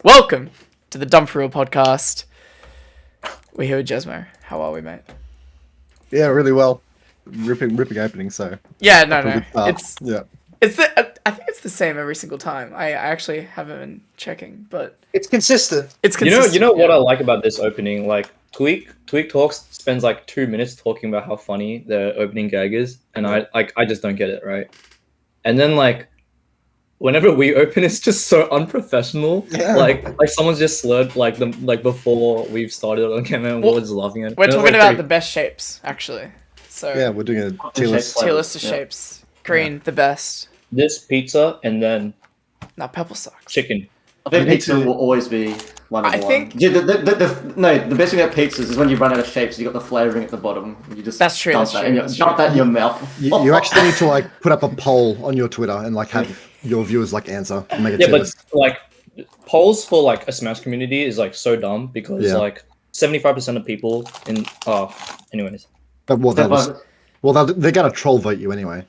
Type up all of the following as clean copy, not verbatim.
Welcome to the Dumb4Real podcast. We're here with Jezmo. How are we, mate? Yeah, really well. Ripping opening. So Yeah, no. It's I think it's the same every single time. I actually haven't been checking, but it's consistent. it's consistent. You know what I like about this opening? Like Tweak Talks spends like 2 minutes talking about how funny the opening gag is, and I just don't get it, right? And then like whenever we open, it's just so unprofessional. Yeah. Like someone's just slurred like before we've started on camera, and we're just laughing at it. We're And it's, talking like, about the best shapes, actually. So yeah, we're doing a tier list. tier list of shapes. Green, the best. this pizza and then Now pepper sucks. chicken. I think You need pizza to- will always be one of I the think- one. Yeah, the best thing about pizzas is when you run out of shapes, you got the flavoring at the bottom. You just That's true, dump that's that true, in your- that's dump true. that in your mouth. You actually need to like put up a poll on your Twitter and like have your viewers like answer and make a Yeah, tier but list. like polls for like a Smash community is like so dumb because Yeah. like 75% of people in anyways. But what Yeah, that was, well, they're gonna troll vote you anyway.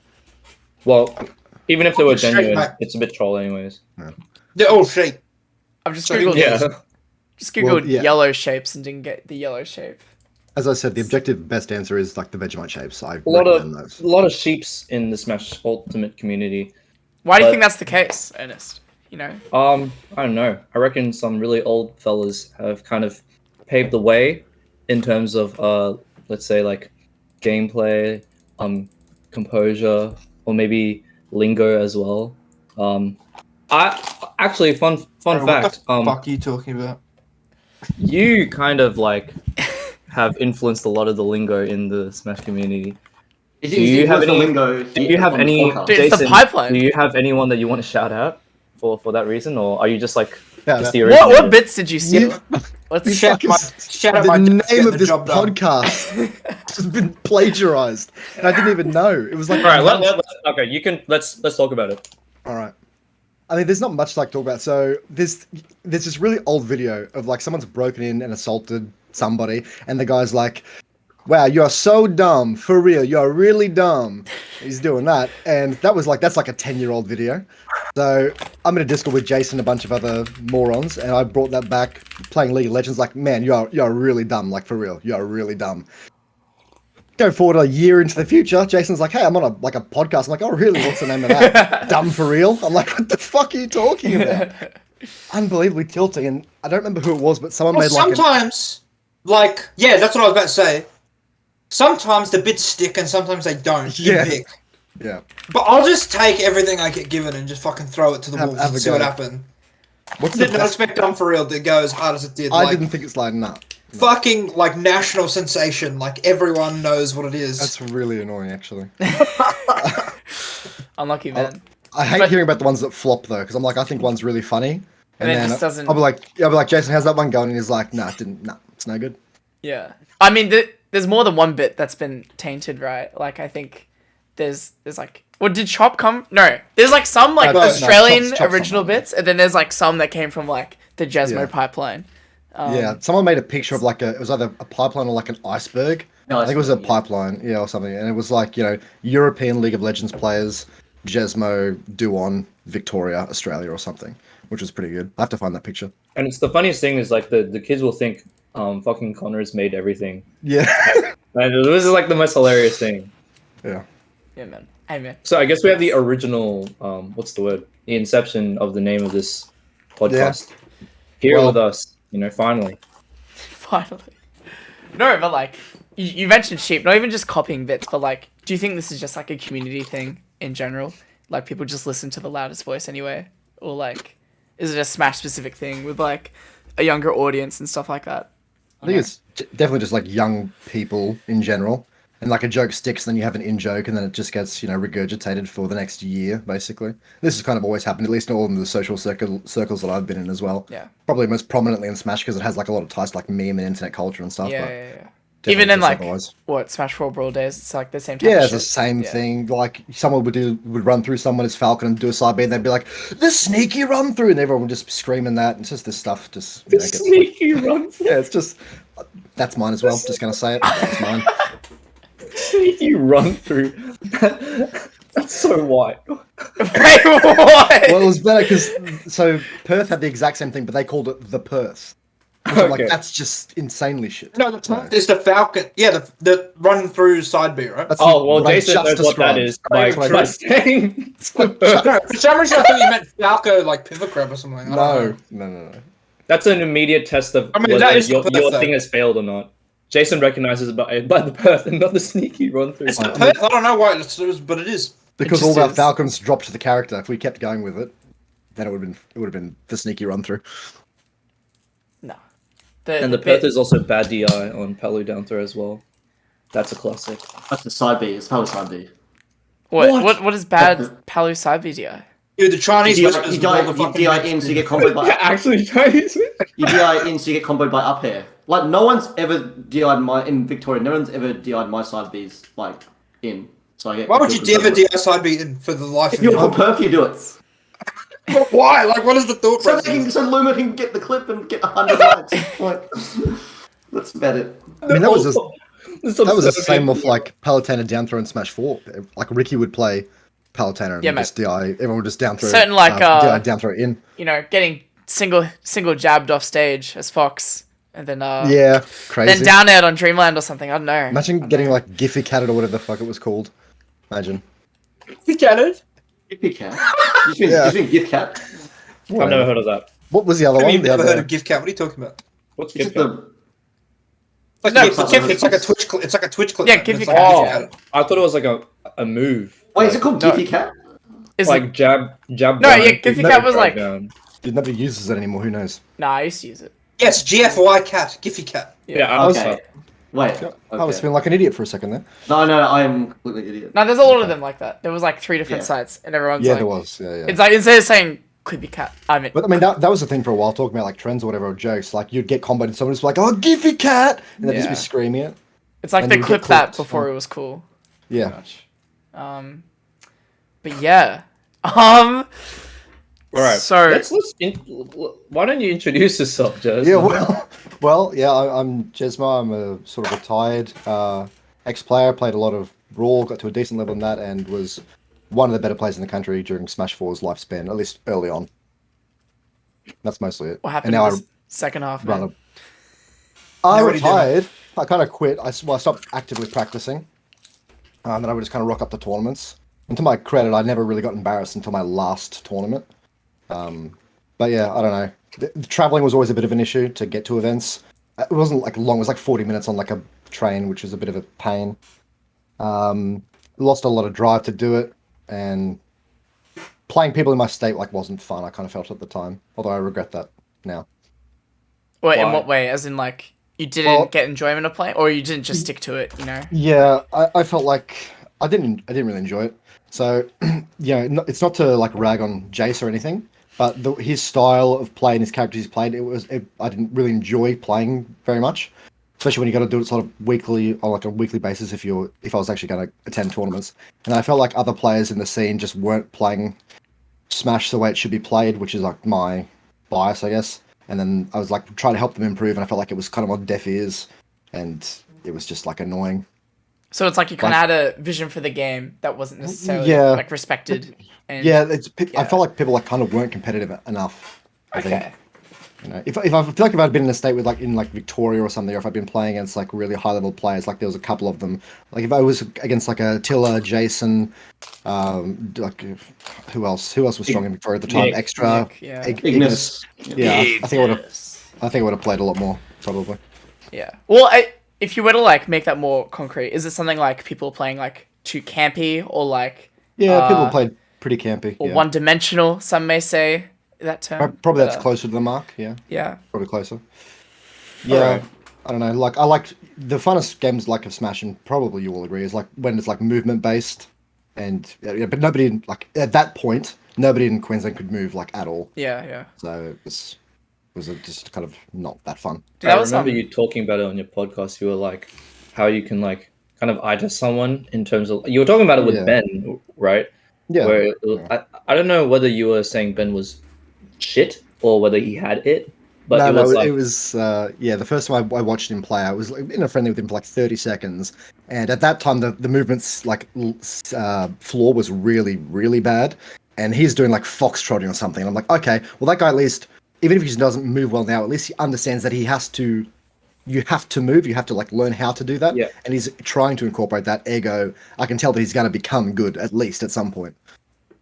Well, even if they were Straight genuine, back. it's a bit troll anyways. They're all shape. I've just So googled Well, yeah. yellow shapes and didn't get the yellow shape. As I said, the objective best answer is like the Vegemite shapes. I A lot recommend of those. a lot of sheeps in the Smash Ultimate community. Why do you But- think that's the case, Ernest? You know? I don't know. I reckon some really old fellas have kind of paved the way in terms of let's say like gameplay, composure, or maybe lingo as well. I actually fun Bro, fact. What the fuck are you talking about? You kind of like have influenced a lot of the lingo in the Smash community. Do you have any- Do you have any? Dude, it's the pipeline. Do you have anyone that you want to shout out for that reason, or are you just like Yeah, just that- the What original? bits did you steal? Let's You Shout fuckers- out my the dad to name get of the this job done. podcast has been plagiarized, and I didn't even know. It was like, All right, okay, you can let's talk about it. all right. I mean, there's not much to like talk about. So there's this really old video of like someone's broken in and assaulted somebody, and the guy's like, "Wow, you're so dumb, for real. You're really dumb." He's doing that, and that's like a 10-year-old video. So I'm in a Discord with Jason and a bunch of other morons, and I brought that back playing League of Legends. Like, man, you're really dumb. Like for real, you're really dumb. Go forward a year into the future, Jason's like, "Hey, I'm on a podcast." I'm like, "Oh, really? What's the name of that?" Dumb4Real. I'm like, "What the fuck are you talking about?" Unbelievably tilting, and I don't remember who it was, but someone Well, made like sometimes, yeah, that's what I was about to say. Sometimes the bits stick and sometimes they don't. You Yeah. pick. yeah. But I'll just take everything I get given and just fucking throw it to the Have- wolves have and a see what go. happens. What's the Did not best? expect Dumb4Real to go as hard as it did. I Like, didn't think it's lighting up. fucking, like, national sensation. Like, everyone knows what it is. That's really annoying, actually. Unlucky man. I hate But- hearing about the ones that flop though, because I'm like, I think one's really funny, And it just doesn't- I'll be like, Jason, how's that one going? And he's like, nah, it's no good. Yeah. I mean, there's more than one bit that's been tainted, right? Like, I think there's like... Well, did Chop come... No. There's, like, some, like, No, Australian Chop's original someone. bits, and then there's, like, some that came from, like, the Jezmo Yeah. pipeline. Yeah, someone made a picture of like it was either a pipeline or like an iceberg. No, I think it was a iceberg, yeah. pipeline, yeah, or something. And it was like, European League of Legends players, Jezmo, Duon, Victoria, Australia or something, which was pretty good. I have to find that picture. And it's the funniest thing is like the kids will think fucking Connor's made everything. Yeah. And this is like the most hilarious thing. Yeah. Yeah, man. Hey, man. So I guess we have the original what's the word? The inception of the name of this podcast. Here Well- with us, finally. Finally. No, but, like, you mentioned sheep. Not even just copying bits, but, like, do you think this is just, like, a community thing in general? Like, people just listen to the loudest voice anyway? Or, like, is it a Smash-specific thing with, like, a younger audience and stuff like that? I think it's definitely just like young people in general. And like a joke sticks, then you have an in-joke, and then it just gets, regurgitated for the next year, basically. This has kind of always happened, at least in all of the social circles that I've been in as well. Yeah. Probably most prominently in Smash, because it has like a lot of ties to like meme and internet culture and stuff. Yeah, but yeah, yeah. definitely Even in, just like, otherwise. what, Smash 4 Brawl days, it's, like, the same type Yeah, of it's the shit. same Yeah. thing. Like, someone would run through someone as Falcon and do a side B, and they'd be like, "The sneaky run through," and everyone would just scream in that. And it's just this stuff just, gets... Sneaky run. Yeah, it's just... That's mine as well. Just gonna say it. That's mine. You run through. That's so white. Wait, what? Well, it was better because so Perth had the exact same thing, but they called it the Perth. Which I'm like, Okay. that's just insanely shit. No, it's the Falcon. Yeah, the run through side B, right? That's Oh well, what I Jason just knows what that described. is by That's what I just- saying. No, for some reason I thought you meant Falco like pivot crab or something. I don't know. No. That's an immediate test of I mean, whether that is your the Perth, thing though. has failed or not. Jason recognizes it by the Perth and not the sneaky run through. It's the Perth. I don't know why it's, but it is. Because just all our is. Falcons dropped the character. If we kept going with it, then it would have been the sneaky run through. No. And the Perth is also bad DI on Palu down throw as well. That's a classic. That's the side B. It's Power side B. What is bad Palu side BDI? Dude, the Chinese You whispers DI, all the you fucking DI in, so you get comboed by Actually, Chinese. you DI in, so you get comboed by up air. Like no one's ever DI'd in Victoria. No one's ever DI'd my side Bs like in. So I get. Why would you ever DI side B in for the life If of you're you? for Perth, you do it. Why? Like, what is the thought So, process? so Luma can get the clip and get 100 likes. Like, that's about it. I mean, that was just, This that was the absurd. same with like Palutena down throw and Smash 4. Like Ricky would play Palutena and Yeah, mate. just DI. Everyone would just down throw. Certain, like, DI down throw in. You know, getting single jabbed off stage as Fox, and then Yeah, crazy. then down out on Dreamland or something. I don't know. Imagine getting like Giphy catted or whatever the fuck it was called. Imagine. You get it? Gift cat. You Yeah. mean gift cat? I've never heard of that. What was the other I mean, one? you've The never other heard of gift cat? What are you talking about? What's It's gift just card? the. Like, No, it's like a Twitch clip. It's like a Twitch clip. Yeah, man. give It's you like cat. gift cat. I thought it was like a move. Wait, is it called No. Giffy cat? Is Like it? jab. No, down, yeah, Giffy No, Cat was like. down. Dude, nobody uses it anymore. Who knows? Nah, I used to use it. Yes, GFY cat, Giffy cat. Yeah, Yeah. I was. Okay. Wait. I was okay. feeling like an idiot for a second there. No, I am completely idiot. No, there's a lot of them like that. There was like 3 different Yeah. sites, and everyone's Yeah, like, there was. Yeah. it's like instead of saying Quippy Cat, I mean, But I mean, that was the thing for a while, talking about like trends or whatever, or jokes. Like you'd get comboed and someone would just be like, "Oh, Giffy cat," and they'd just be Yeah. screaming it. it's like and the you would clip get that clipped. before it was cool. Yeah. Much. But yeah, All right. So- Why don't you introduce yourself, Jez? Yeah. Yeah. I'm Jezmo. I'm a sort of retired ex-player. Played a lot of Brawl, got to a decent level in that, and was one of the better players in the country during Smash 4's lifespan, at least early on. That's mostly it. what happened And now in the second half? I run Man? I No, what do you do? retired. I kind of quit. I stopped actively practicing. And then I would just kind of rock up the tournaments. And to my credit, I never really got embarrassed until my last tournament. But yeah, I don't know. The traveling was always a bit of an issue to get to events. It wasn't like long. It was like 40 minutes on like a train, which was a bit of a pain. Lost a lot of drive to do it, and playing people in my state like wasn't fun. I kind of felt at the time, although I regret that now. Wait, in Why? what way? As in, like, you didn't Well- get enjoyment of playing, or you didn't just stick to it? You know? Yeah, I felt like I didn't really enjoy it. So, it's not to like rag on Jace or anything, but his style of play and his characters he's played, I didn't really enjoy playing very much, especially when you got to do it sort of weekly on like a weekly basis if I was actually going to attend tournaments. And I felt like other players in the scene just weren't playing Smash the way it should be played, which is like my bias, I guess. And then I was like trying to help them improve, and I felt like it was kind of on deaf ears, and it was just like annoying. So it's like you kind of had a vision for the game that wasn't necessarily Yeah. like respected. And Yeah, I Yeah. felt like people like kind of weren't competitive enough. I think. Okay. You know, if I feel like if I'd been in a state with like in like Victoria or something, or if I'd been playing against like really high level players, like there was a couple of them. Like if I was against like a Tilla, Jason, like who else? Who else was strong in Victoria at the time? Nick. Extra, Nick, yeah. Ignis. Yeah, I think I would have played a lot more probably. Yeah. Well, if you were to like make that more concrete, is it something like people playing like too campy or like Yeah, people played pretty campy. or Yeah. one-dimensional? Some may say that term. Probably that's But, closer to the mark. Yeah. Yeah. Probably closer. Yeah, Alright. I don't know. Like I like the funnest games like of Smash, and probably you will agree, is like when it's like movement based, and yeah, but nobody like at that point, nobody in Queensland could move like at all. Yeah. Yeah. So it was just kind of not that fun. Dude, I that was remember you talking about it on your podcast. You were like, how you can like kind of eye test someone in terms of you were talking about it with Yeah. Ben, right? Yeah. Where I don't know whether you were saying Ben was shit or whether he had it. but no, it no, was like it was yeah. The first time I watched him play, I was like, in a friendly with him for like 30 seconds, and at that time the movements like floor was really really bad, and he's doing like foxtrotting or something. And I'm like, okay, well that guy at least, even if he doesn't move well now, at least he understands that he has to. You have to move. You have to like learn how to do that, Yeah. and he's trying to incorporate that. Ego, I can tell that he's going to become good at least at some point.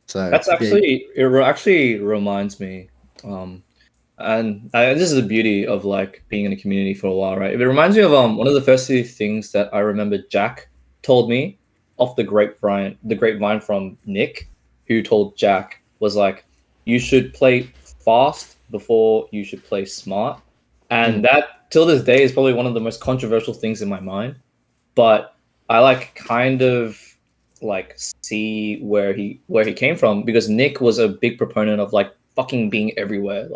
So that's yeah, actually actually reminds me. This is the beauty of like being in a community for a while, right? It reminds me of one of the first few things that I remember Jack told me off the grapevine from Nick, who told Jack was like, you should play fast before you should play smart, and that till this day is probably one of the most controversial things in my mind. But I like kind of like see where he came from, because Nick was a big proponent of like fucking being everywhere,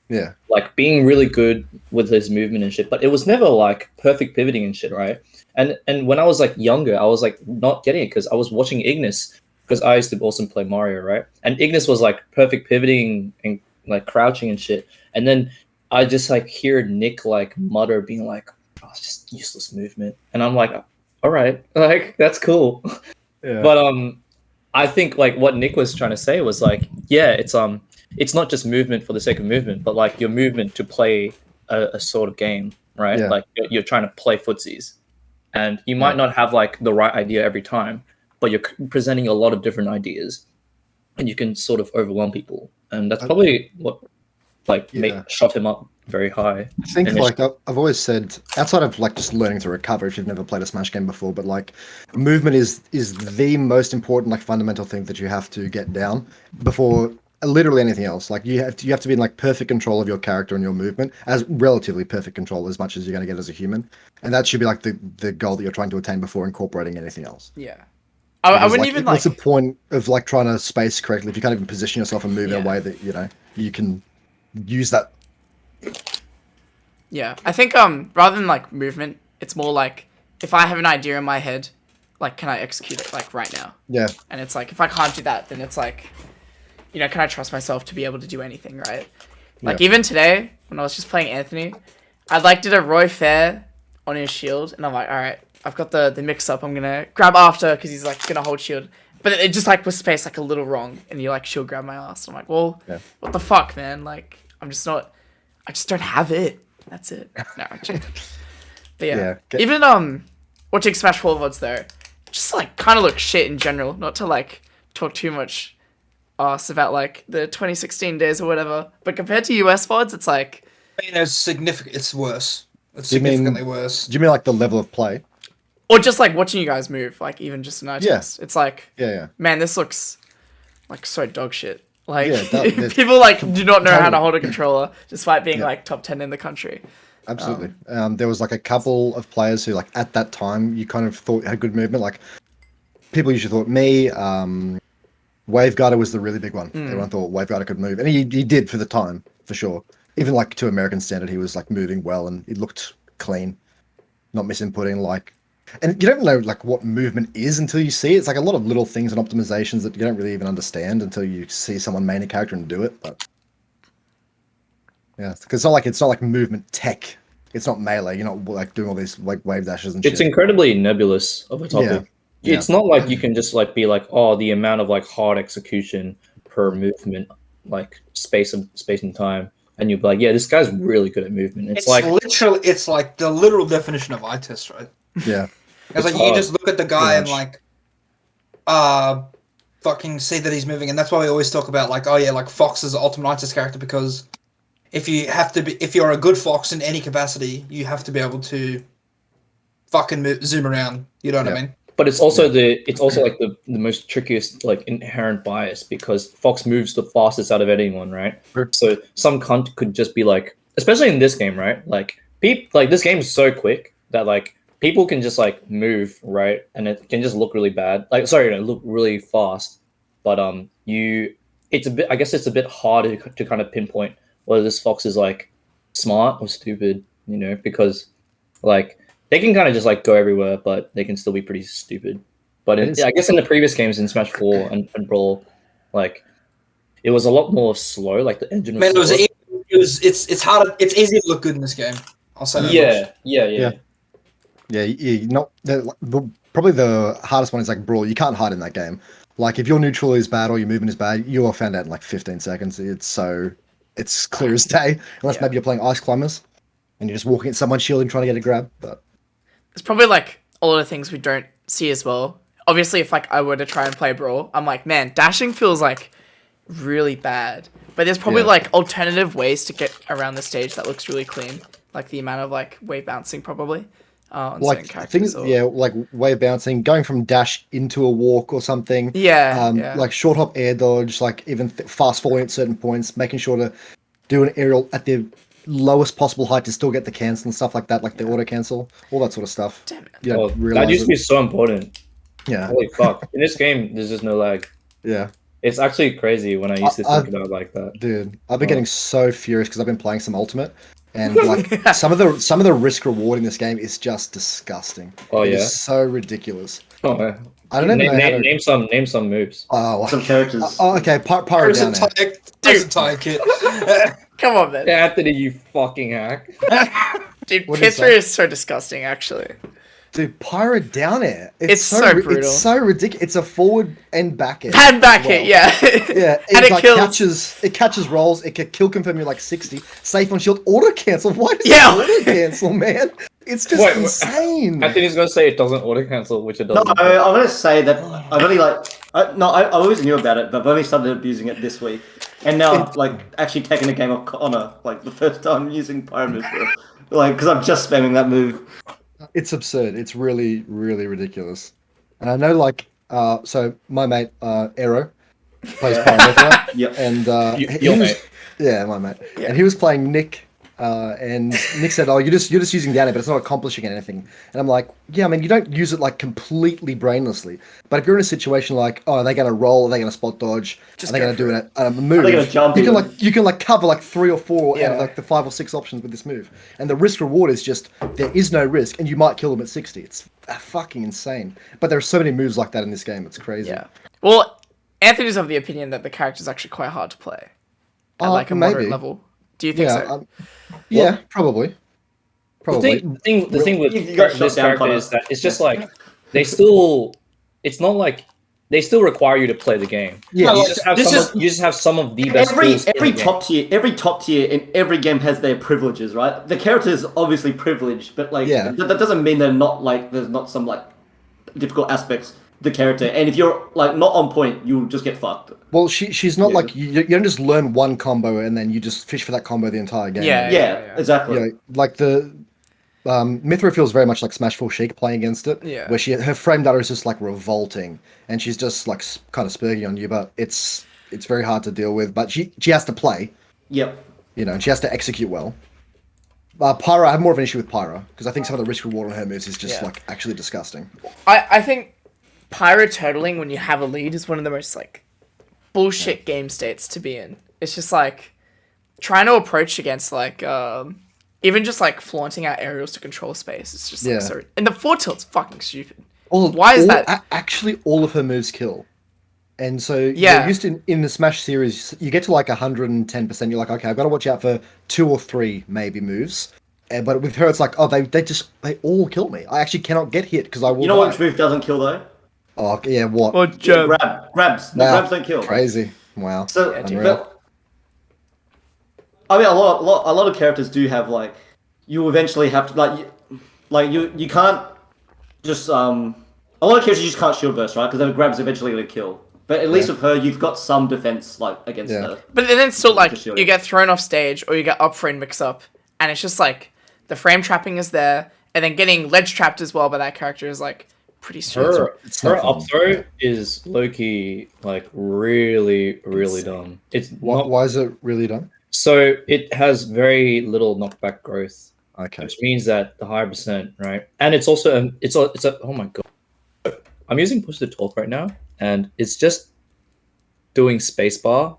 yeah, like being really good with his movement and shit, but it was never like perfect pivoting and shit, right? And when I was like younger, I was like not getting it because I was watching Ignis, because I used to also play Mario, right? And Ignis was like perfect pivoting and like crouching and shit, and then I just like hear Nick like mutter being like, oh, it's just useless movement, and I'm like, all right, like that's cool. yeah. But I think like what Nick was trying to say was like, yeah, it's not just movement for the sake of movement, but like your movement to play a sort of game, right? Yeah. Like you're trying to play footsies, and you might not have like the right idea every time, but you're presenting a lot of different ideas, and you can sort of overwhelm people, and that's probably what like shot him up very high. I think initially. like I've always said, outside of like just learning to recover if you've never played a Smash game before, but like movement is the most important like fundamental thing that you have to get down before literally anything else. Like you have to be in like perfect control of your character and your movement, as relatively perfect control as much as you're going to get as a human, and that should be like the goal that you're trying to attain before incorporating anything else. Yeah. I wouldn't Like, even what's like. the point of like trying to space correctly if you can't even position yourself and move in a way that you can use that. Yeah, I think rather than like movement, it's more like if I have an idea in my head, like can I execute it like right now? Yeah. And it's like if I can't do that, then it's like, can I trust myself to be able to do anything, right? Like even today when I was just playing Anthony, I like did a Roy Fair on his shield, and I'm like, all right, I've got the mix up. I'm gonna grab after because he's like gonna hold shield, but it just like was spaced like a little wrong, and you like shield grab my ass. I'm like, well, what the fuck, man? Like I just don't have it. That's it. No, I'm joking. But yeah. Even watching Smash 4 VODs though, just like kind of look shit in general. Not to like talk too much ass about like the 2016 days or whatever, but compared to US VODs, it's like it's significant. It's worse. It's significantly worse. Do you mean like the level of play? Or just like watching you guys move, like even just an eye test. It's like, man, this looks like so dog shit. Like people like do not know how to hold a controller, despite being like top 10 in the country. Absolutely. There was like a couple of players who like at that time you kind of thought had good movement. Like people usually thought me, Waveguarder was the really big one. Everyone thought Waveguarder could move, and he did for the time for sure. Even like to American standard, he was like moving well and it looked clean, not misinputting like. And you don't know like what movement is until you see it. It's like a lot of little things and optimizations that you don't really even understand until you see someone main a character and do it. But yeah, because it's not like movement tech. It's not melee. You're not like doing all these like wave dashes and shit. It's incredibly nebulous of a topic. Yeah. It's not like you can just like be like, oh, the amount of like hard execution per movement, like space and time, and you'll be like, yeah, this guy's really good at movement. It's like literally, it's like the literal definition of eye test, right? Yeah. It's like you just look at the guy and like, fucking see that he's moving, and that's why we always talk about like, oh yeah, like Fox is the ultimate eye test character, because if you're a good Fox in any capacity, you have to be able to fucking zoom around. You know what I mean? But it's also like the most trickiest like inherent bias, because Fox moves the fastest out of anyone, right? Sure. So some cunt could just be like, especially in this game, right? Like this game is so quick that like people can just like move, right, and it can just look really bad. Like look really fast, but it's a bit. I guess it's a bit harder to kind of pinpoint whether this Fox is like smart or stupid, because like they can kind of just like go everywhere, but they can still be pretty stupid. But I guess in the previous games in Smash 4 and Brawl, like it was a lot more slow. Like the engine was. Man, it because it's harder. It's easier to look good in this game. I'll say that. Yeah. Probably the hardest one is like brawl. You can't hide in that game. Like if your neutral is bad or your movement is bad, you are found out in like 15 seconds. It's clear as day. Unless maybe you're playing Ice Climbers and you're just walking at someone shielding trying to get a grab. But It's probably like a lot of things we don't see as well. Obviously, if like I were to try and play brawl, I'm like, man, dashing feels like really bad. But there's probably like alternative ways to get around the stage that looks really clean. Like the amount of like wave bouncing probably. On like certain characters things, like wave bouncing, going from dash into a walk or something. Yeah. Like short hop, air dodge, like even fast falling at certain points, making sure to do an aerial at the lowest possible height to still get the cancel and stuff like that, like the auto cancel, all that sort of stuff. Damn it. You don't That realize used to be it. so important. Yeah, Holy fuck! In this game, there's just no lag. yeah, It's actually crazy when I used to think I've- about it like that. dude. I've been getting so furious because I've been playing some Ultimate, and like some of the risk reward in this game is just disgusting. Oh It yeah. is so ridiculous. Oh, yeah. I don't even know how to. Name some moves. Oh, Some characters. oh, okay. Pyra There's down there. there's a tie kit. Come on, man. Anthony, you fucking hack. Dude, What is Pithra is so disgusting, actually. Dude, Pyra down air. It's so brutal. It's so ridiculous. It's a forward and back air. And back as well. hit, yeah. Yeah, And it like kills. catches rolls. It can kill confirm you like 60. Safe on shield. Auto cancel. Why does Yeah. it auto cancel, man? It's just Wait. insane. Anthony's gonna say it doesn't auto cancel, which it No, doesn't. I'm gonna say that I've only I always knew about it, but I've only started abusing it this week, and now I'm like actually taking a game of Connor, like the first time using Pyra move, because I'm just spamming that move. It's absurd. It's really, really ridiculous. And I know, like, so my mate Aero plays Pyra, Yep. and Your was, mate. yeah, my mate, Yeah. and he was playing Nick. And Nick said, "Oh, you're just using down air, but it's not accomplishing anything." And I'm like, "Yeah, I mean, you don't use it like completely brainlessly. But if you're in a situation like, oh, are they going to roll? Are they going to spot dodge? Just are they go going to for do a move? Are they gonna jump you can even? you can cover like 3 or 4 out Yeah. of like the 5 or 6 options with this move. And the risk reward is just there is no risk, and you might kill them at 60. It's fucking insane. But there are so many moves like that in this game. It's crazy. Yeah. Well, Anthony's of the opinion that the character's actually quite hard to play. At like a moderate maybe. level. Do you think Yeah, so? yeah, probably. The Probably. thing with You got shut this down, character Connor. is that it's just like it's not like they still require you to play the game. Yeah. No, You like, just have this some is- of, you just have some of the best Every tools in the game. every top tier in every game has their privileges, right? The character is obviously privileged, but like Yeah. that doesn't mean they're not like there's not some like difficult aspects of the character. And if you're like not on point, you'll just get fucked. Well, she's not Yeah. like you don't just learn one combo and then you just fish for that combo the entire game. Yeah. Yeah, exactly. You know, like the Mithra feels very much like Smash 4 Sheik playing against it. Yeah. Where her frame data is just like revolting and she's just like kind of spurging on you, but it's very hard to deal with. But she has to play, Yep. you know, and she has to execute well. Pyra, I have more of an issue with Pyra because I think some of the risk reward on her moves is just Yeah. like actually disgusting. I think Pyro turtling when you have a lead is one of the most like bullshit game states to be in. It's just like trying to approach against like even just like flaunting out aerials to control space. It's just like Yeah. so, and the 4 tilt's fucking stupid. All, Why is that- Actually, all of her moves kill. And so Yeah. you're used to in the Smash series, you get to like 110%. You're like, okay, I've got to watch out for 2 or 3 maybe moves. But with her, it's like, oh, they all kill me. I actually cannot get hit because I will. You know die. which move doesn't kill though? Oh yeah, what? Or Grabs. The Wow. grabs don't kill. Crazy. Wow. So, Yeah, dude. but, I mean, a lot of characters do have like, you eventually have to you can't just a lot of characters you just can't shield burst, right? Because then grabs eventually gonna kill. But at least with her, you've got some defense like against Yeah. her. But then it's still like Just shield you it. get thrown off stage or you get up frame mix up, and it's just like the frame trapping is there, and then getting ledge trapped as well by that character is like pretty stupid. It's Her not fun. up throw is low key like really dumb. It's not Why is it really done? so it has very little knockback growth, Okay. which means that the higher percent, right? And it's also it's a oh my god, I'm using push to talk right now, and it's just doing spacebar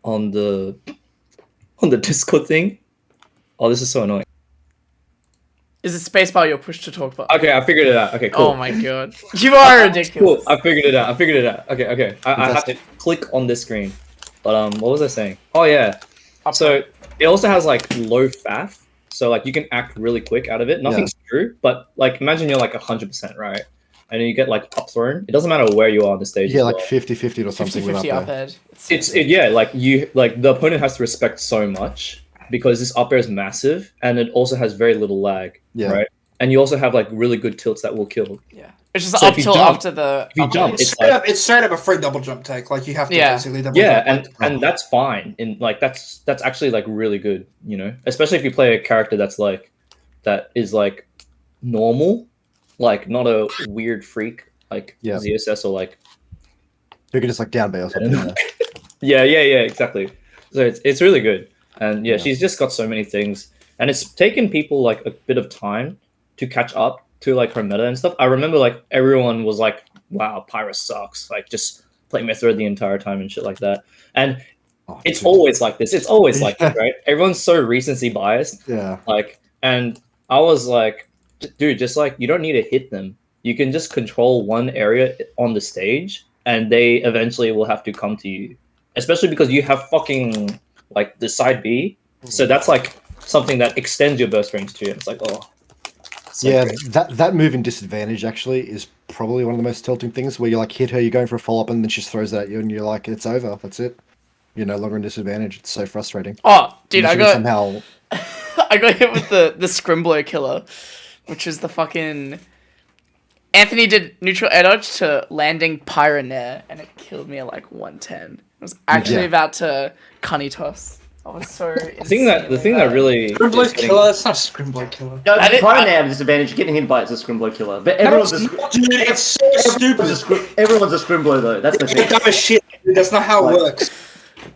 on the Discord thing. Oh, this is so annoying. Is it spacebar your push to talk button? Okay, I figured it out. Okay, cool. Oh my god. You are ridiculous. Cool. I figured it out. Okay. I have to click on this screen. But what was I saying? Oh yeah. So it also has like low faff, so like you can act really quick out of it. Nothing's true, but like imagine you're like 100%, right? And then you get like up thrown. It doesn't matter where you are on the stage. Yeah, as like well. 50-50 or something with 50-50 up up there. air. Yeah, like the opponent has to respect so much because this up air is massive and it also has very little lag, right? And you also have like really good tilts that will kill. Yeah, it's just So up if you till jump- after the. If you jump, It's straight up a free double jump take. Like you have to basically double jump. and that's fine. And like that's actually like really good, you know, especially if you play a character that is like normal, like not a weird freak like ZSS or like You could just like down B or something. yeah, exactly. So it's really good, and she's just got so many things, and it's taken people like a bit of time to catch up to like her meta and stuff. I remember like everyone was like, "Wow, Pyra sucks!" Like just play Mythra the entire time and shit like that. And it's always like this. It's always like this, right? Everyone's so recency biased. Yeah. Like, and I was like, dude, just like you don't need to hit them. You can just control one area on the stage, and they eventually will have to come to you. Especially because you have fucking like the side B, so that's like something that extends your burst range too. It's like, oh, so yeah, great. that move in disadvantage actually is probably one of the most tilting things where you like hit her, you're going for a follow up, and then she just throws it at you, and you're like, it's over, that's it. You're no longer in disadvantage. It's so frustrating. Oh, dude, I got somehow. I got hit with the Scrimblow killer, which is the fucking. Anthony did neutral air dodge to landing pyra nair, and it killed me at like 110. I was actually about to cunny toss. I was so. The thing that really Scrimblow's killer. It's not a Scrimblow killer. No, Pyra now disadvantage. Getting hit by it's a Scrimblow killer. But everyone's a Dude, it's so stupid. everyone's a Scrimblow though. That's the thing. Dumb as shit. Dude, that's not how it works.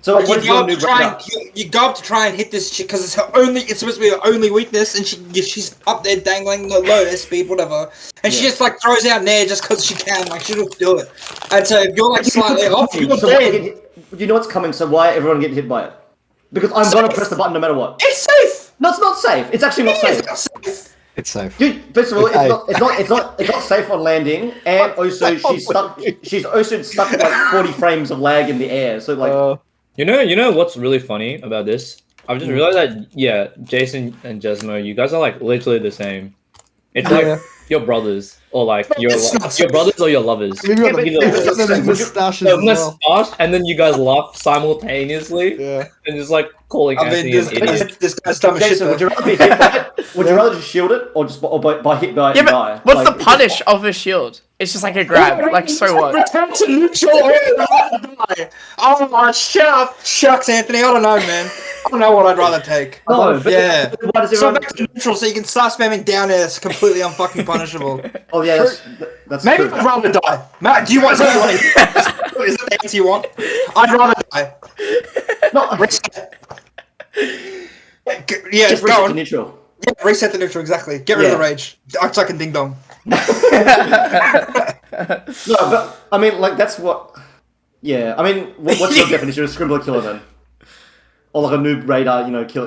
So Like, what's you, your go new up to try breakup? and, you go up to try and hit this shit because it's her only. It's supposed to be her only weakness, and she's up there dangling the low speed, whatever, and she just like throws out nair just because she can. Like she'll do it. And so if you're like slightly off, you're So why dead. you know what's coming, so why everyone getting hit by it? Because I'm gonna press the button no matter what. It's safe. No, it's not safe. It's actually not safe. It's not safe. It's safe. Dude, first of all, it's not safe on landing, and also she's also stuck with like 40 frames of lag in the air. So like, you know what's really funny about this? I've just realized that Jason and Jezmo, you guys are like literally the same. It's like your brothers or like your brothers or your lovers. Maybe Yeah, but- the mustaches as well. Mustache, and then you guys laugh simultaneously Yeah. and just like calling I mean, Anthony an idiot. this guy's dumb as shit. Jason, would you Though. rather be hit by it? Would you rather just shield it or just by hit by it Yeah, and die? but what's Like, the punish of a shield? It's just like a grab. Like so what? Return to neutral. Oh, shucks, Anthony. I don't know, man. I don't know what I'd rather take. No, but Yeah. why does So everyone? back to neutral, so you can start spamming down there. It's completely unfucking punishable. Oh yeah, that's Maybe true. I'd rather die. Matt, do you want? Is that the answer you want? I'd rather die. No, Reset. Yeah, just go reset to on. neutral. Yeah, reset the neutral, exactly. Get rid of Yeah. the rage. Act like a ding dong. No, but I mean, like that's what. Yeah, I mean, what's your definition of scribbler killer then? Or like a noob radar, kill,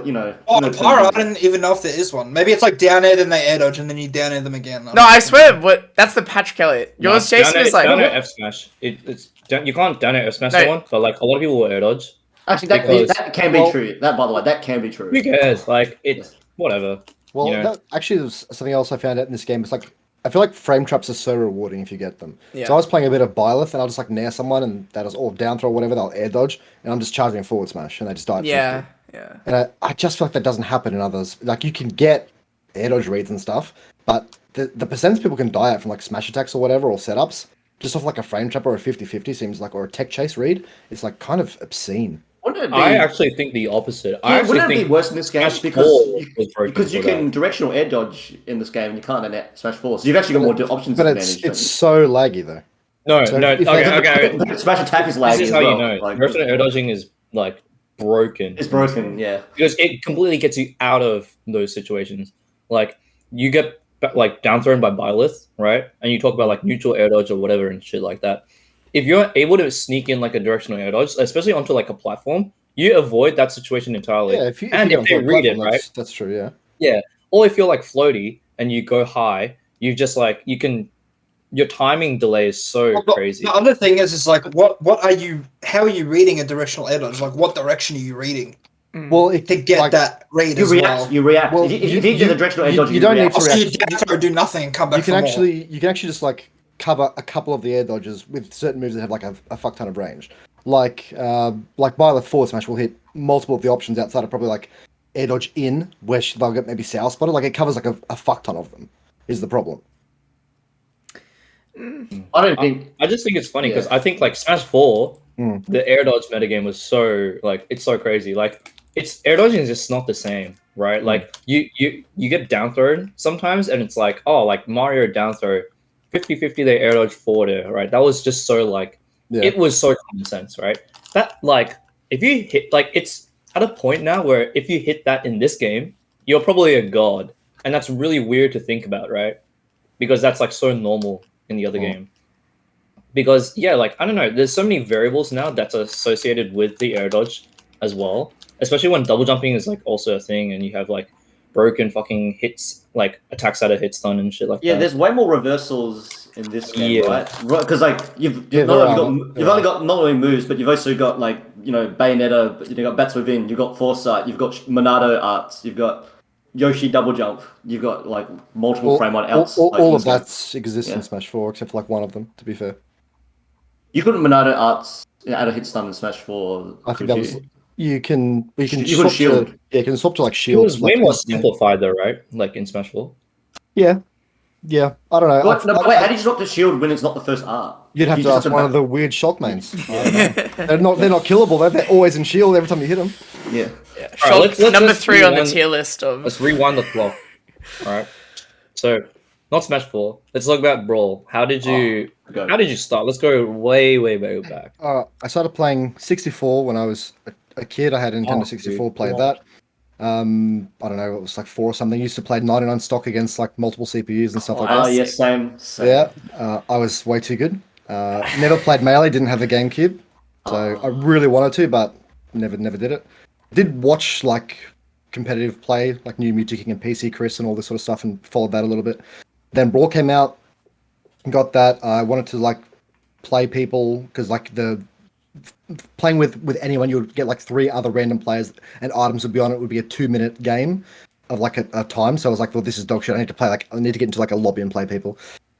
Oh, the pyra, I didn't even know if there is one. Maybe it's like down air, then they air dodge, and then you down air them again. No, I swear, that's the patch Kelly. Yours, Jason, is like. down air F smash. You can't down air F smash No. someone, but like a lot of people will air dodge. Actually, that can be true. That, by the way, that can be true. Who cares? Like it's whatever. Well, you know? that actually was something else I found out in this game. It's like I feel like frame traps are so rewarding if you get them. Yeah. So I was playing a bit of Byleth, and I'll just like nair someone, and that is all down throw or whatever. They'll air dodge, and I'm just charging a forward smash, and they just die. At 50. Yeah. And I just feel like that doesn't happen in others. Like you can get air dodge reads and stuff, but the percentage people can die at from like smash attacks or whatever or setups, just off like a frame trap or a 50-50 seems like, or a tech chase read, it's like kind of obscene. Wouldn't it be, I actually think the opposite. I actually wouldn't it think be worse in this game Smash because Ball was broken because you for can that. directional air dodge in this game and you can't in Smash 4. So you've actually got more options. But advantage, it's don't so laggy though. No, So no. if Okay, they- okay. you? Smash attack is This laggy is as how well. you know. Like, Directional air dodging is like broken. it's broken. Yeah. Because it completely gets you out of those situations. Like you get like down thrown by Byleth, right? And you talk about like neutral air dodge or whatever and shit like that. If you're able to sneak in like a directional air dodge, especially onto like a platform, you avoid that situation entirely. Yeah, if and you if they get on read it, platform, right? That's true, yeah. Yeah. Or if you're like floaty and you go high, you just like your timing delay is so crazy. The other thing is like, how are you reading a directional air dodge? Like, what direction are you reading? Well, it, to get like, that rate You as react. well. You react. Well, if you get the directional air dodge, you don't need react. to Also, you react. death throw, do nothing and come back You can for more. actually just like cover a couple of the air dodges with certain moves that have like a fuck ton of range. Like Violet forward smash will hit multiple of the options outside of probably like air dodge in, where they'll get maybe sour spotted. Like it covers like a fuck ton of them. Is the problem? I don't think. I just think it's funny because Yeah. I think like Smash 4, Mm. the air dodge metagame was so like it's so crazy. Like it's air dodging is just not the same, right? Like you get down thrown sometimes and it's like, oh, like Mario down throw 50-50 they air dodge forward air, right? That was just so like Yeah. it was so common sense, right? That like if you hit like it's at a point now where if you hit that in this game, you're probably a god. And that's really weird to think about, right? Because that's like so normal in the other game. Because yeah, like I don't know, there's so many variables now that's associated with the air dodge as well. Especially when double jumping is like also a thing, and you have like broken fucking hits, like attacks out of hit stun and shit like Yeah, that. there's way more reversals in this game, Yeah. right? Right, because like you've Yeah, not there only are. got you've only got not only moves, but you've also got like Bayonetta, but you've got Bats Within, you've got Foresight, you've got Monado Arts, you've got Yoshi double jump, you've got like multiple frame on outs. all like, in of this that exists Yeah. in Smash 4, except for like one of them. To be fair, You couldn't Monado Arts out of hit stun in Smash 4. I think could that was you? you can You swap can shield. to you can swap to like It shield. was way like, more simplified though, right? Like in Smash 4. Yeah, I don't know. What? No, but wait, how do you swap to shield when it's not the first art? You'd have You to just ask have one to of the weird shock mains. They're not killable though. They're always in shield every time you hit them. Yeah. Shock let's number just 3 on the rewind- tier list of. Let's rewind the clock. All right. So, not Smash 4. Let's talk about Brawl. How did you Go. How did you start? Let's go way back. I started playing 64 when I was a kid. I had a Nintendo Oh, 64, dude. played that. I don't know, it was like 4 or something. Used to play 99 stock against like multiple CPUs and stuff like Ah, that. yes, same. Yeah, I was way too good. Never played Melee, didn't have a GameCube. So I really wanted to, but never did it. Did watch like competitive play, like New Mewtwo King and PC Chris and all this sort of stuff, and followed that a little bit. Then Brawl came out, got that. I wanted to like play people because like the playing with anyone, you would get like 3 other random players and items would be on it. Would be a 2-minute game of like a time. So I was like, well, this is dog shit. I need to get into like a lobby and play people.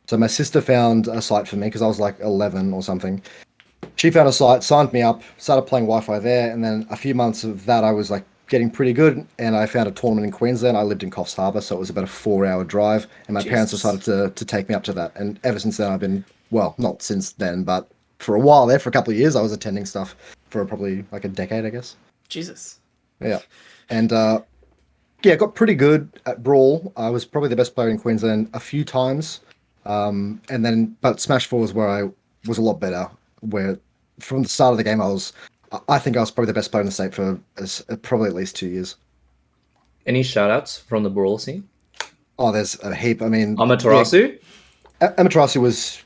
So my sister found a site for me because I was like 11 or something. She found a site, signed me up, started playing Wi-Fi there, and then a few months of that, I was like getting pretty good, and I found a tournament in Queensland. I lived in Coffs Harbour, so it was about a 4-hour drive, and my parents decided to take me up to that. And ever since then, I've been, well, not since then, but for a while there, for a couple of years, I was attending stuff for probably like a decade, I guess. Jesus. Yeah. And yeah, got pretty good at Brawl. I was probably the best player in Queensland a few times. But Smash 4 was where I was a lot better, where from the start of the game, I think I was probably the best player in the state for probably at least 2 years. Any shoutouts from the Brawl scene? Oh, there's a heap. I mean, Amaterasu? Amaterasu was,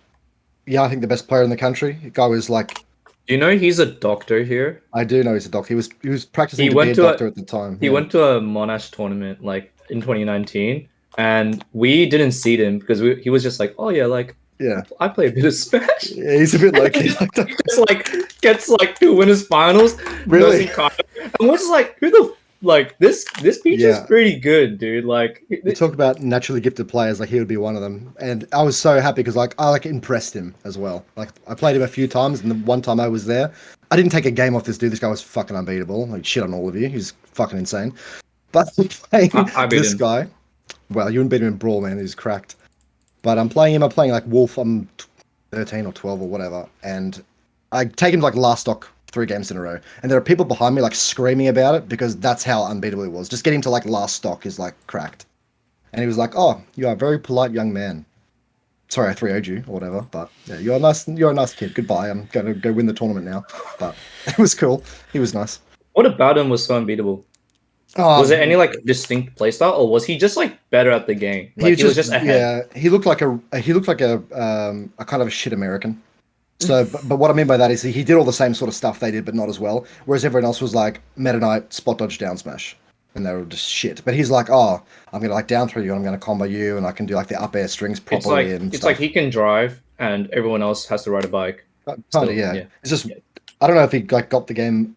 yeah, I think the best player in the country. The guy was like, Do you know he's a doctor here? I do know he's a doctor. He was practicing He to went be a to doctor at the time. He went to a Monash tournament like in 2019, and we didn't seed him because he was just like, oh yeah, like Yeah. I play a bit of Smash. Yeah, he's a bit low key like that. He just like gets like 2 winners finals. Really? And we're just like, who the like this Peach is Yeah. pretty good, dude. Like You talk about naturally gifted players, like he would be one of them. And I was so happy because like I like impressed him as well. Like I played him a few times, and the one time I was there, I didn't take a game off this dude. This guy was fucking unbeatable. Like shit on all of you. He's fucking insane. But playing I beat this him. guy, well, you wouldn't beat him in Brawl, man. He's cracked. But I'm playing him. I'm playing like Wolf. I'm 13 or 12 or whatever, and I take him to like last stock 3 games in a row, and there are people behind me like screaming about it because that's how unbeatable he was. Just getting to like last stock is like cracked. And he was like, "Oh, you are a very polite young man. Sorry, I 3-0'd you or whatever, but yeah, you're a nice kid. Goodbye. I'm gonna go win the tournament now." But it was cool. He was nice. what about him was so unbeatable? Oh, Was there any like distinct playstyle, or was he just like better at the game? Like he was just ahead. yeah. He looked like a kind of a shit American. So, but what I mean by that is he did all the same sort of stuff they did, but not as well. Whereas everyone else was like Meta Knight, spot dodge, down smash, and they were just shit. But he's like, oh, I'm gonna like down throw you, and I'm gonna combo you, and I can do like the up air strings It's properly. like and it's stuff. like he can drive, and everyone else has to ride a bike. Kind still, of, yeah. yeah. It's just I don't know if he like got the game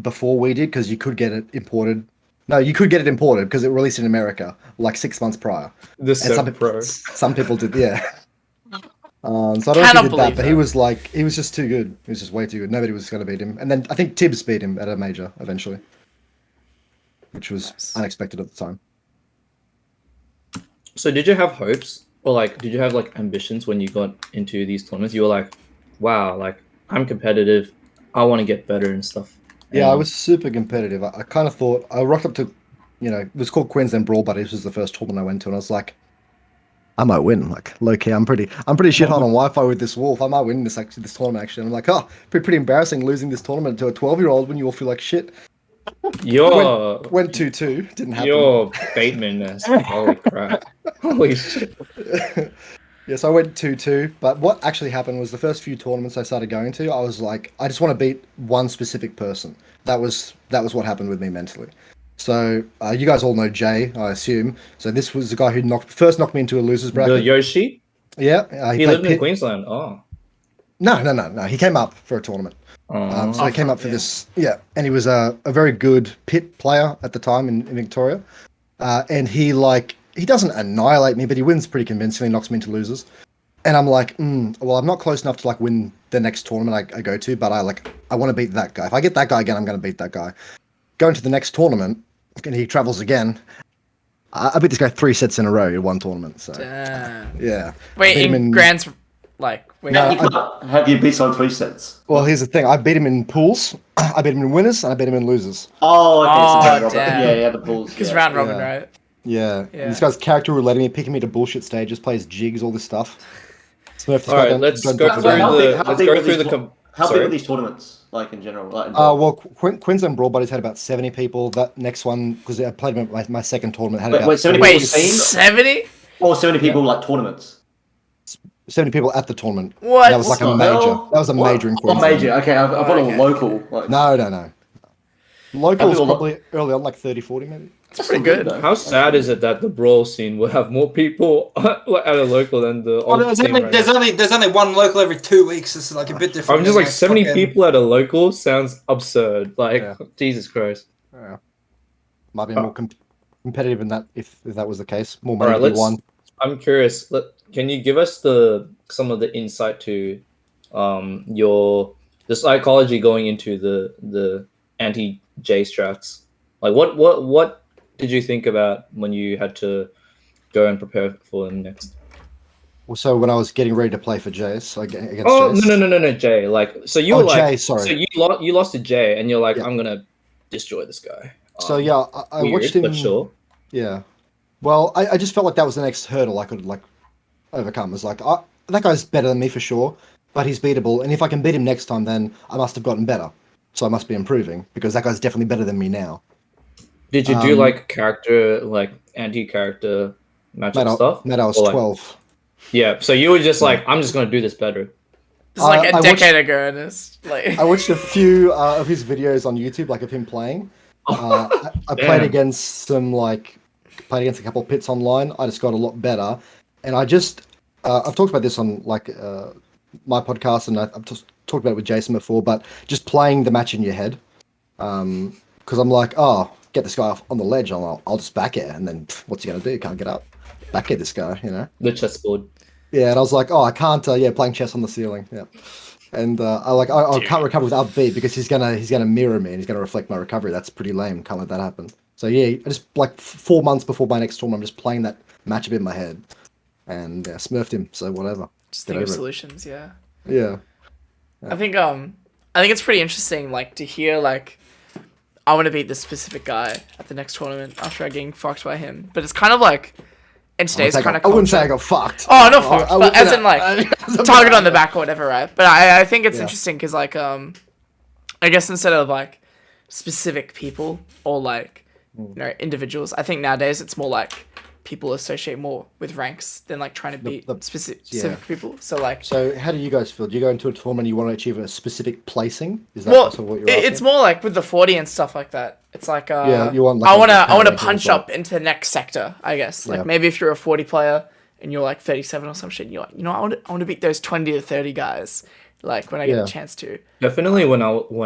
before we did because you could get it imported. No, you could get it imported because it released in America like 6 months prior. The And Pro. some people did, yeah. So I don't know if Cannot he did that, believe but that. he was just too good. He was just way too good. Nobody was going to beat him. And then I think Tibbs beat him at a major eventually, which was Nice. unexpected at the time. So did you have hopes or like did you have like ambitions when you got into these tournaments? You were like, wow, like I'm competitive. I want to get better and stuff. Yeah, I And- was super competitive. I kind of thought I rocked up to, it was called Queensland Brawl, but this was the first tournament I went to, and I was like, I might win. Like low key, I'm pretty shit hot on Wi-Fi with this wolf. I might win this tournament actually. And I'm like, oh, pretty embarrassing losing this tournament to a 12-year-old when you all feel like shit. You're Went 2-2, didn't happen. you're Bateman-esque. Holy crap. Holy shit. Yes, I went 2-2, but what actually happened was the first few tournaments I started going to, I was like, I just want to beat one specific person. That was what happened with me mentally. So you guys all know Jay, I assume. So this was the guy who first knocked me into a losers The bracket. Yoshi? Yeah, He played lived in Pit- Queensland. Oh. No. He came up for a tournament. So he came up for this. Yeah, and he was a very good pit player at the time in Victoria. And he doesn't annihilate me, but he wins pretty convincingly, knocks me into losers. And I'm like, well, I'm not close enough to like win the next tournament I go to, but I want to beat that guy. If I get that guy again, I'm going to beat that guy. Going to the next tournament, and he travels again. I beat this guy 3 sets in a row in one tournament. So Damn. yeah. Wait, Beat him in grands, like, wait, No, You can't have you beat someone 3 sets. Well, here's the thing. I beat him in pools. I beat him in winners, and I beat him in losers. Oh, okay. Oh, so round robin. damn. Yeah, the Bulls. because Yeah. round robin, Yeah. right? Yeah. Yeah. This guy's character rouletting me, picking me to bullshit stages, plays jigs, all this stuff. Smurf this All guy, right, don't- let's don't go talk through about it. How let's big go were through these the tour- How big sorry. were these tournaments, like in general? Like, Well, Queensland Brawl Buddies had about 70 people. That next one, because I played him at my second tournament, had Wait, about wait, 70 Wait, people seen? 70? Or 70 people like tournaments? 70 people at the tournament. What? That was like a What the major. hell? That was a What? major in Oh, Queensland. major. Okay, I thought it was okay. local. Like, No. Local was people probably early on, like 30, 40 maybe. that's pretty still good. though. How sad is it that the brawl scene will have more people at a local than the Well, old scene right now? there's only one local every 2 weeks. It's like a bit different. I'm just than, like 70 fucking- people at a local sounds absurd. Like Yeah. Jesus Christ. Yeah. Might be more competitive in that if that was the case. More All money right, to be let's. won. I'm curious. Can you give us some of the insight to the psychology going into the anti J strats? Like what did you think about when you had to go and prepare for them next? Well, so when I was getting ready to play for Jace, against Oh Jace. no, Jay. Like so you Oh, were like Jay, sorry. so you lost to Jay and you're like Yeah. I'm gonna destroy this guy. So yeah, I Weird, watched him. but sure. Yeah. Well, I just felt like that was the next hurdle I could like overcome. It's like that guy's better than me for sure, but he's beatable. And if I can beat him next time, then I must have gotten better. So I must be improving because that guy's definitely better than me now. Did you do like character like anti-character matchup stuff? Mate, I was Or, like- 12. Yeah, so you were just like, I'm just gonna do this better. It's like a I watched- decade ago, and it's like. I watched a few of his videos on YouTube, like of him playing. I played Damn. against a couple of pits online. I just got a lot better, and I just I've talked about this on like my podcast, and I've just talked about it with Jason before. But just playing the match in your head, because I'm like, oh, get this guy off on the ledge, I'll just back air, and then what's he gonna do? Can't get up. Back air this guy, you know. The chessboard. Yeah, and I was like, oh, I can't. Yeah, playing chess on the ceiling. Yeah, and I can't recover with up B because he's gonna mirror me and he's gonna reflect my recovery. That's pretty lame. Can't let that happen. So yeah, I just like 4 months before my next tournament, I'm just playing that matchup in my head, and smurfed him. So whatever. Just Get think of over it. solutions, yeah. Yeah. I think it's pretty interesting, like, to hear, like, I want to beat this specific guy at the next tournament after I getting fucked by him. But it's kind of like, in today's kind of I wouldn't say I got fucked. Oh, not fucked, but as in, like, I- target on the back or whatever, right? But I think it's Yeah. interesting because, like, I guess instead of, like, specific people or, like, individuals, I think nowadays it's more like people associate more with ranks than, like, trying to beat specific people. So, like, So how do you guys feel? Do you go into a tournament and you want to achieve a specific placing? Is that well, sort of what you're it's asking? more like with the 40 and stuff like that. It's like, Yeah, you want, like, I a want to power ranking punch as well. up into the next sector, I guess. Like, Yeah. maybe if you're a 40 player and you're like 37 or some shit, and you're like, you know, I want to beat those 20 to 30 guys. like when I get Yeah. a chance to. Definitely when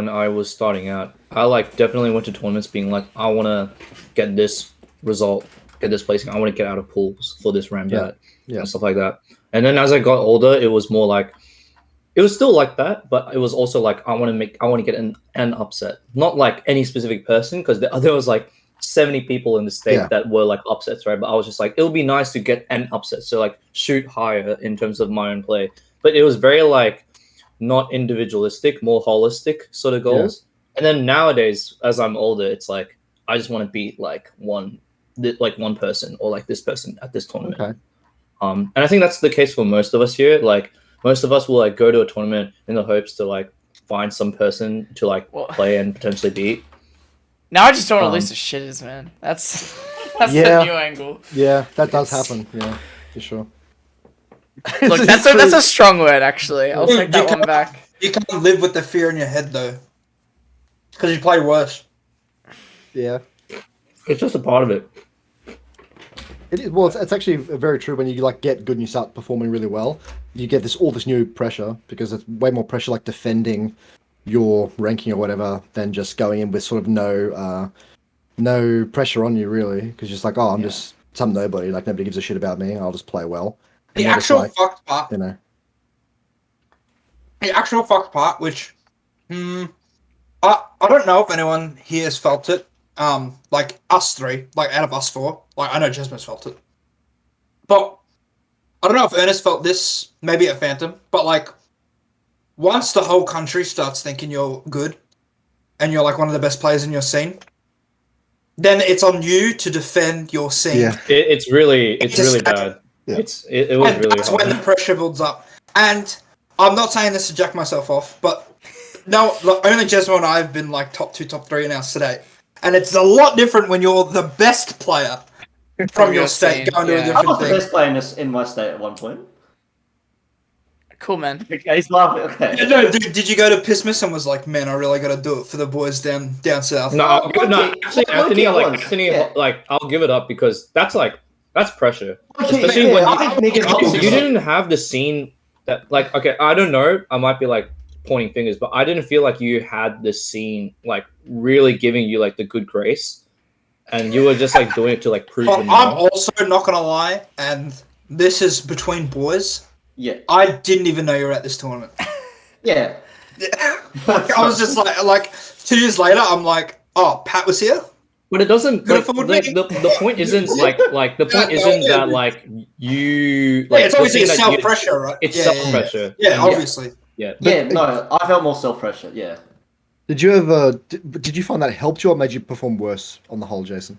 I was starting out, I like definitely went to tournaments being like, I want to get this result, get this placing. I want to get out of pools for this Rambat Yeah. and stuff like that. And then as I got older, it was more like, it was still like that, but it was also like I want to get an upset, not like any specific person, because there was like 70 people in the state Yeah. that were like upsets, right? But I was just like, it would be nice to get an upset, so like shoot higher in terms of my own play. But it was very like not individualistic, more holistic sort of goals. And then nowadays, as I'm older, it's like I just want to beat like one person or like this person at this tournament. Okay. And I think that's the case for most of us here. Like most of us will like go to a tournament in the hopes to like find some person to like play and potentially beat. Now I just don't want to lose to shitters, man. That's Yeah. the new angle. Yeah, that does happen. Yeah, for sure. Look, that's a strong word, actually. I'll take that one back. You can't live with the fear in your head though, because you play worse. Yeah. It's just a part of it. It is, well, it's actually very true. When you like get good and you start performing really well, you get all this new pressure, because it's way more pressure like defending your ranking or whatever than just going in with sort of no pressure on you, really, because you're just like, oh, I'm just some nobody, like nobody gives a shit about me. I'll just play well. The And then it's actual like, fucked part, you know, which I don't know if anyone here has felt it. Like us three, like out of us four, like I know Jezmo's felt it, but I don't know if Ernest felt this. Maybe at Phantom, but like once the whole country starts thinking you're good and you're like one of the best players in your scene, then it's on you to defend your scene. Yeah. It's really Just- bad. Yeah. It was And really that's hard. when the pressure builds up. And I'm not saying this to jack myself off, but no, look, only Jezmo and I have been like top 2, top 3 in our state. And it's a lot different when you're the best player from your state scene, going to a yeah. I different was the thing. best player in my state at one point. Cool, man. Okay, he's laughing. Okay. No, did you go to Pissmas and was like, man, I really got to do it for the boys down south? No, Oh, okay. actually, Okay, Anthony, I like was. Anthony, Yeah. like I'll give it up because that's pressure. Okay, Especially yeah, when I think you, Nick you didn't have the scene that, like, okay, I don't know, I might be like pointing fingers, but I didn't feel like you had the scene like really giving you like the good grace, and you were just like doing it to like prove But them I'm wrong. also not going to lie, and this is between boys. Yeah. I didn't even know you were at this tournament. Yeah. Like, I was just like 2 years later, I'm like, oh, Pat was here? But it doesn't. Good Like, for the point isn't like the point Yeah, isn't yeah. that like you Yeah, like it's the obviously thing that self pressure, right? It's yeah, self pressure. Yeah, And obviously. Yeah. Yeah, no, I felt more self-pressure, yeah. did you ever? Did you find that helped you or made you perform worse on the whole, Jason?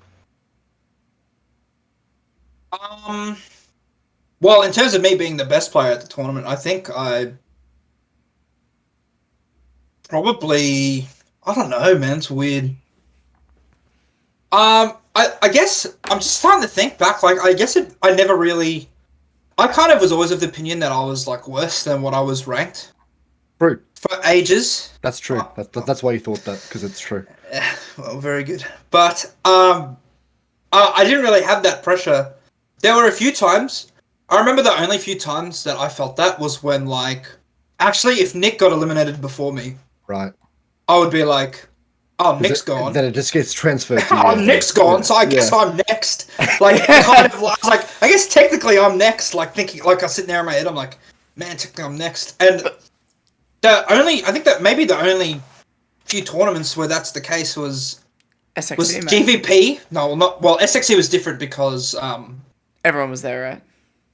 Well, in terms of me being the best player at the tournament, I think I probably, I don't know, man, it's weird. I guess I'm just starting to think back. Like, I guess I never really. I kind of was always of the opinion that I was like worse than what I was ranked True. for ages. That's true. That's why you thought that, because it's true. Well, very good. But I didn't really have that pressure. There were a few times. I remember the only few times that I felt that was when, like, actually, if Nick got eliminated before me, Right. I would be like, oh, Nick's It- gone. Then it just gets transferred to you. Oh, Nick's gone, so I guess I'm next. Like, kind of, I was like, I guess technically I'm next. Like, thinking, like, I sit there in my head, I'm like, man, technically I'm next. And I think that maybe the only few tournaments where that's the case was SXC, man. GVP. No, not well. SXC was different because Everyone was there, right?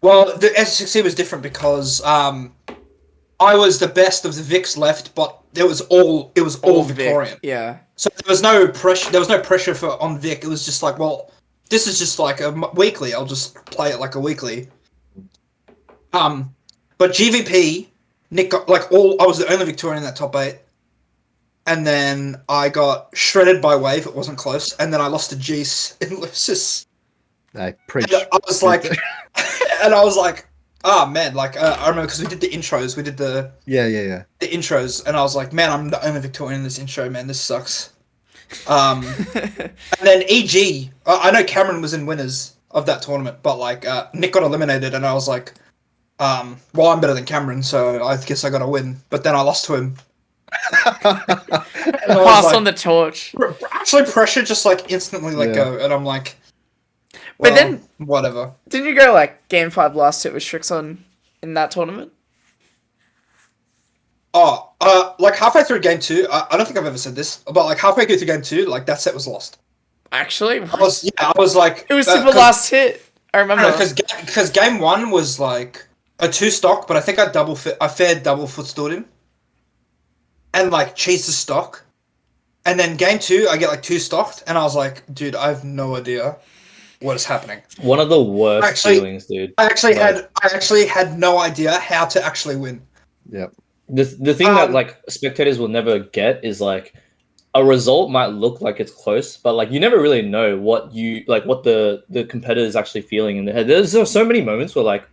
well, the SXC was different because I was the best of the Vics left, but it was all Vic, Victorian. Yeah. So there was no pressure. There was no pressure on Vic. It was just like, well, this is just like a weekly. I'll just play it like a weekly. But GVP, Nick got like all. I was the only Victorian in that top 8, and then I got shredded by Wave. It wasn't close, and then I lost to Geese in Lucis. I preach. And I was like, oh man, like I remember because we did the intros. We did the Yeah. intros, and I was like, man, I'm the only Victorian in this intro, man, this sucks. And then EG, I know Cameron was in winners of that tournament, but like Nick got eliminated, and I was like, well, I'm better than Cameron, so I guess I got to win. But then I lost to him. And I was Pass like, on the torch. actually, pressure just like instantly let Yeah. go, and I'm like, But well, then- whatever. Didn't you go like game 5 last hit with Strixon in that tournament? Oh, like halfway through game 2, I don't think I've ever said this, but like halfway through game 2, like that set was lost. Actually, I was like, it was super last hit. I remember. because game 1 was like a 2 stock, but I think I fared double footstooled him, and like cheesed the stock, and then game 2 I get like 2 stocked, and I was like, dude, I have no idea what is happening. One of the worst Actually- feelings, dude. I actually had no idea how to actually win. Yep. The thing that like spectators will never get is like a result might look like it's close, but like you never really know what the competitor is actually feeling in their head. There's so many moments where like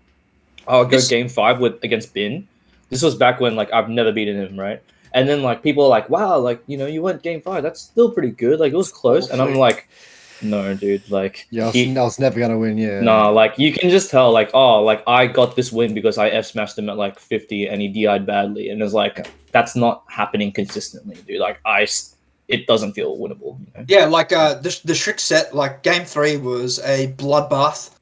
I'll go game 5 against Bin. This was back when like I've never beaten him, right? And then like people are like, wow, like you went game 5. That's still pretty good. Like it was close, and I'm like, no, dude, like Yeah, I was never gonna win. Yeah. no, like you can just tell, like, oh, like I got this win because I F smashed him at like 50 and he DI'd badly, and it's like that's not happening consistently, dude. Like it doesn't feel winnable. You know? Yeah, like the Shrek set, like game 3 was a bloodbath,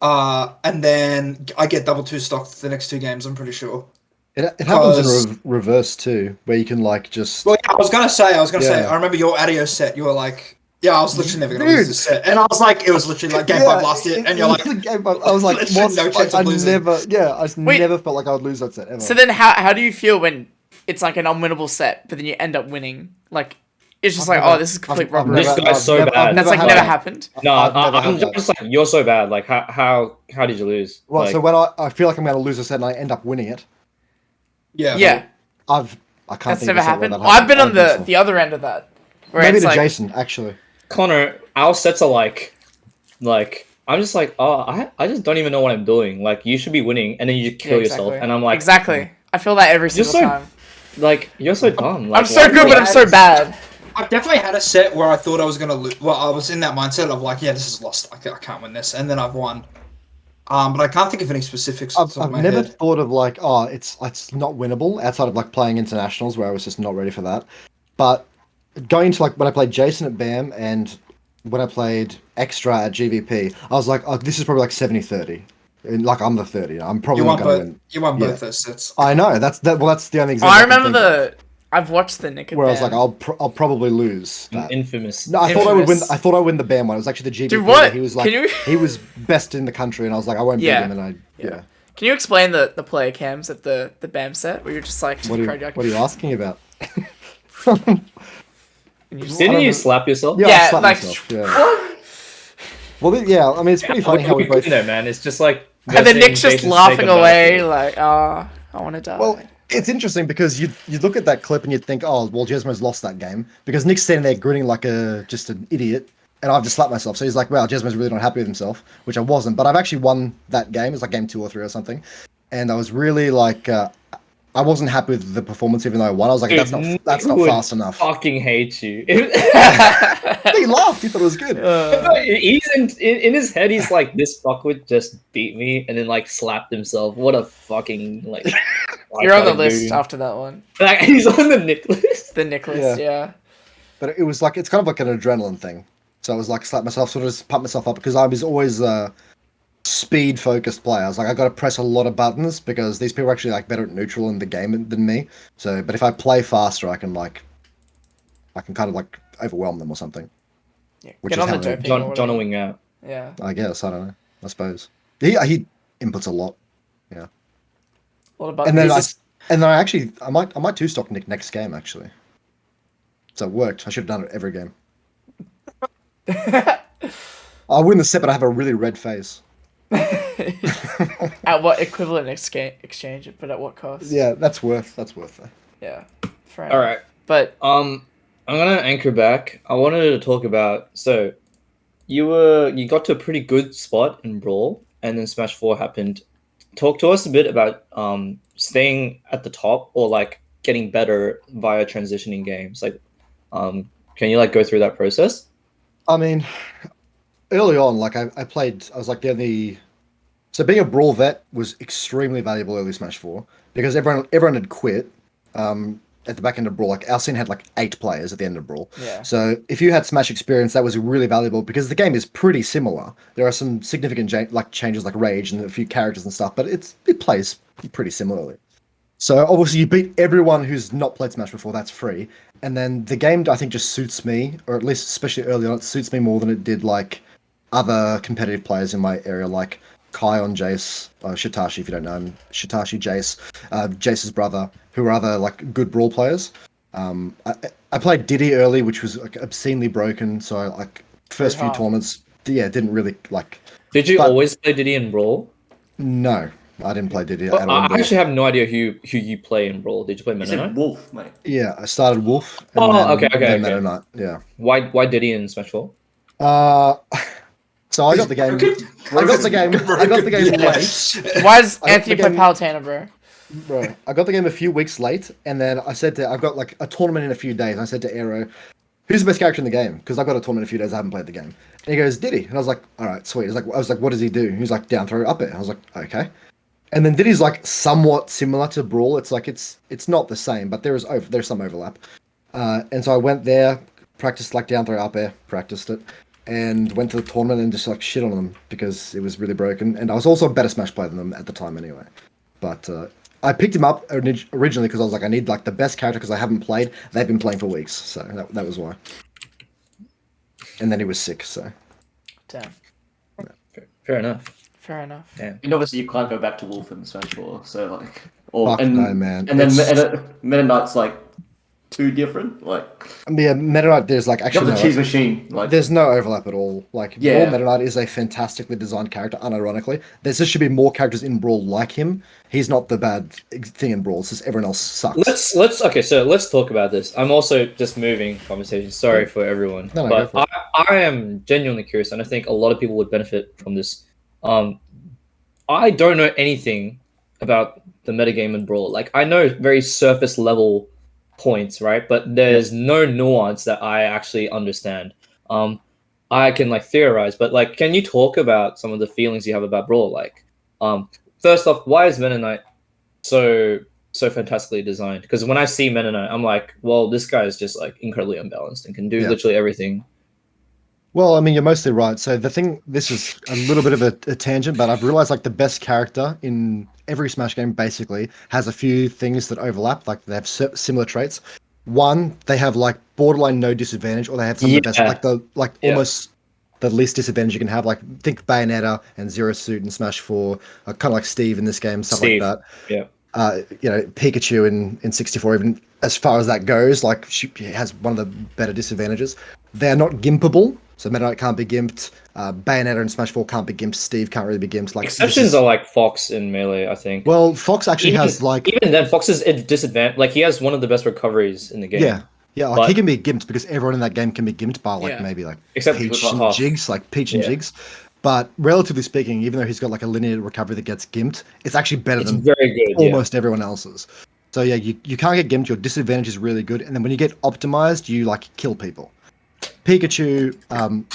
and then I get double 2 stocked the next 2 games. I'm pretty sure. It happens in reverse too, where you can like just. Well, yeah, I was gonna say. Yeah. I remember your Adios set. You were like, yeah, I was literally never gonna Dude. lose this set, and I was like, it was literally like game 5 last hit, and you're like, Game 5. I was like, literally what? no chance I of losing. Wait. never felt like I would lose that set ever. So then, how do you feel when it's like an unwinnable set, but then you end up winning? Like, it's just I've like, never- oh, this is complete I've robbery. This guy's so bad. That's like had never that. happened. No, I've never I'm had that. just like you're so bad. Like how did you lose? Well, like, so when I feel like I'm going to lose a set and I end up winning it, yeah, Yeah, I can't. that's think never of a set where happened. that I've been on I think so. the other end of that, where Maybe it's to like, Jason actually. Connor, our sets are like I'm just like, oh, I just don't even know what I'm doing. Like you should be winning, and then you just kill yourself, and I'm like, exactly. I feel that every You're single so time. like you're so dumb. Like, I'm so why- good, but I'm so bad. I've definitely had a set where I thought I was gonna lose. Well, I was in that mindset of like, yeah, this is lost. I can't win this, and then I've won. But I can't think of any specifics. off the top of I've my never head. thought of like, oh, it's not winnable outside of like playing internationals where I was just not ready for that. But going to like when I played Jason at BAM and when I played Extra at GVP, I was like, oh, this is probably like 70-30. And like I'm the 30. I'm probably You not won going to both. win. You won Yeah. both those sets. I know that's the only example. I can remember think of. I've watched the Nick. Where I was like, I'll probably lose that. infamous. No, I thought I would win. Infamous. I thought I would win the BAM one. It was actually the GVP. Dude, where what? He was Can like, you- he was best in the country, and I was like, I won't Yeah. beat him. And yeah. Can you explain the player cams at the BAM set where you're just like, What are you asking about? and you just- Didn't I you don't- slap yourself? Yeah, Yeah, I slapped like- myself. Yeah. Well, yeah. I mean, it's pretty funny how we both. there, man. It's just like and then Nick's just Jason's laughing take on away, Battlefield. like, I want to die. Well, it's interesting because you look at that clip and you think, oh, well, Jezmo's lost that game because Nick's standing there grinning like just an idiot, and I've just slapped myself. So he's like, wow, Jezmo's really not happy with himself, which I wasn't. But I've actually won that game. It's like game 2 or 3 or something, and I was really like, I wasn't happy with the performance even though I won. I was like, Dude, that's not Nick fast enough. Fucking hate you. He laughed. He thought it was good. He's in his head. He's like, this fuckwit just beat me, and then like slapped himself. What a fucking like. You're on the psychotic list goon. after that one. Like, he's on the Nick list. The Nick list, yeah. But it was like it's kind of like an adrenaline thing. So I was like slap myself, sort of just pump myself up because I was always a speed focused player. I was like, I got to press a lot of buttons because these people are actually like better at neutral in the game than me. So, but if I play faster, I can kind of like overwhelm them or something. Yeah. Which Get is on the how it- doping. or John whatever. wing out. Yeah. I guess I don't know. I suppose he inputs a lot. What about And then this? I might two stock Nick next game actually. So it worked. I should have done it every game. I'll win the set, but I have a really red face. At what equivalent exchange, but at what cost? Yeah, that's worth it. Yeah. Fair All enough. right. But I'm gonna anchor back. I wanted to talk about you got to a pretty good spot in Brawl, and then Smash 4 happened. Talk to us a bit about staying at the top or like getting better via transitioning games. Like, can you like go through that process? I mean, early on, like I was like the only So being a brawl vet was extremely valuable early Smash 4 because everyone had quit. At the back end of Brawl, like our scene had like 8 players at the end of Brawl. Yeah. So if you had Smash experience, that was really valuable because the game is pretty similar. There are some significant changes like Rage and a few characters and stuff, but it plays pretty similarly. So obviously you beat everyone who's not played Smash before. That's free, and then the game I think just suits me, or at least especially early on, it suits me more than it did like other competitive players in my area, like Kai on Jace, Shitashi, if you don't know him, Shitashi, Jace, Jace's brother, who are other like good brawl players. I played Diddy early, which was like obscenely broken. So like first few hard. tournaments, yeah, didn't really like. Did you But- always play Diddy in Brawl? No, I didn't play Diddy Well, at all. I actually have no idea who you play in Brawl. Did you play You Meta said Knight? wolf, mate. Yeah, I started Wolf. Okay. Then Meta Knight. Yeah. Why Diddy in Smash 4? So I got the game. I got the game late. Why does I got Anthony the play game- Palutena, bro? Bro, I got the game a few weeks late, and then I said I've got like a tournament in a few days. And I said to Aero, "Who's the best character in the game?" Because I've got a tournament in a few days. I haven't played the game. And he goes, "Diddy," and I was like, "All right, sweet." I was like, "What does he do?" He was like, "Down throw, up air." I was like, "Okay." And then Diddy's like somewhat similar to Brawl. It's like it's not the same, but there's some overlap. And so I went there, practiced like down throw, up air, practiced it, and went to the tournament and just like shit on them because it was really broken. And I was also a better Smash player than them at the time anyway. But I picked him up originally because I was like, I need like the best character because I haven't played. They've been playing for weeks, so that was why. And then he was sick, so. Damn. Fair enough. Fair enough. Damn. And obviously you can't go back to wolf in Smash 4, so like, or Fuck no, man. And then It's- Meta Knight's like too different. Like Yeah, Meta Knight, there's like you actually got the cheese machine. Like there's no overlap at all. Like Yeah. Brawl Meta Knight is a fantastically designed character, unironically. There should be more characters in Brawl like him. He's not the bad thing in Brawl, it's just everyone else sucks. Let's talk about this. I'm also just moving conversation. Sorry for everyone, No, go but for I am genuinely curious, and I think a lot of people would benefit from this. I don't know anything about the metagame in Brawl. Like I know very surface level points, right? But there's no nuance that I actually understand. I can like theorize, but like, can you talk about some of the feelings you have about Brawl? Like, first off, why is Meta Knight so fantastically designed? Because when I see Meta Knight, I'm like, well, this guy is just like incredibly unbalanced and can do Yeah. literally everything. Well, I mean, you're mostly right. So this is a little bit of a tangent, but I've realized like the best character in every Smash game basically has a few things that overlap. Like they have similar traits. One, they have like borderline no disadvantage, or they have some of the best, like almost the least disadvantage you can have. Like think Bayonetta and Zero Suit in Smash 4, kind of like Steve in this game, stuff like that. Yeah. Pikachu in 64, even as far as that goes, like she has one of the better disadvantages. They're not gimpable, so Meta Knight can't be gimped. Bayonetta in Smash 4 can't be gimped. Steve can't really be gimped. Like Exceptions are like Fox in Melee, I think. well, Fox actually has like even then, Fox is at disadvantage. Like he has one of the best recoveries in the game. yeah, like he can be gimped because everyone in that game can be gimped by like maybe like Except Peach with and half. Jigs, like Peach and Jigs. But relatively speaking, even though he's got like a linear recovery that gets gimped, it's actually better It's than very good. almost everyone else's. So yeah, you can't get gimped. Your disadvantage is really good, and then when you get optimized, you like kill people. Pikachu,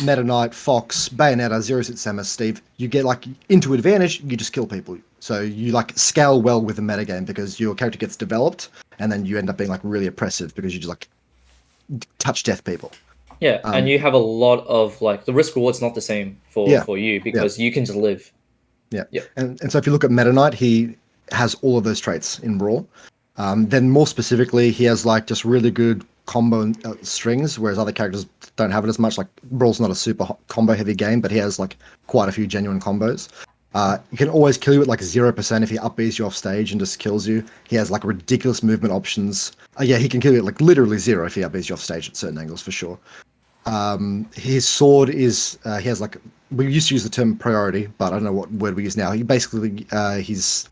Meta Knight, Fox, Bayonetta, Zero Suit Samus, Steve, you get like into advantage, you just kill people. So you like scale well with the metagame because your character gets developed, and then you end up being like really oppressive because you just like touch death people. Yeah, and you have a lot of like the risk reward's not the same for you because you can just live. Yeah. Yeah. And so if you look at Meta Knight, he has all of those traits in Brawl. Then more specifically, he has like just really good combo strings, whereas other characters don't have it as much. Like Brawl's not a super combo heavy game, but he has like quite a few genuine combos. You can always kill you at like 0% if he up Bs you off stage and just kills you. He has like ridiculous movement options. He can kill you at like literally 0 if he up Bs you off stage at certain angles for sure. His sword is he has like, we used to use the term priority, but I don't know what word we use now. He basically he's,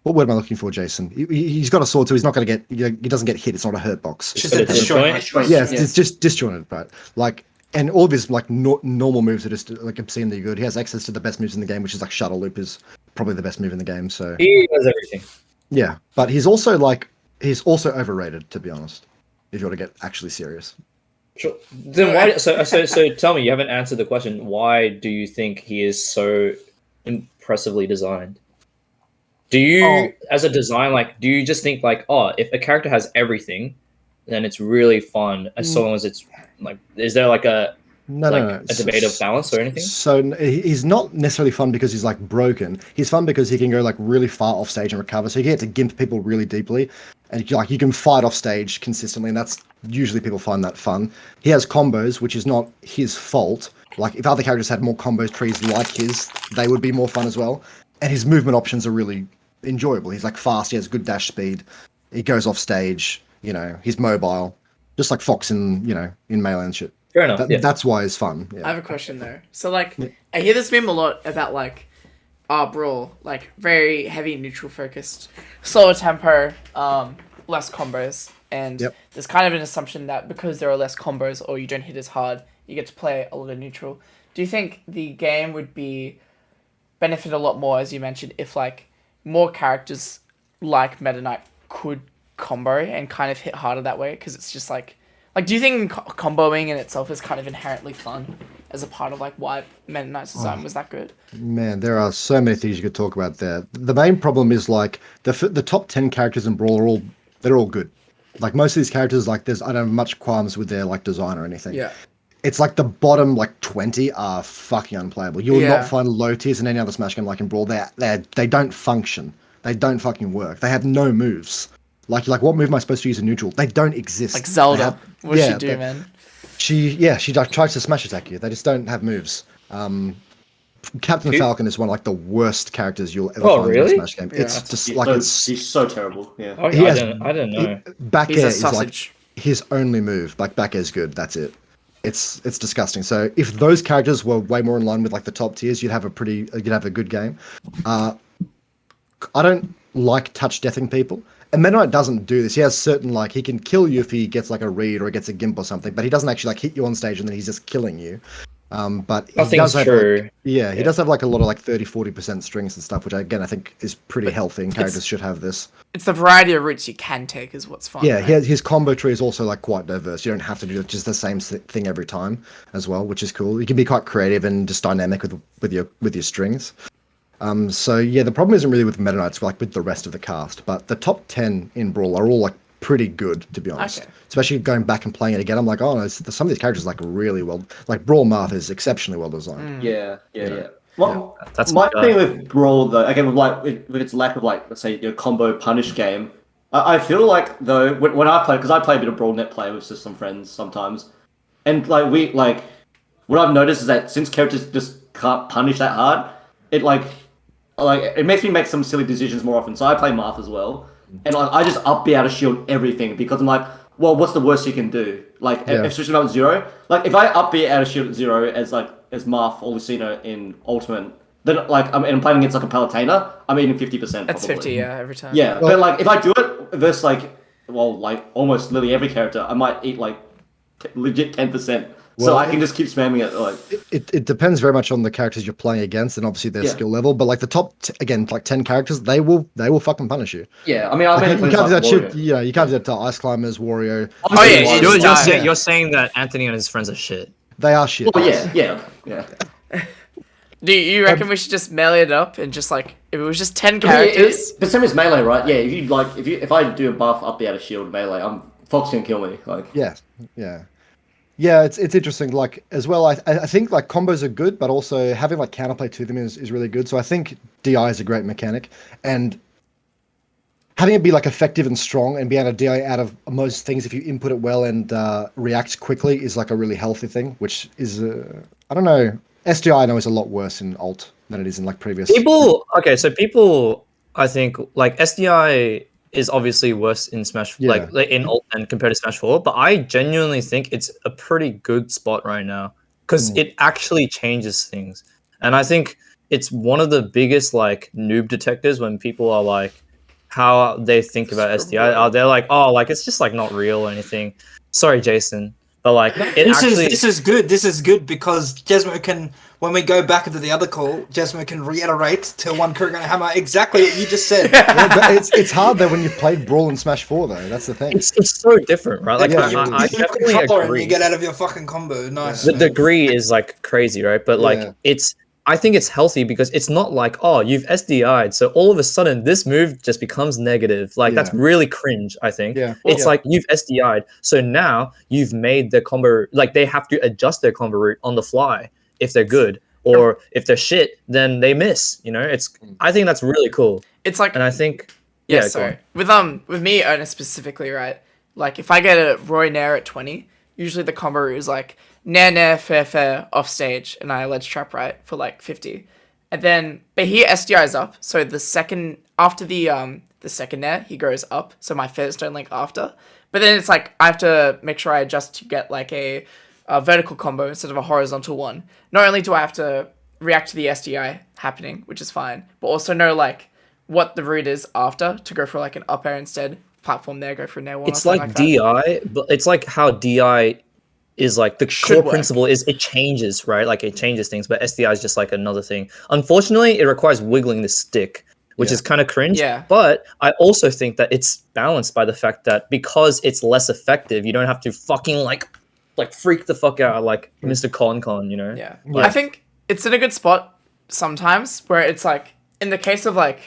what word am I looking for, Jason? He's got a sword, so he's not going to get, he doesn't get hit. It's not a hurt box. It's just a disjoint. Yes, it's just disjointed, right? Like, and all of his like normal moves are just like obscenely good. He has access to the best moves in the game, which is like Shuttle Loop is probably the best move in the game. So He does everything. yeah, but he's also overrated, to be honest. If you want to get actually serious. Sure. Then why? So tell me, you haven't answered the question. Why do you think he is so impressively designed. Do you, as a design, like, do you just think like, oh, if a character has everything, then it's really fun as long as it's like, is there like a No. a debate of balance or anything? So he's not necessarily fun because he's like broken. He's fun because he can go like really far off stage and recover. So you get to gimp people really deeply, and like you can fight off stage consistently, and that's usually people find that fun. He has combos, which is not his fault. Like if other characters had more combos trees like his, they would be more fun as well. And his movement options are really enjoyable. He's like fast. He has good dash speed. He goes off stage. You know, he's mobile, just like Fox in in Melee and shit. Fair enough. That's why it's fun. Yeah. I have a question though. So like, I hear this meme a lot about like, brawl, like very heavy neutral focused, slower tempo, less combos, and there's kind of an assumption that because there are less combos or you don't hit as hard, you get to play a lot of neutral. Do you think the game would be benefit a lot more, as you mentioned, if like more characters like Meta Knight could combo and kind of hit harder that way? Because it's just like, do you think comboing in itself is kind of inherently fun as a part of like why Meta Knight's design was that good? Man, there are so many things you could talk about there. The main problem is like the top 10 characters in Brawl are they're all good. Like most of these characters, like I don't have much qualms with their like design or anything. Yeah. It's like the bottom like 20 are fucking unplayable. You will not find low tiers in any other Smash game like in Brawl. They don't function. They don't fucking work. They have no moves. Like what move am I supposed to use in neutral? They don't exist. Like Zelda. What's she do, man? She tries to smash attack you. They just don't have moves. Captain Falcon is one of like the worst characters you'll ever find in a Smash game. It's just like he's so terrible. Yeah. I didn't know. Back air He's a is sausage. like his only move. Like back air is good. That's it. It's disgusting. So if those characters were way more in line with like the top tiers, you'd have a good game. I don't like touch deathing people. And Meta Knight doesn't do this. He has certain like he can kill you if he gets like a read or gets a gimp or something, but he doesn't actually like hit you on stage and then he's just killing you. But he does have true. he does have like a lot of like 30-40% strings and stuff, which again I think is pretty healthy and characters should have this. It's the variety of routes you can take is what's fun. Yeah, right? his combo tree is also like quite diverse. You don't have to do just the same thing every time as well, which is cool. You can be quite creative and just dynamic with your strings. So yeah, the problem isn't really with Meta Knights, like with the rest of the cast, but the top 10 in Brawl are all like pretty good, to be honest. Okay. Especially going back and playing it again, I'm like, oh no, some of these characters like really well, like Brawl Marth is exceptionally well designed. Yeah. Well, that's my thing with Brawl though. Again, with its lack of like, let's say, your combo punish game. I feel like though when I play, because I play a bit of Brawl net play with just some friends sometimes, and like what I've noticed is that since characters just can't punish that hard, it makes me make some silly decisions more often. So I play Marth as well, and like I just up B out of shield everything because I'm like, well, what's the worst you can do? Like, especially about 0. Like, if I up B out of shield at 0 as Marth or Lucina in Ultimate, then like I'm playing against like a Palutena, I'm eating 50%. That's probably. 50, yeah, every time. Yeah, but like if I do it versus like almost literally every character, I might eat like legit 10%. So I can just keep spamming it. Like it depends very much on the characters you're playing against and obviously their skill level. But like the top again, like 10 characters, they will fucking punish you. Yeah, I mean, you can't do that shit. Yeah, you can't do that to Ice Climbers, Wario. Oh yeah, you're saying that Anthony and his friends are shit. They are shit. Oh yeah. Do you reckon we should just melee it up and just like if it was just 10 characters? The same as melee, right? Yeah, if I do a buff up the out of shield melee, Fox can kill me. Like Yeah, it's interesting. Like as well, I think like combos are good, but also having like counterplay to them is really good. So I think DI is a great mechanic, and having it be like effective and strong and be able to DI out of most things if you input it well and react quickly is like a really healthy thing. Which is I don't know. SDI I know is a lot worse in alt than it is in like previous. People, I think like SDI is obviously worse in Smash, like in alt and compared to Smash 4, but I genuinely think it's a pretty good spot right now because it actually changes things. And I think it's one of the biggest like noob detectors when people are like, how they think about SDI. They're like, oh, like it's just like not real or anything. Sorry, Jason. But like, this is good. This is good because Jezmo can, when we go back into the other call, Jezmo can reiterate to one Kurigan Hammer exactly what you just said. But it's hard though when you've played Brawl and Smash 4 though. That's the thing. It's so different, right? Like I definitely agree. And you get out of your fucking combo. Nice. The degree is like crazy, right? But like it's I think it's healthy because it's not like, oh, you've SDI'd, so all of a sudden this move just becomes negative. Like that's Yeah. really cringe, I think. Yeah. It's Yeah. like you've SDI'd, so now you've made their combo, like they have to adjust their combo route on the fly if they're good. Or if they're shit, then they miss. You know, I think that's really cool. It's like, And I think yeah, go sorry. on. With me, Ernest specifically, right? Like if I get a Roy Nair at 20, usually the combo route is like Nair Nair fair fair off stage, and I ledge trap right for like 50, and then but he SDIs up. So the second after the second Nair, he goes up. So my fairs don't link after. But then it's like I have to make sure I adjust to get like a vertical combo instead of a horizontal one. Not only do I have to react to the SDI happening, which is fine, but also know like what the route is after to go for like an up air instead. Platform there, go for a nair one. It's or like something that. DI, but it's like how DI is like the Should core work. principle is it changes, right? Like it changes things, but SDI is just like another thing. Unfortunately, it requires wiggling the stick, which Yeah. is kind of cringe. Yeah. But I also think that it's balanced by the fact that because it's less effective, you don't have to fucking like freak the fuck out like Mr. Con, you know? Yeah. Like- I think it's in a good spot sometimes where it's like, in the case of like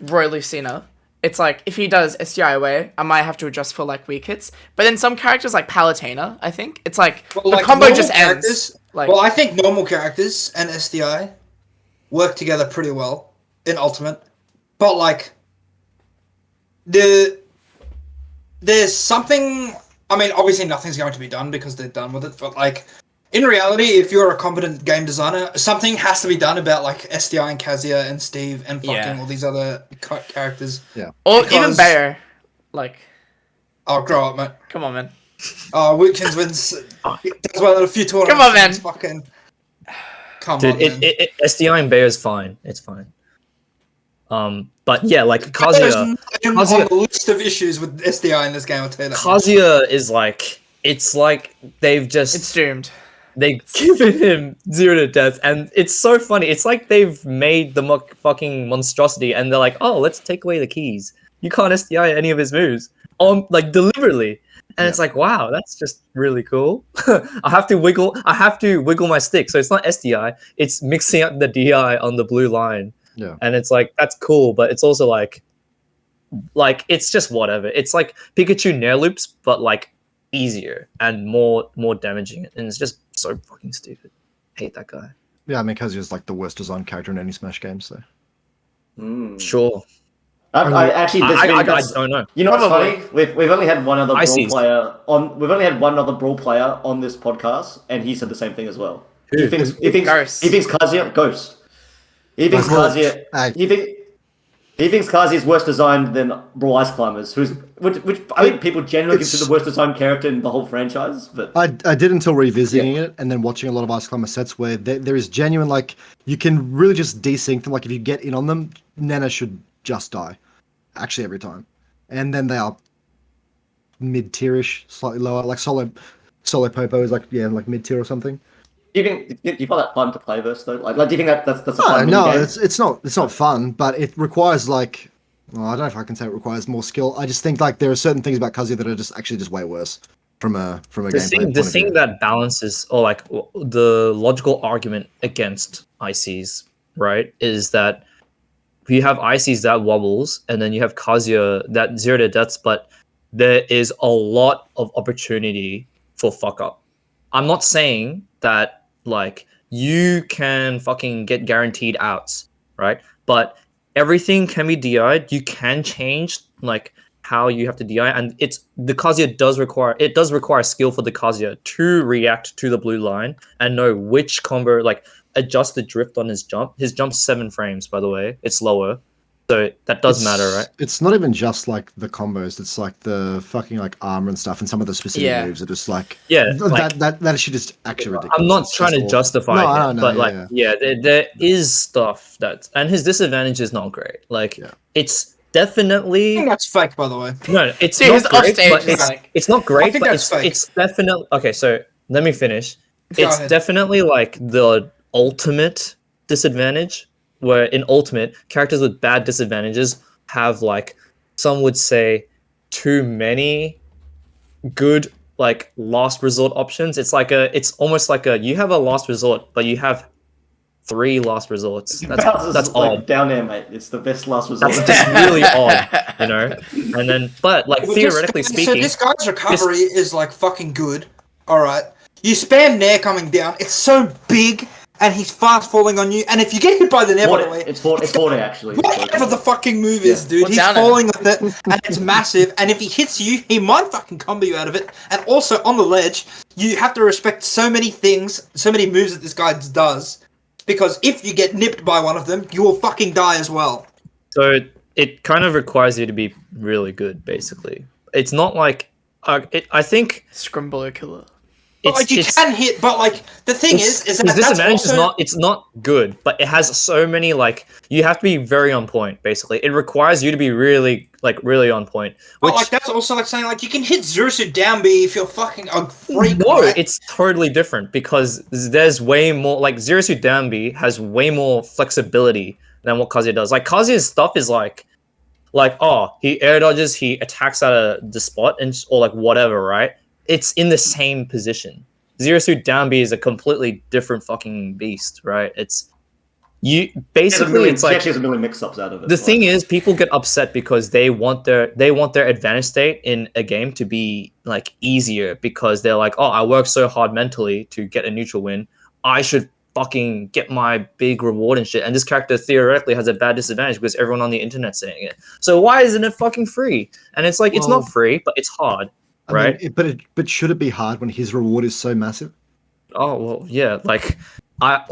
Roy Lucina, it's like if he does SDI away, I might have to adjust for like weak hits. But then some characters like Palutena, I think, it's like Well, the like, combo normal just ends. characters- Like, Well, I think normal characters and SDI work together pretty well in Ultimate, but like there's something. I mean, obviously nothing's going to be done because they're done with it, but like in reality, if you're a competent game designer, something has to be done about like SDI and Kazuya and Steve and fucking Yeah. all these other characters. or even because- Bayer. Like, Oh, grow up, mate. come on, man. Oh, Witkins wins. Does well at a few tournaments. Come on, man. It's fucking. Come Dude, on, man. SDI and Bayer is fine. It's fine. But yeah, like There's Kazuya. nothing on the list of issues with SDI in this game. I'll tell you that. much. Kazuya is like, it's like they've just It's doomed. they've given him 0 to death, and it's so funny. It's like they've made the fucking monstrosity, and they're like, oh, let's take away the keys. You can't SDI any of his moves, like deliberately. And it's like, wow, that's just really cool. I have to wiggle my stick, so it's not SDI. It's mixing up the DI on the blue line. Yeah. And it's like that's cool, but it's also like it's just whatever. It's like Pikachu nair loops, but like easier and more damaging, and it's just so fucking stupid. Hate that guy. Yeah, I mean, Kazuya's like the worst designed character in any Smash game, so. Sure. I actually, there's been- I that's- don't know. You know what's Probably. funny? We've only had one other brawl Ices. player on. We've only had one other brawl player on this podcast, and he said the same thing as well. Who? He thinks Ghost. Kazuya Ghost. He thinks Well, Kazuya. I- He thinks Kazuya is worse designed than Brawl Ice Climbers, which I think people generally It's- consider the worst designed character in the whole franchise. But I did until revisiting it and then watching a lot of Ice Climber sets where there is genuine, like, you can really just desync them. Like, if you get in on them, Nana should just die. Actually, every time. And then they are mid-tierish, slightly lower. Like, Solo Popo is like, yeah, like mid-tier or something. do you find that fun to play versus though? Like, do you think that's a Oh, fun no, game? it's not fun, but it requires, like, well, I don't know if I can say it requires more skill. I just think, like, there are certain things about Kazuya that are just way worse from a gameplay point The of thing view. that balances, or like the logical argument against ICs, right, is that you have ICs that wobbles, and then you have Kazuya that 0 to deaths, but there is a lot of opportunity for fuck up. I'm not saying that like you can fucking get guaranteed outs, right? But everything can be DI'd. You can change like how you have to DI, and the Kazuya does require skill for the Kazuya to react to the blue line and know which combo, like adjust the drift on his jump. His jump's 7 frames, by the way. It's lower. So that does matter, right? It's not even just like the combos. It's like the fucking like armor and stuff, and some of the specific moves are just like that shit is actually ridiculous. I'm not It's trying just to awful. justify No, it, I know, but yeah. there is stuff and his disadvantage is not great. Like it's definitely I think that's fake, by the way. no, it's Dude, not his great, offstage but is like- it's not I great, think but that's fake. it's definitely okay. So let me finish. Go It's ahead. definitely like the ultimate disadvantage, where in ultimate characters with bad disadvantages have like some would say too many good like last resort options. It's almost like you have a last resort, but you have 3 last resorts. That's Bowser's like, odd. down there, mate. It's the best last resort. That's just really odd, you know. And then, but like Well, theoretically so speaking, this guy's recovery is like fucking good. All right, you spam Nair coming down. It's so big, and he's fast falling on you. And if you get hit by the Nair, by the way, It's 40 actually. whatever the fucking move is, dude, What's he's down it? falling with it, and it's massive. And if he hits you, he might fucking combo you out of it. And also on the ledge, you have to respect so many things, so many moves that this guy does, because if you get nipped by one of them, you will fucking die as well. so it kind of requires you to be really good. Basically, it's not like I think Scrimble killer. But like you can hit, but like the thing is that his that's disadvantage also... it's not good, but it has so many like you have to be very on point. Basically, it requires you to be really on point. But like that's also like saying like you can hit Zero-Suit down B if you're fucking a freak. No, right? it's totally different because there's way more like Zero-Suit down B has way more flexibility than what Kazuya does. Like Kazuya's stuff is like he air dodges, he attacks out of the spot and or like whatever, right? It's in the same position. Zero-Suit down B is a completely different fucking beast, right? It's you basically it's like actually has a million mix-ups out of it. the thing is people get upset because they want their advantage state in a game to be like easier because they're like, oh, I worked so hard mentally to get a neutral win. I should fucking get my big reward and shit. And this character theoretically has a bad disadvantage because everyone on the internet's saying it. So why isn't it fucking free? And it's like it's not free, but it's hard. Right, I mean, but should it be hard when his reward is so massive? Oh well, yeah. Like I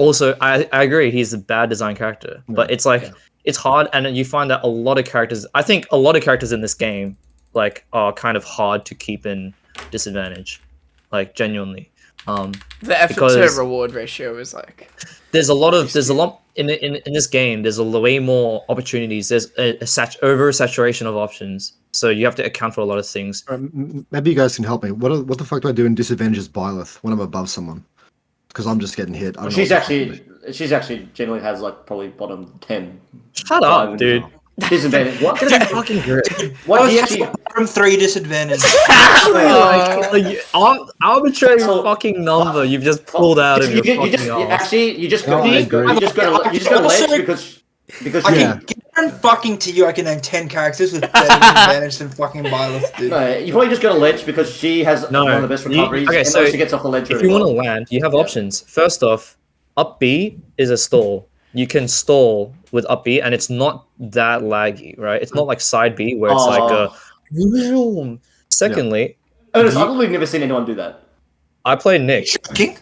agree. He's a bad design character, but it's like it's hard, and you find that a lot of characters. I think a lot of characters in this game like are kind of hard to keep in disadvantage, like genuinely. The effort to reward ratio is like there's a lot in this game. There's way more opportunities. There's oversaturation of options. So you have to account for a lot of things. Maybe you guys can help me. What the fuck do I do in disadvantages Byleth when I'm above someone? Because I'm just getting hit. She's actually generally has like probably bottom 10. Shut up, dude. Disadvantage. What? Get a fucking grip. What do you actually? Bottom 3 disadvantage. Arbitrary fucking number you've just pulled out of your fucking arse. You just got to ledge because I can fucking to you. I can name 10 characters with better disadvantage than fucking Byleth, dude. No, you probably just got to ledge because she has one of the best recoveries. Okay, so she gets off the ledge. If you want to land, you have options. First off, up B is a stall. You can stall with up B, and it's not that laggy, right? It's not like side B where it's like a. Secondly, I've literally never seen anyone do that. I played Nick. Shocking.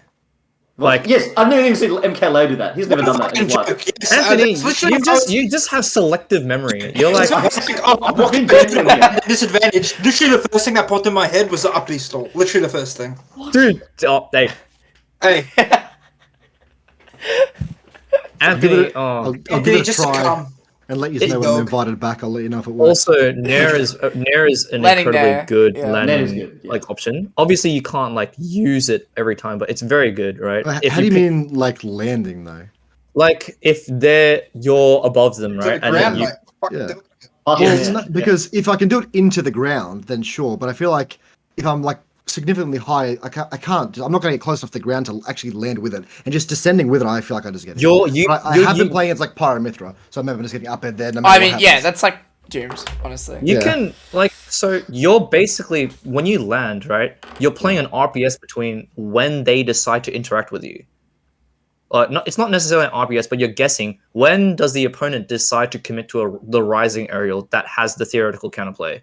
Like yes, I've never even seen MKLeo do that. He's never done that in his life. Anthony, you just have selective memory. You're like disadvantage. Literally, the first thing that popped in my head was the up B stall. Literally, the first thing. Dude, Hey. Anthony, I'll give Anthony, it a just try come. and let you know when I'm invited back. I'll let you know if it works. Also, Nair is an incredibly good landing like option. Obviously, you can't like use it every time, but it's very good, right? How do you mean like landing though? Like if you're above them, right? And then you, Because if I can do it into the ground, then sure. But I feel like if I'm like significantly high, I can't. I'm not going to get close enough to the ground to actually land with it. And just descending with it, I feel like I just get hit. I have been playing it's like Pyra Mithra, so maybe I'm just getting up in there. No matter what happens. that's like doomed, honestly. You can like so you're basically when you land, right? You're playing an RPS between when they decide to interact with you. It's not necessarily an RPS, but you're guessing when does the opponent decide to commit to the rising aerial that has the theoretical counterplay,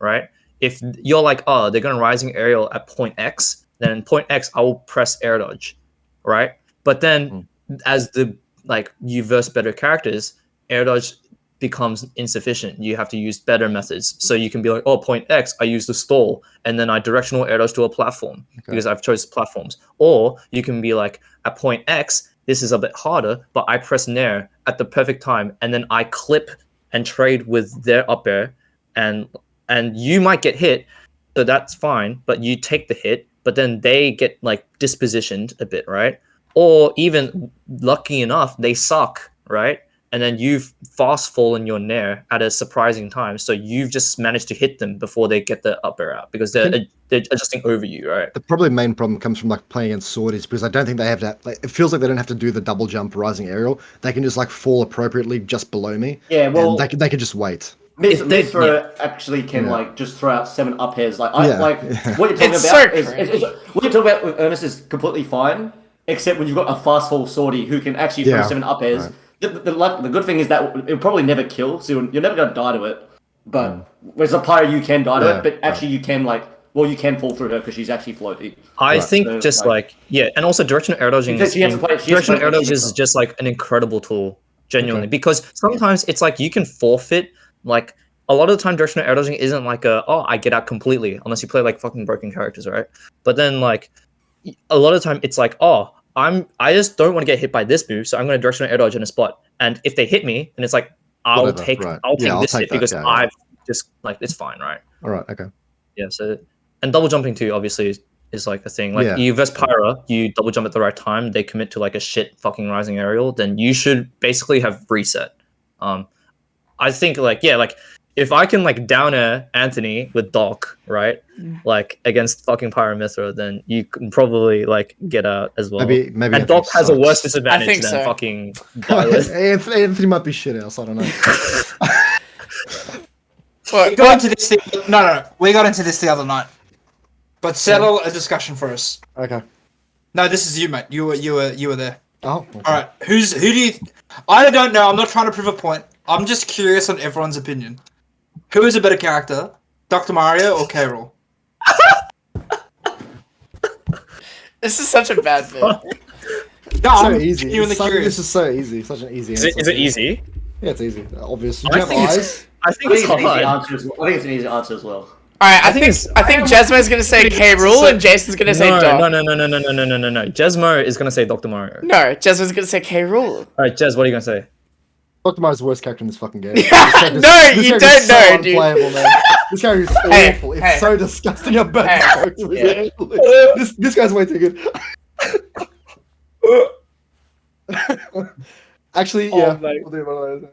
right? If you're like, oh, they're going to rising aerial at point X, then point X, I will press air dodge, right? But then as you verse better characters, air dodge becomes insufficient. You have to use better methods. So you can be like, oh, point X, I use the stall, and then I directional air dodge to a platform because I've chosen platforms. Or you can be like, at point X, this is a bit harder, but I press nair at the perfect time, and then I clip and trade with their up air, and you might get hit, so that's fine, but you take the hit, but then they get like dispositioned a bit, right? Or even lucky enough, they suck, right? and then you've fast fallen your nair at a surprising time, so you've just managed to hit them before they get the up air out because they're adjusting over you, right? The probably main problem comes from like playing against swordies because I don't think they have to. Like, it feels like they don't have to do the double jump, rising aerial. They can just like fall appropriately just below me. Yeah, well, and they can just wait. Mithra actually can like just throw out 7 up airs. Like what you're talking It's about so is what you're talking about with Ernest is completely fine, except when you've got a fast fall swordy who can actually throw 7 up airs. Right. The good thing is that it'll probably never kill, so you're never gonna die to it. But whereas a pyra you can die to it, but actually you can you can fall through her because she's actually floaty. I think and also directional air dodging. Directional air dodge is just like an incredible tool, genuinely, because sometimes it's like you can forfeit. Like a lot of the time, directional air dodging isn't like I get out completely unless you play like fucking broken characters, right? But then like a lot of the time it's like I just don't want to get hit by this move, so I'm going to directional air dodge in a spot. And if they hit me, and it's like I'll take this hit because I've just like it's fine, right? All right, okay. Yeah. So and double jumping too, obviously, is like a thing. Like you versus pyra, you double jump at the right time. They commit to like a shit fucking rising aerial, then you should basically have reset. I think like if I can like down air Anthony with Doc, right? Like against fucking Pyra Mithra, then you can probably like get out as well. Maybe and Doc has a worse disadvantage than fucking Anthony might be shit else, I don't know. We got into this we got into this the other night. But settle a discussion for us. Okay. No, this is you, mate. You were there. Oh. Okay. Alright. Who do you I don't know, I'm not trying to prove a point. I'm just curious on everyone's opinion. Who is a better character, Dr. Mario or Krool? This is such a bad bit. No, So I'm easy. genuinely curious. This is so easy. Such an easy answer. Is it easy? Yeah, it's easy. Obvious. I Do you have think it's- eyes? I think it's hard. I think it's an easy answer as well. Alright, I think Jezmo's gonna say Krool and Jason's gonna say Doc. No. Jezmo is gonna say Dr. Mario. No, Jezmo's gonna say Krool. Alright, Jez, what are you gonna say? Dr. Mario's the worst character in this fucking game. No, you don't know, dude. Unplayable, man. This guy is awful. It's so disgusting how bad this guy's way too good. Actually, yeah. We'll do one of those.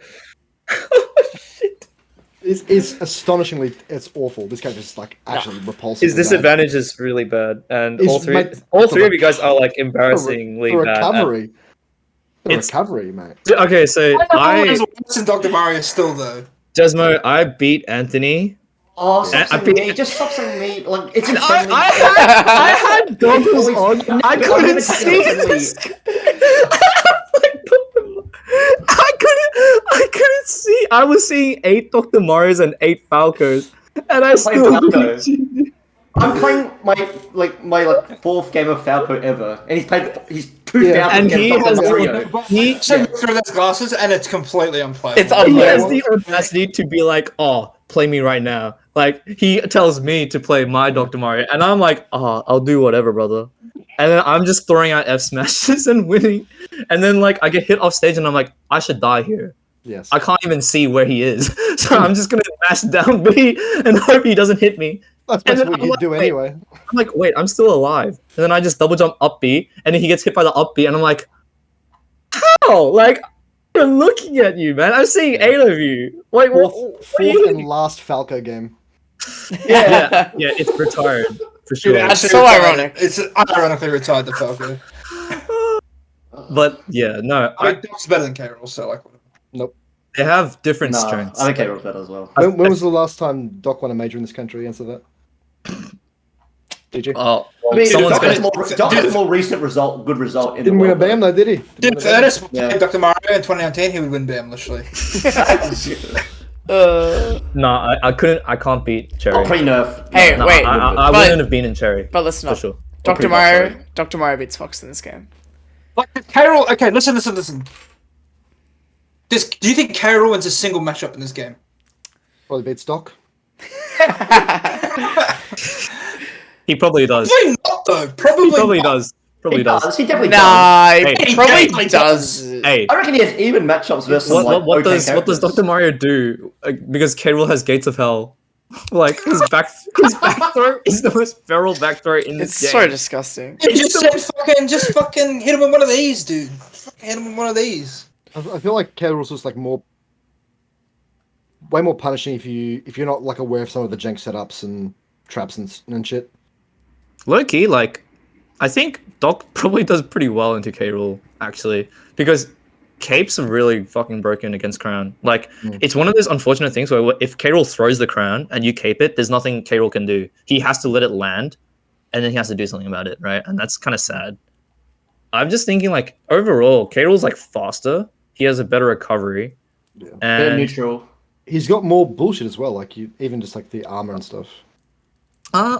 It's astonishingly, it's awful. This character is like actually repulsive. His disadvantage is really bad, and all three of you guys are like embarrassingly the bad. recovery. It's- Recovery, mate. Okay, so I is worse than Dr. Mario still though. Jezmo, I beat Anthony. Oh, stop I saying beat- me. Just stop saying me. Like it's I had goggles on. I couldn't see this. I couldn't see. I was seeing 8 Dr. Marios and 8 Falcos, and I still Falco. beat you. I'm playing my 4th game of Falco ever, and he's 2,000 and he games has of Mario. he So through those glasses and it's completely unplayable. It's has unplayable. the audacity to be like, "Oh, play me right now." Like he tells me to play my Dr. Mario, and I'm like, "Oh, I'll do whatever, brother." And then I'm just throwing out F smashes and winning, and then like I get hit off stage, and I'm like, "I should die here." Yes. I can't even see where he is, so I'm just gonna mash down B and hope he doesn't hit me. That's and basically then what you I'm do like, anyway. I'm like, wait, I'm still alive. And then I just double jump up B, and then he gets hit by the up B, and I'm like, how? Like, I'm looking at you, man. I'm seeing 8 of you. Wait, what? Fourth and last Falco game. Yeah, it's retired for sure. Yeah, That's actually so retired. ironic. It's ironically retired the Falco. But yeah, no, I mean, Doc's better than Krool, so like whatever. they have different No, strengths. I think Krool's better as well. When was the last time Doc won a major in this country? Answer that. Did you? Oh, I mean, someone's Doc gonna. has a more recent good result. In Didn't the win a world, BAM though, did he? Dude, Didn't if win a BAM. Ernest Yeah. played Dr. Mario in 2019, he would win BAM, literally. Nah, I couldn't. I can't beat Cherry. Not pre-nerf. Hey, No, wait, I but- wouldn't have been in Cherry But listen for up. sure. Dr. Mario beats Fox in this game. Like, Krool, okay, listen. Do you think Krool wins a single matchup in this game? Probably beats Doc. He probably does. Probably not, though. He probably not. does. Probably He does. does. He definitely does. Nah, Hey, he he probably definitely does. Hey, I reckon he has even matchups versus what okay does characters. Dr. Mario do? Because Krool has Gates of Hell. Like his back throw is the most feral back throw in this It's game. so disgusting. Just fucking hit him with one of these, dude. Fucking hit him with one of these. I feel like K-Rool's just like way more punishing if you're not like aware of some of the jank setups and traps and shit. Low key, like, I think Doc probably does pretty well into K Rool actually, because capes are really fucking broken against Crown. Like, it's one of those unfortunate things where if K Rool throws the Crown and you cape it, there's nothing K Rool can do. He has to let it land, and then he has to do something about it, right? And that's kind of sad. I'm just thinking, like, overall, K Rool's like faster. He has a better recovery, Bit and neutral. He's got more bullshit as well, like even just like the armor and stuff.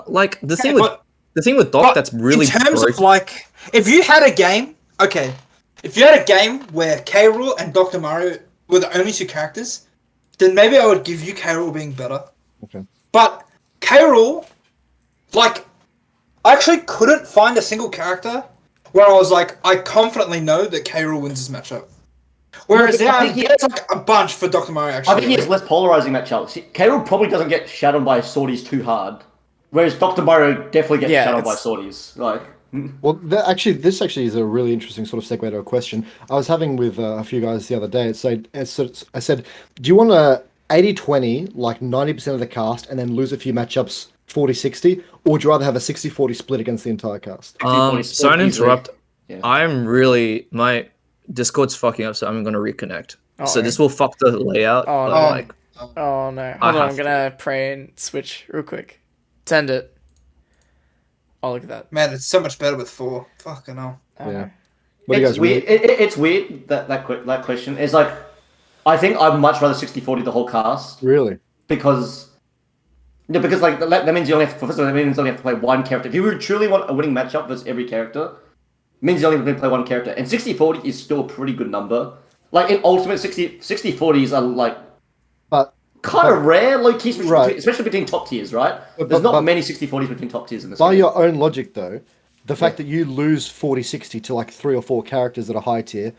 like the thing Okay, with Doc but that's really in terms broken. of like, if you had a game, okay, if you had a game where K. Rool and Dr. Mario were the only two characters, then maybe I would give you K. Rool being better. Okay. But K. Rool, like, I actually couldn't find a single character where I was like, I confidently know that K. Rool wins this matchup. Whereas No, but I think there's like a bunch for Dr. Mario actually. I think he has less polarizing matchups. K-Rool probably doesn't get shadowed by swordies too hard, whereas Dr. Mario definitely gets Yeah, shadowed by it's- swordies. Like, Well, this actually is a really interesting sort of segue to a question I was having with a few guys the other day. I said, do you want a 80-20, like 90% of the cast, and then lose a few matchups 40-60, or would you rather have a 60-40 split against the entire cast? 60-40 Sorry to easily. interrupt. Yeah. I'm really my Discord's fucking up, so I'm gonna reconnect. So Oh. this will fuck the layout. Oh, but, no. like, Oh no. I Hold on, I'm have gonna pray and switch real quick. Send it. Oh, look at that. Man, it's so much better with 4. Fucking hell. Oh, Yeah. no. What do you It's guys weird. really? It's weird that question. It's like, I think I'd much rather 60-40 the whole cast Really? because like that means you only have to, first of all, that means you only have to play one character. If you truly want a winning matchup versus every character, it means you only have to play one character. And 60-40 is still a pretty good number. Like in Ultimate, 60-40s are like But kind of rare, low key, Right. especially between top tiers, right? But- There's not but- many 60-40s between top tiers in this by game. your own logic, though, the fact that you lose 40-60 to like 3 or 4 characters that are high tier,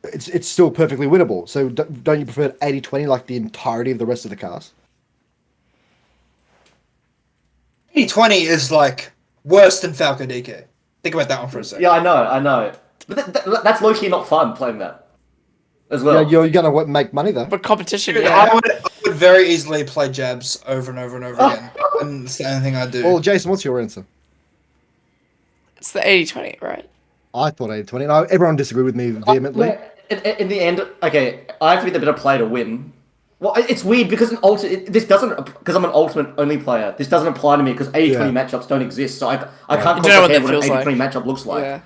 it's still perfectly winnable. So don't you prefer 80-20 like the entirety of the rest of the cast? 80-20 is like worse than Falco DK. Think about that one for a second. Yeah, I know. But that's low key not fun playing that as well. Yeah, you're gonna make money though. But competition, Dude, yeah. I would very easily play jabs over and over and over again. And it's the only thing I do. Well, Jason, what's your answer? It's the 80-20, right? I thought 80-20. No, everyone disagreed with me vehemently. In the end, okay, I have to be the better player to win. Well, it's weird because because I'm an ultimate only player. This doesn't apply to me because 80-20 Yeah. matchups don't exist. So I can't You don't know what comprehend that what an feels 80-20 matchup looks like. Yeah.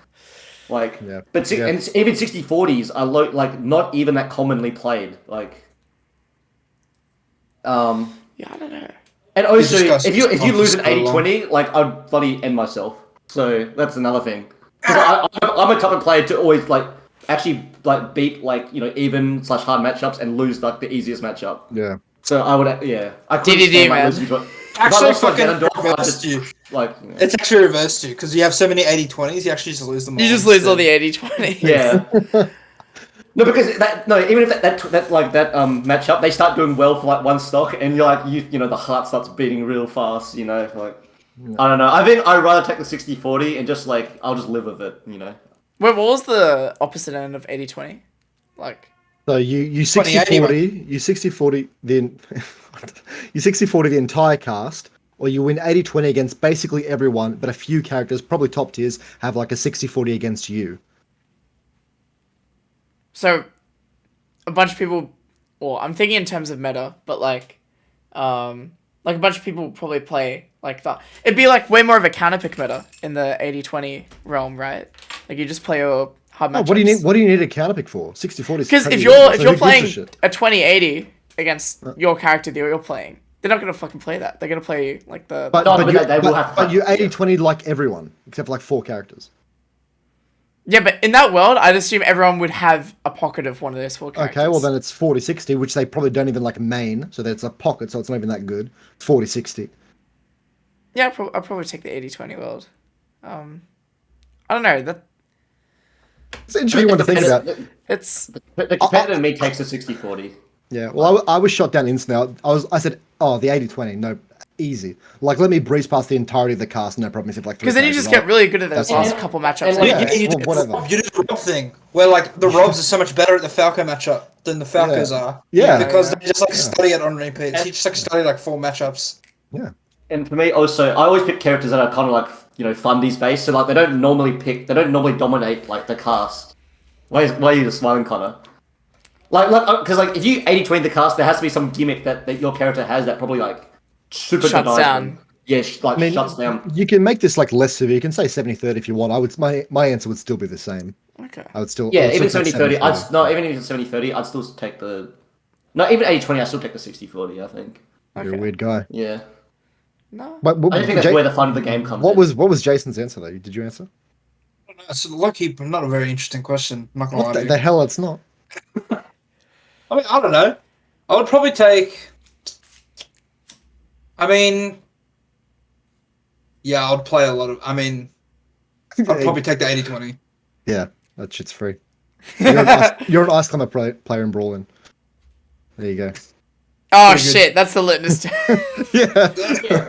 Like, Yeah. but Yeah. and even 60-40s are like not even that commonly played. Like, Yeah, I don't know. and also just got if you lose an so long. 80-20, like I'd bloody end myself. So that's another thing. Because I'm a type of player to always like actually like beat like even/hard matchups and lose like the easiest matchup. Yeah. So I would I couldn't DDD, stand, like, man. losing to it. Actually, If I lost to fucking Ganondorf, I'd reversed just, you. like It's actually reversed you because you have so many 80-20s, you actually just lose them all. You just lose all instead. the 80-20. yeah. No, because even if that matchup, they start doing well for like one stock, and you're like the heart starts beating real fast. Like I don't know. I think I'd rather take the 60-40 and just like I'll just live with it. Wait, what was the opposite end of 80-20? Like, So you 20-80, 60-40, you 60-40 you 60-40 the entire cast, or you win 80-20 against basically everyone, but a few characters, probably top tiers, have like a 60-40 against you. so a bunch of people, well, I'm thinking in terms of meta, but like a bunch of people probably play like that. It'd be like way more of a counter pick meta in the 80-20 realm, right? Like you just play your hard matchups. Oh, what do you need a counter pick for? 60-40 is Because pretty if good, you're so who gives a playing shit? a 20-80 against your character that you're playing, they're not gonna fucking play that. They're gonna play like the. But, No, but, but you, they will have but you fun, yeah. 80-20 like everyone, except for like 4 characters. Yeah, but in that world, I'd assume everyone would have a pocket of one of those 4 characters. Okay, well then it's 40-60, which they probably don't even like main, so that's a pocket, so it's not even that good. 40-60. Yeah, I'll probably take the 80-20 world. I don't know. It's an interesting one to think about. It's The competitor in me takes the 60-40. Yeah, well, I was shot down instantly. I said, oh, the 80-20. No, easy. Like, let me breeze past the entirety of the cast, no problem. Except like Because then you just get really good at those last couple matchups. and, anyway. You do whatever. the Rob thing, where like the Robs are so much better at the Falco matchup than the Falcos are. Yeah. Because they just like study it on repeat. So you just like study like 4 matchups. And for me, also, I always pick characters that are kind of like, fundies based. So like, they don't normally dominate like the cast. Why are you just smiling, Connor? Because if you 80-20 the cast, there has to be some gimmick that your character has that probably like super Shuts denies down. them. Yeah, shuts down. You can make this like less severe. You can say 70-30 if you want. My answer would still be the same. Okay. I would still Even take 70-30. Even 70-30, I'd still take the. No, even 80-20, I'd still take the 60-40. I think. You're a weird guy. Yeah. No. But I think that's where the fun of the game comes. What was Jason's answer though? Did you answer? It's lucky, but not a very interesting question. I'm not gonna lie What to you. the hell? It's not. I mean, I don't know. I would probably take. I mean, yeah, I'd play a lot of. I mean, I'd probably take the 80-20. Yeah, that shit's free. You're an ice climber player in Brawl. There you go. Oh Pretty good. shit, that's the litmus test. Yeah.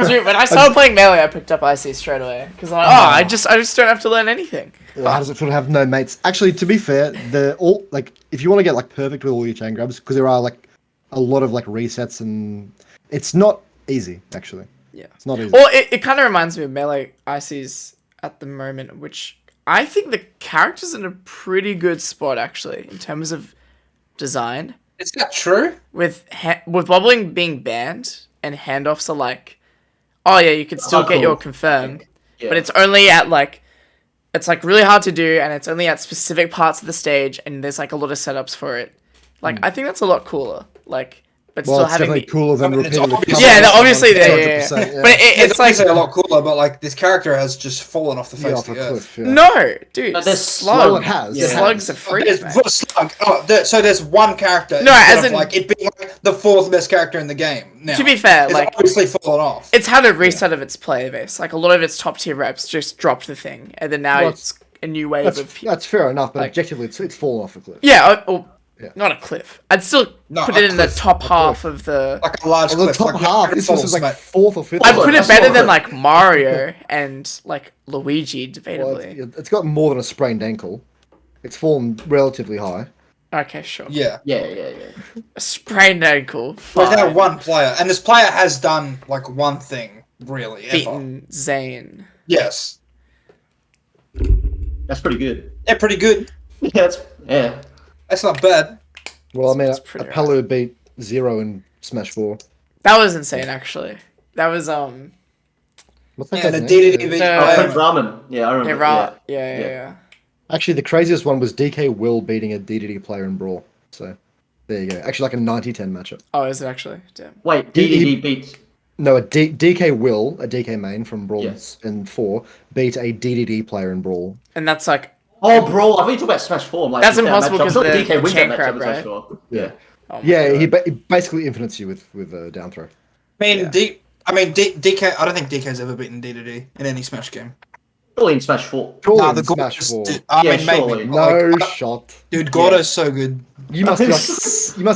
Dude, when I started playing Melee, I picked up IC straight away. Because I'm like, I just don't have to learn anything. How does it feel to have no mates? Actually, to be fair, if you want to get like perfect with all your chain grabs, because there are like a lot of like resets and it's not easy actually. Yeah. It's not easy. Well, it kind of reminds me of Melee ICs at the moment, which I think the character's in a pretty good spot actually in terms of design. Is that true? With wobbling being banned and handoffs are like, oh yeah, you could still get your confirm, Yeah. but it's only at like, it's like really hard to do, and it's only at specific parts of the stage, and there's like a lot of setups for it. Like I think that's a lot cooler. Like, but Well, still it's having definitely the cooler than I mean, it's repeated. obvious- yeah, obviously It's yeah. 100%, yeah. But It's it's like a lot cooler, but like this character has just fallen off the face off of a the earth. cliff. Yeah. no, dude. But there's slug. Well, it has. The It slugs has. are free. There's mate. Slug. So there's one character. No, instead as of, in- like it being like the 4th best character in the game. Now, To be fair, it's like obviously fallen off. it's had a reset of its player base. Like a lot of its top tier reps just dropped the thing, and then now Well, it's a new wave of That's fair enough, but like- objectively, it's fallen off a cliff. yeah, Yeah. not a cliff. I'd still No, put a it in the cliff. top half of the. Like a large Well, the cliff. top like, half. This was like 4th or 5th. I'd put it that's better not than a- like Mario and like Luigi, Well, debatably. it's got more than a sprained ankle. It's fallen relatively high. Okay, sure. Yeah. Yeah. A sprained ankle. There's now Fine. one player, and this player has done like one thing really ever. Beaten Zane. Yes, That's pretty good. they're pretty good. Yeah. That's not bad. Well, I mean, That's pretty Apollo beat Zero in Smash 4. That was insane, actually. That was What's that Yeah, guy's the name? DDD beat. The- Oh, Yeah. Prince Ramen. Yeah, I yeah, remember. right. Yeah. Yeah. Actually, the craziest one was DK Will beating a DDD player in Brawl. So, there you go. Actually, like a 90-10 matchup. Oh, is it actually? Damn. Wait, He- DDD beat. No, DK Will, a DK main from Brawl Yes. in 4, beat a DDD player in Brawl. And that's like, Oh, Brawl. I thought you talking about Smash 4. I'm like, That's that impossible matchup. 'cause I thought the DK wins that chain matchup, crab, I'm so right? sure. Yeah. oh my Yeah, God. he basically infinites you with down throw. I mean, Yeah. DK. I don't think DK's ever beaten DDD in any Smash game. Surely in Smash 4. Surely Nah, in the Smash Gordo's 4. I Yeah, mean, maybe. surely. No Like, shot. dude, Gordo's so good. You must be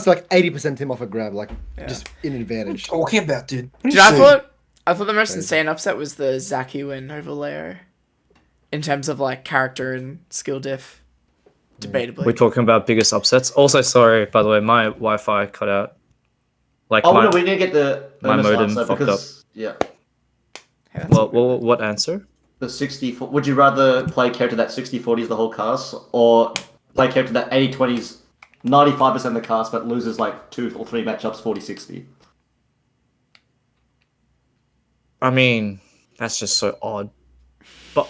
like 80% him off a grab, like just in advantage. Talking about, dude. Dude, I thought the most Crazy. insane upset was the Zaki win over Leo. In terms of like character and skill diff. Debatably. We're talking about biggest upsets. Also, sorry, by the way, my Wi-Fi cut out. Like Oh, my, no, we didn't get the my bonus modem answer fucked because, yeah. Yeah, that's what answer? The 60. Would you rather play a character that 60-40 is the whole cast, or play a character that 80-20 95% of the cast but loses like 2 or 3 matchups 40-60? I mean, that's just so odd. But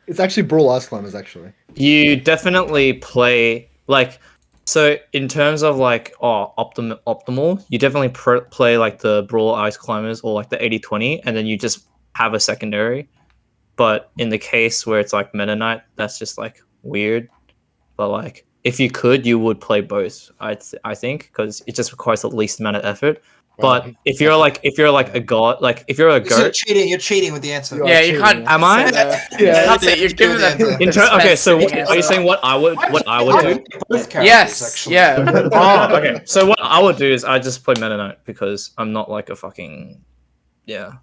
It's actually Brawl Ice Climbers, actually. you definitely play like so in terms of like optimal. You definitely play like the Brawl Ice Climbers or like the 80-20, and then you just have a secondary. But in the case where it's like Meta Knight, that's just like weird. But like if you could, you would play both. I think because it just requires the least amount of effort. But Right. if you're like a god, like if you're a You're goat, cheating. You're cheating with the answer. You Yeah, are you cheating. can't. Am I? Yeah. That's it. You're giving them. okay. So are you saying what I would do? Both characters, Yes. actually. Yeah. Oh, okay. So what I would do is I just play Meta Knight because I'm not like a fucking Yeah.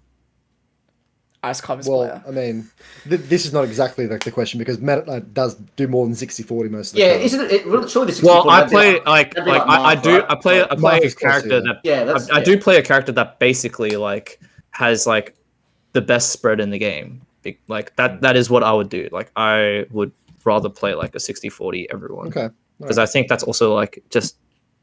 Ice Commerce Well, player. I mean, this is not exactly like the question because Meta does do more than 60-40 most of the Yeah, time. isn't it? Surely the 60 Well, I play that'd be I Marth, do right? I play Marth a is close, character yeah. that Yeah, that's I do play a character that basically like has like the best spread in the game. Like that is what I would do. Like I would rather play like a 60-40 everyone. Okay. Because I think that's also like just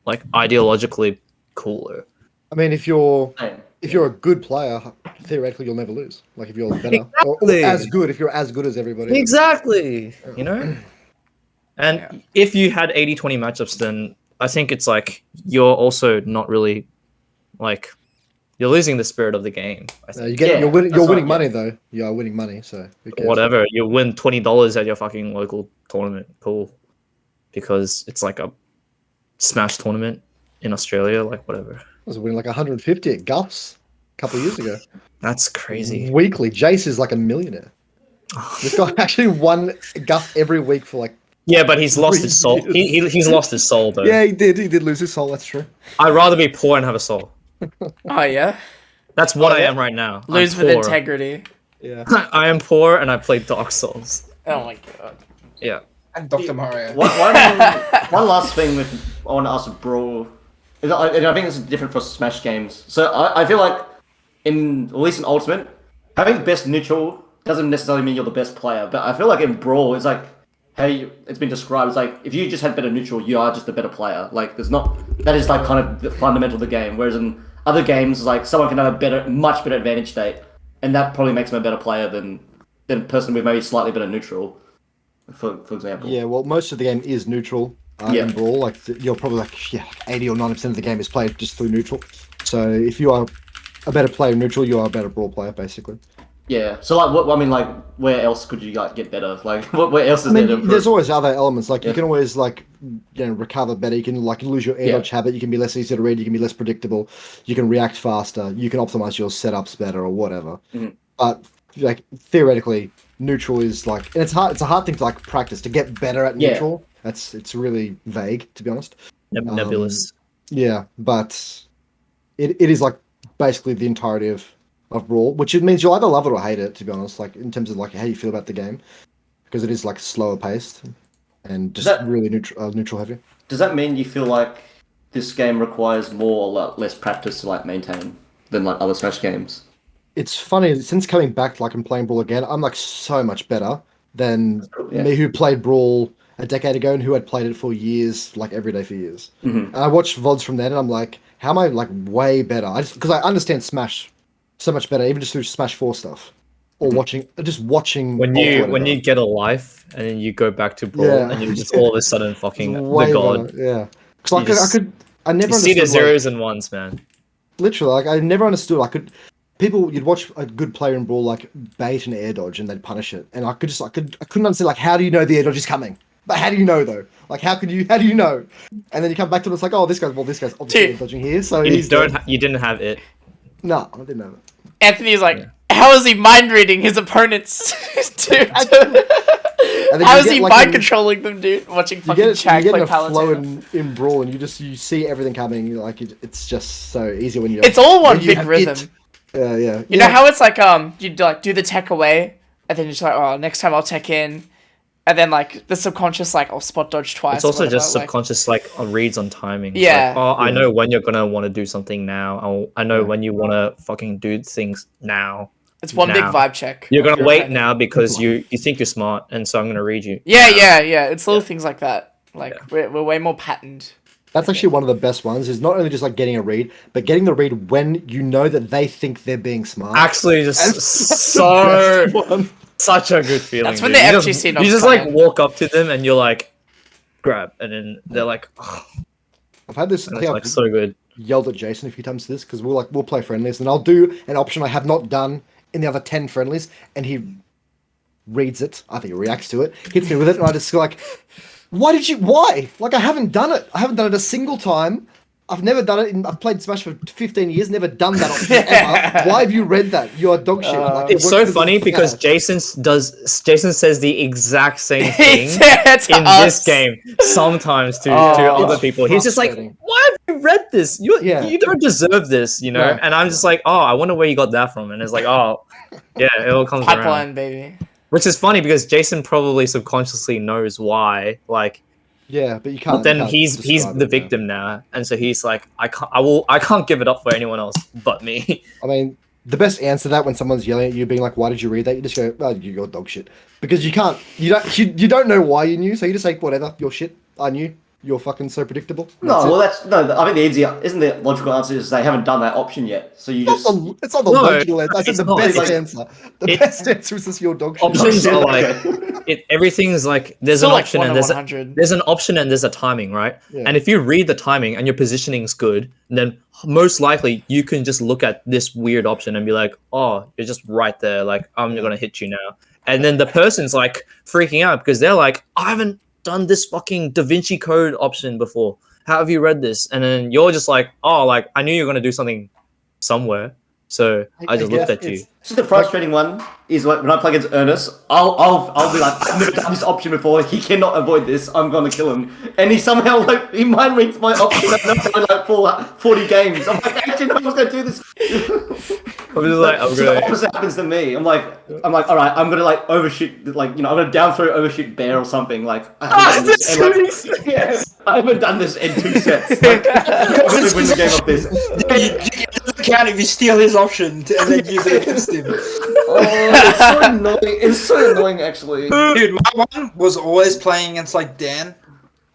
like ideologically cooler. I mean, if you're Same. a good player, theoretically you'll never lose. Like if you're better or Exactly. as good, if you're as good as everybody. else. Exactly. You know? And if you had 80-20 matchups, then I think it's like you're also not really like you're losing the spirit of the game. I think. You're winning that's right, money though. You are winning money, so who cares? Whatever. You win $20 at your fucking local tournament. Cool. Because it's like a Smash tournament in Australia, like whatever. I was winning like 150 at Guffs a couple of years ago. That's crazy. Weekly. Jace is like a millionaire. This guy actually won Guff every week for like. Yeah, but he's lost his soul. He's lost his soul though. Yeah, he did lose his soul. That's true. I'd rather be poor and have a soul. Oh yeah. That's what I yeah? am right now. Lose I'm with poor. integrity. Yeah. I am poor and I play Dark Souls. Oh my god. Yeah. And Dr. Mario. One last thing I want to ask Brawl, and I think it's different for Smash games. So I feel like at least in Ultimate, having best neutral doesn't necessarily mean you're the best player. But I feel like in Brawl, it's like it's been described. It's like if you just had better neutral, you are just a better player. Like that is like kind of the fundamental of the game. Whereas in other games, like someone can have a much better advantage state, and that probably makes them a better player than a person with maybe slightly better neutral. For example. Yeah, well, most of the game is neutral in Brawl. Like you're probably like 80 or 90% of the game is played just through neutral. So if you are a better player in neutral, you are a better Brawl player, basically. Yeah. So like, where else could you like get better? Like, where else is there to improve? There's always other elements. Like you can always like recover better. You can like lose your air dodge habit. You can be less easy to read. You can be less predictable. You can react faster. You can optimize your setups better or whatever. Mm-hmm. But like theoretically, neutral is like, and it's a hard thing to like practice to get better at neutral. It's really vague, to be honest. Nebulous. Yeah, but it is like basically the entirety of Brawl, which it means you'll either love it or hate it, to be honest, like in terms of like how you feel about the game, because it is like slower paced and just really neutral heavy. Does that mean you feel like this game requires more or less practice to like maintain than like other Smash games? It's funny, since coming back like and playing Brawl again, I'm like so much better than me who played Brawl a decade ago and who had played it for years, like every day for years. Mm-hmm. And I watched VODs from then and I'm like, how am I like way better? Because I understand Smash so much better, even just through Smash 4 stuff. Or watching when you get a life and then you go back to Brawl and you're just all of a sudden fucking the god. Better. Yeah. Because I never see the understood, zeros and ones, man. Literally, like I never understood. You'd watch a good player in Brawl like bait an air dodge and they'd punish it, and I couldn't understand like how do you know the air dodge is coming? But how do you know though? Like how do you know? And then you come back to it, it's like, oh, this guy's obviously air dodging here, so you didn't have it. No, I didn't have it. Anthony's like, how is he mind reading his opponents? Dude. How is he mind controlling them, dude? Watching fucking Chag play a flow Palutena. in Brawl, and you see everything coming. Like it's just so easy when you. It's all one big rhythm. Yeah. You know how it's like you like do the tech away, and then you're just like, oh, next time I'll tech in, and then like the subconscious like I'll spot dodge twice. It's also whatever, just subconscious like reads on timing. Yeah. Like, I know when you're gonna want to do something now. I know when you want to fucking do things now. It's one big vibe check. You're gonna wait now because you think you're smart, and so I'm gonna read you. Yeah. It's little things like that. Like we're way more patterned. That's actually one of the best ones. Is not only just like getting a read, but getting the read when you know that they think they're being smart. Actually, just such a good feeling. That's when dude. the FGC you just like walk up to them and you're like, grab, and then they're like, oh. I've had this. I think like I've so good. yelled at Jason a few times for this because we'll play friendlies and I'll do an option I have not done in the other 10 friendlies, and he reads it. I think he reacts to it, hits me with it, and I just go like, why? Like, I haven't done it. I haven't done it a single time. I've never done it. I've played Smash for 15 years, never done that option ever. Why have you read that? You're dog shit. Like, it's so funny because Jason says the exact same thing in this game sometimes to other people. He's just like, why have read this. Yeah. You don't deserve this, you know. No. And I'm just like, oh, I wonder where you got that from. And it's like, oh, yeah, it all comes around. Pipeline, baby. Which is funny because Jason probably subconsciously knows why. Like, Yeah, but you can't. but then you can't he's describe the it, yeah. victim now, and so he's like, I can't give it up for anyone else but me. I mean, the best answer to that when someone's yelling at you, being like, "Why did you read that?" You just go, "Oh, you're dog shit," because you can't. You don't know why you knew, so you just say, "Whatever, your shit. I knew. You're fucking so predictable." No, That's it. well, I think the easier, isn't the logical answer is they haven't done that option yet. So you just. It's not the No, logical answer. I said it's the not. best Like- answer. The best answer is just your dog shit. Options are like Okay. everything's like there's Still an like option 1 and to there's 100. there's an option and there's a timing, right? Yeah. And if you read the timing and your positioning's good, then most likely you can just look at this weird option and be like, oh, you're just right there. Like, I'm gonna hit you now. And then the person's like freaking out because they're like, I haven't done this fucking Da Vinci Code option before. How have you read this? And then you're just like, oh, like I knew you were gonna do something somewhere. So I just looked at you. So the frustrating one is like when I play against Ernest, I'll be like, I've never done this option before. He cannot avoid this. I'm gonna kill him, and he somehow like he mind reads my option. I've never played like 40 games. I'm like, actually, no one's gonna do this. I'm just like, I'm So the gonna. opposite happens to me. I'm like, all right, I'm gonna like overshoot, like I'm gonna down throw overshoot bear or something. Like, I haven't done this. And, like, yes, I haven't done this in 2 sets. Like, I'm gonna win the game of this. It doesn't count if you steal his option and then use it against him. Oh, it's so annoying. It's so annoying, actually. Dude, my one was always playing against like Dan,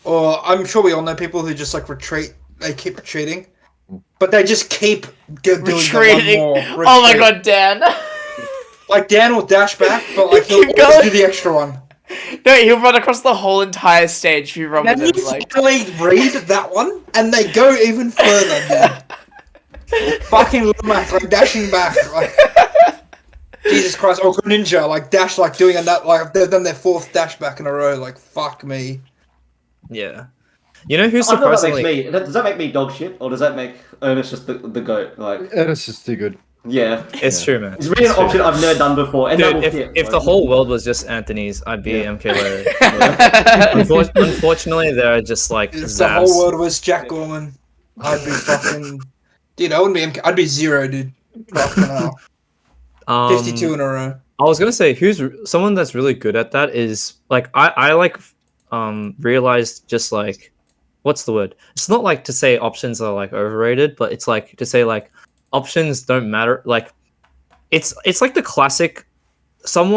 or I'm sure we all know people who just like retreat. They keep retreating, but they just keep doing Retreating. the one more Oh my retreat. god, Dan. Like Dan will dash back, but like he'll Keep always going. do the extra one. No, he'll run across the whole entire stage if you run Then with you him. Like, finally read that one, and they go even further. Dude. Fucking Lumac, like dashing back, like Jesus Christ, or Ninja, like dash, like doing a nut, like they've done their 4th dash back in a row. Like fuck me. Yeah. You know who's I don't know what that surprisingly. makes me. Does that make me dog shit, or does that make Ernest just the goat? Like, It's just too good. yeah, It's true, man. it's really an It's true. option I've never done before, and that Dude, will if, hit. if the like- whole world was just Anthony's, I'd be Yeah. MK Larry. Unfortunately, there are just like If the whole Zavs. world was Jack Gorman, I'd be fucking. Dude, I wouldn't be MK. I'd be 0, dude. Fucking hell. 52 in a row. I was gonna say someone that's really good at that is like I like realized just like what's the word? It's not like to say options are like overrated, but it's like to say like options don't matter. Like it's like the classic. Some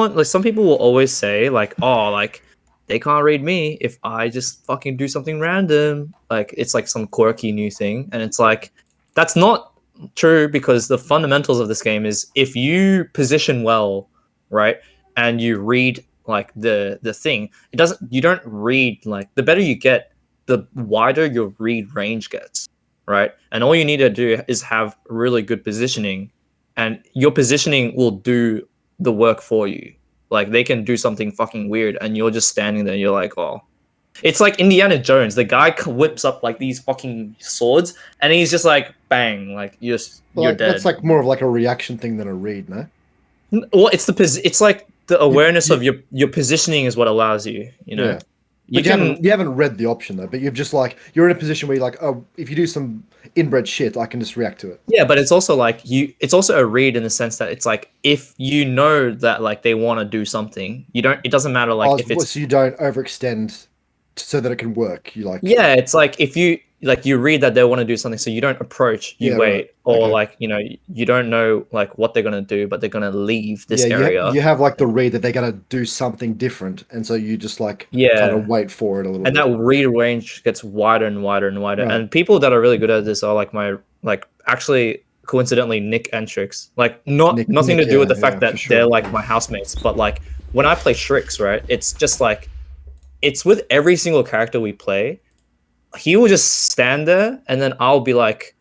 people will always say like, oh, like they can't read me if I just fucking do something random. Like it's like some quirky new thing, and it's like that's not true because the fundamentals of this game is if you position well, right, and you read like the thing, you don't read like the better you get, the wider your read range gets, right? And all you need to do is have really good positioning, and your positioning will do the work for you. Like they can do something fucking weird, and you're just standing there. And you're like, oh, it's like Indiana Jones. The guy whips up like these fucking swords, and he's just like, bang, like you're Like, dead. that's like more of like a reaction thing than a read, no? Well, it's like the awareness of your positioning is what allows you. You know, Yeah. you But can. you haven't read the option though, but you've just like you're in a position where you're like, oh, if you do some inbred shit, I can just react to it. Yeah, but it's also like it's also a read in the sense that it's like if you know that like they want to do something, it doesn't matter like if it's so you don't overextend so that it can work. You like yeah, it's like if you read that they want to do something, so you don't approach, you Yeah, wait, right. or Okay. like you don't know like what they're gonna do, but they're gonna leave this yeah, area. you have like the read that they're gonna do something different, and so you just like Yeah. kind of wait for it a little And bit. that read range gets wider and wider and wider. Right. And people that are really good at this are like actually coincidentally Nick and Trix. Like Nick- nothing Nick, to do with the yeah, fact yeah, that for sure. they're like my housemates, but like when I play Trix, right? It's just like it's with every single character we play. He will just stand there, and then I'll be like,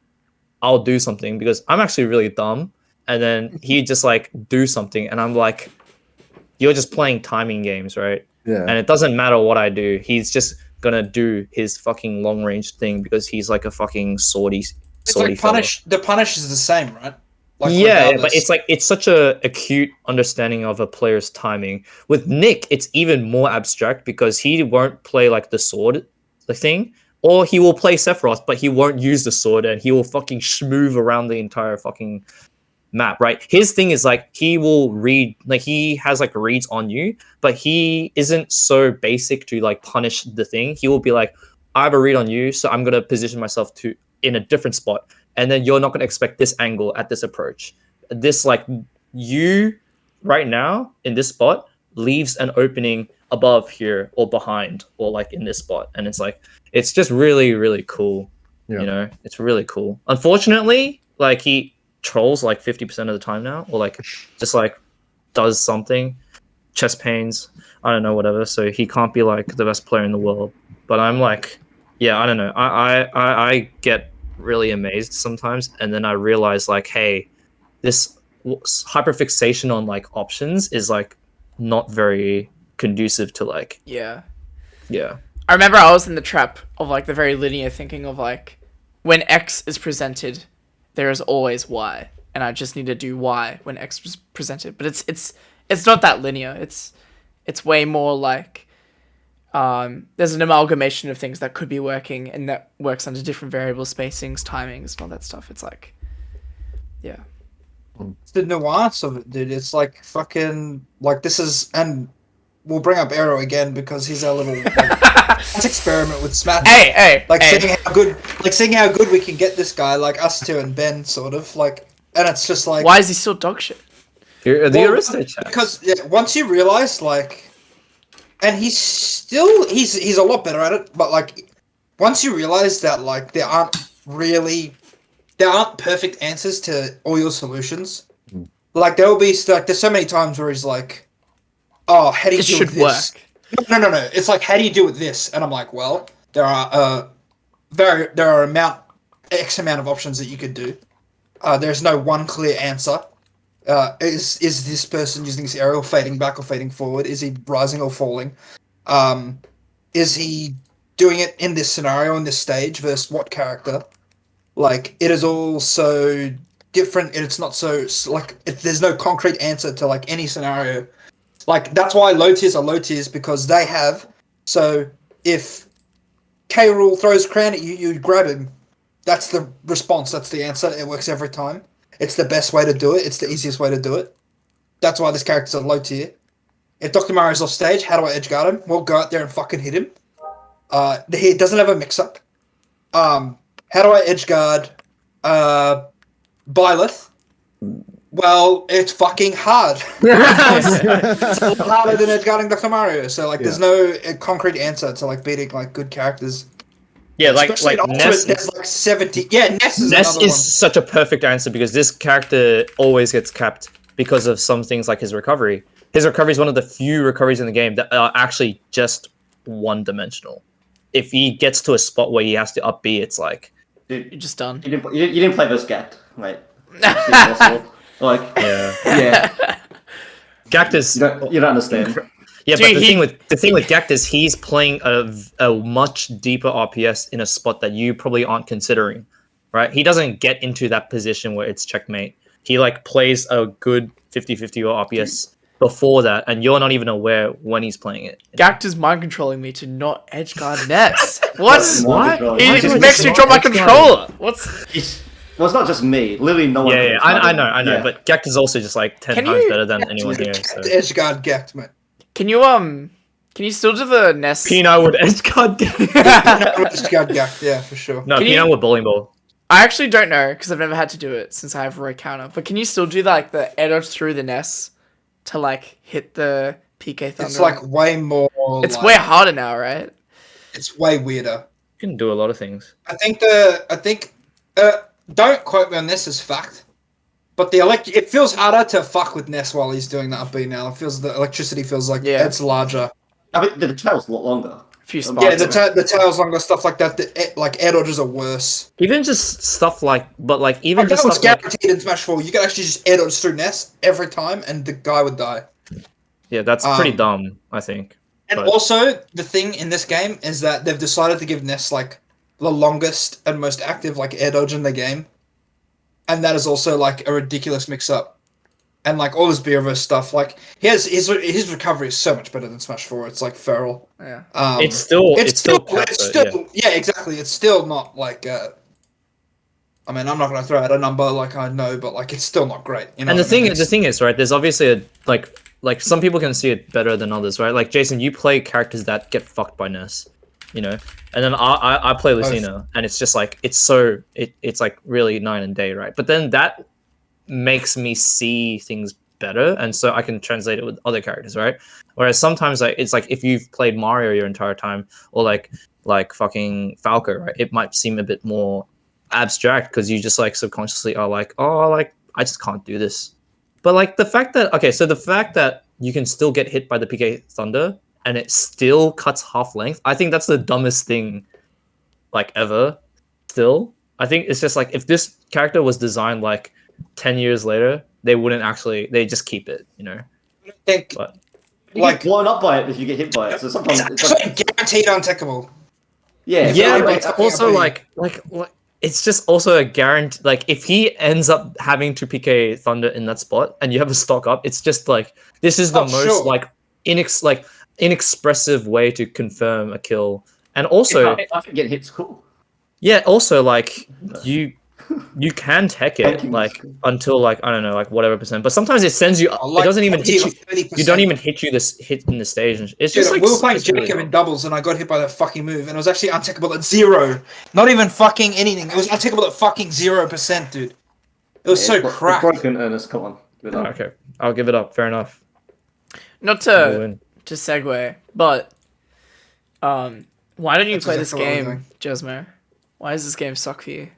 I'll do something because I'm actually really dumb, and then he just like do something, and I'm like, you're just playing timing games, right? Yeah. And it doesn't matter what I do. He's just gonna do his fucking long range thing because he's like a fucking swordy It's like fella. punish. The punish is the same, right? Like, Yeah, regardless. but it's like it's such a acute understanding of a player's timing. With Nick, it's even more abstract because he won't play like the sword, the thing. Or he will play Sephiroth, but he won't use the sword, and he will fucking move around the entire fucking map, right? His thing is like he will read, like he has like reads on you, but he isn't so basic to like punish the thing. He will be like, I have a read on you, so I'm gonna position myself to in a different spot, and then you're not gonna expect this angle at this approach. This like you right now in this spot leaves an opening above here or behind or like in this spot, and it's like it's just really cool. Yeah. You know, it's really cool. Unfortunately, like he trolls like 50% of the time now, or like just like does something, chest pains, I don't know, whatever. So he can't be like the best player in the world. But I'm like, yeah, I don't know. I get really amazed sometimes, and then I realize like, hey, this hyperfixation on like options is like not very conducive to like Yeah. yeah. I remember I was in the trap of like the very linear thinking of like when X is presented, there is always Y, and I just need to do Y when X is presented. But it's not that linear. It's way more like there's an amalgamation of things that could be working, and that works under different variable spacings, timings, and all that stuff. It's like, yeah. It's the nuance of it, dude. It's like fucking like this is, and we'll bring up Arrow again because he's our little like, let's experiment with Smash. Hey, like hey. seeing how good we can get this guy, like us two and Ben, sort of like, and it's just like, Why is he still dog shit? The well, Aristochats. because yeah, once you realize like, and he's a lot better at it, but like once you realize that like there aren't perfect answers to all your solutions. Like there will be like there's so many times where he's like, "Oh, how do you This do should with this?" work. No. It's like, "How do you do with this?" And I'm like, "Well, there are X amount of options that you could do. There's no one clear answer. Is this person using this aerial fading back or fading forward? Is he rising or falling? Is he doing it in this scenario, in this stage versus what character?" Like, it is all so different, and it's not so, like, there's no concrete answer to, like, any scenario. Like, that's why low tiers are low tiers, because they have, so, if Krool throws Crown at you, you grab him. That's the response, that's the answer, it works every time. It's the best way to do it, it's the easiest way to do it. That's why this character's a low tier. If Dr. Mario's off stage, how do I edge guard him? Well, go out there and fucking hit him. He doesn't have a mix-up. How do I edge guard Byleth? Well, it's fucking hard. It's a lot harder than edge guarding Dr. Mario. So like, there's no concrete answer to like beating like good characters. Yeah, Especially in Ultimate, Ness. there's like 70. Yeah, Ness is Ness another is one. such a perfect answer because this character always gets capped because of some things like his recovery. His recovery is one of the few recoveries in the game that are actually just one-dimensional. If he gets to a spot where he has to up B, it's like You're just done. You didn't play this Gact, right? It's impossible. Like, yeah. Gactus. You don't understand. Yeah, Dude, but the thing with Gact is he's playing a much deeper RPS in a spot that you probably aren't considering, right? He doesn't get into that position where it's checkmate. He like plays a good 50-50 RPS before that, and you're not even aware when he's playing it. Gact is mind controlling me to not edge guard Ness. What? What? He Just makes me drop my controller. What's? Well, it's not just me. Literally, no one. Yeah, I know. Yeah. But Gact is also just like 10 Can times you- better than anyone here. The So. edge guard Gact, mate. Can you still do the Ness? Pino would edge guard. Edge guard Gact, yeah, for sure. No, Can Pino you- would bowling ball. I actually don't know because I've never had to do it since I have Roy counter. But can you still do like the edge through the Ness to like hit the PK Thunder? It's like way more. It's like, way harder now, right? It's way weirder. You can do a lot of things. I think don't quote me on this as fact, but it feels harder to fuck with Ness while he's doing that up B now. It feels the electricity feels like it's larger. I mean, the tail's a lot longer. A few Yeah, spots. Yeah, the tails longer, stuff like that. Like air dodges are worse. Even just stuff like, but like even Like, just that was stuff like, guaranteed in Smash 4. You could actually just air dodge through Ness every time, and the guy would die. yeah, that's pretty dumb. I think. And But- also, the thing in this game is that they've decided to give Ness like the longest and most active like air dodge in the game, and that is also like a ridiculous mix-up. and like all his Beerverse stuff. Like his recovery is so much better than Smash 4. It's like feral. Yeah. It's still It's still yeah, exactly. It's still not like. I mean, I'm not going to throw out a number like I know, but like it's still not great. You know. And the thing is, right? There's obviously a like some people can see it better than others, right? Like Jason, you play characters that get fucked by Ness, you know, and then I play Lucina, and it's just like it's like really night and day, right? But then that makes me see things better, and so I can translate it with other characters, right? Whereas sometimes like it's like if you've played Mario your entire time, or like fucking Falco, right? It might seem a bit more abstract because you just like subconsciously are like, oh, like I just can't do this. But like the fact that you can still get hit by the PK Thunder and it still cuts half length, I think that's the dumbest thing like ever. Still, I think it's just like if this character was designed like 10 years later, they just keep it, you know. I think But You get blown up by it if you get hit by it. So sometimes it's actually guaranteed untickable. yeah, but it's also like it's just also a guarantee. Like if he ends up having to PK Thunder in that spot and you have a stock up, it's just like this is the most like inexpressive way to confirm a kill. And also, I can get hits cool. yeah, also like you can tech it like until like I don't know like whatever percent, but sometimes it sends you. It doesn't even hit you. 30%. You don't even hit you this hit in the stage. It's Dude, just like we were playing it's really Jacob in doubles, and I got hit by that fucking move, and it was actually untickable at 0. Not even fucking anything. It was untickable at fucking 0%, dude. It was so crap. Broken, Ernest. Come on. Okay, I'll give it up. Fair enough. Not to segue, but why don't you play this exactly what I'm game, doing. Jezmo? Why does this game suck for you?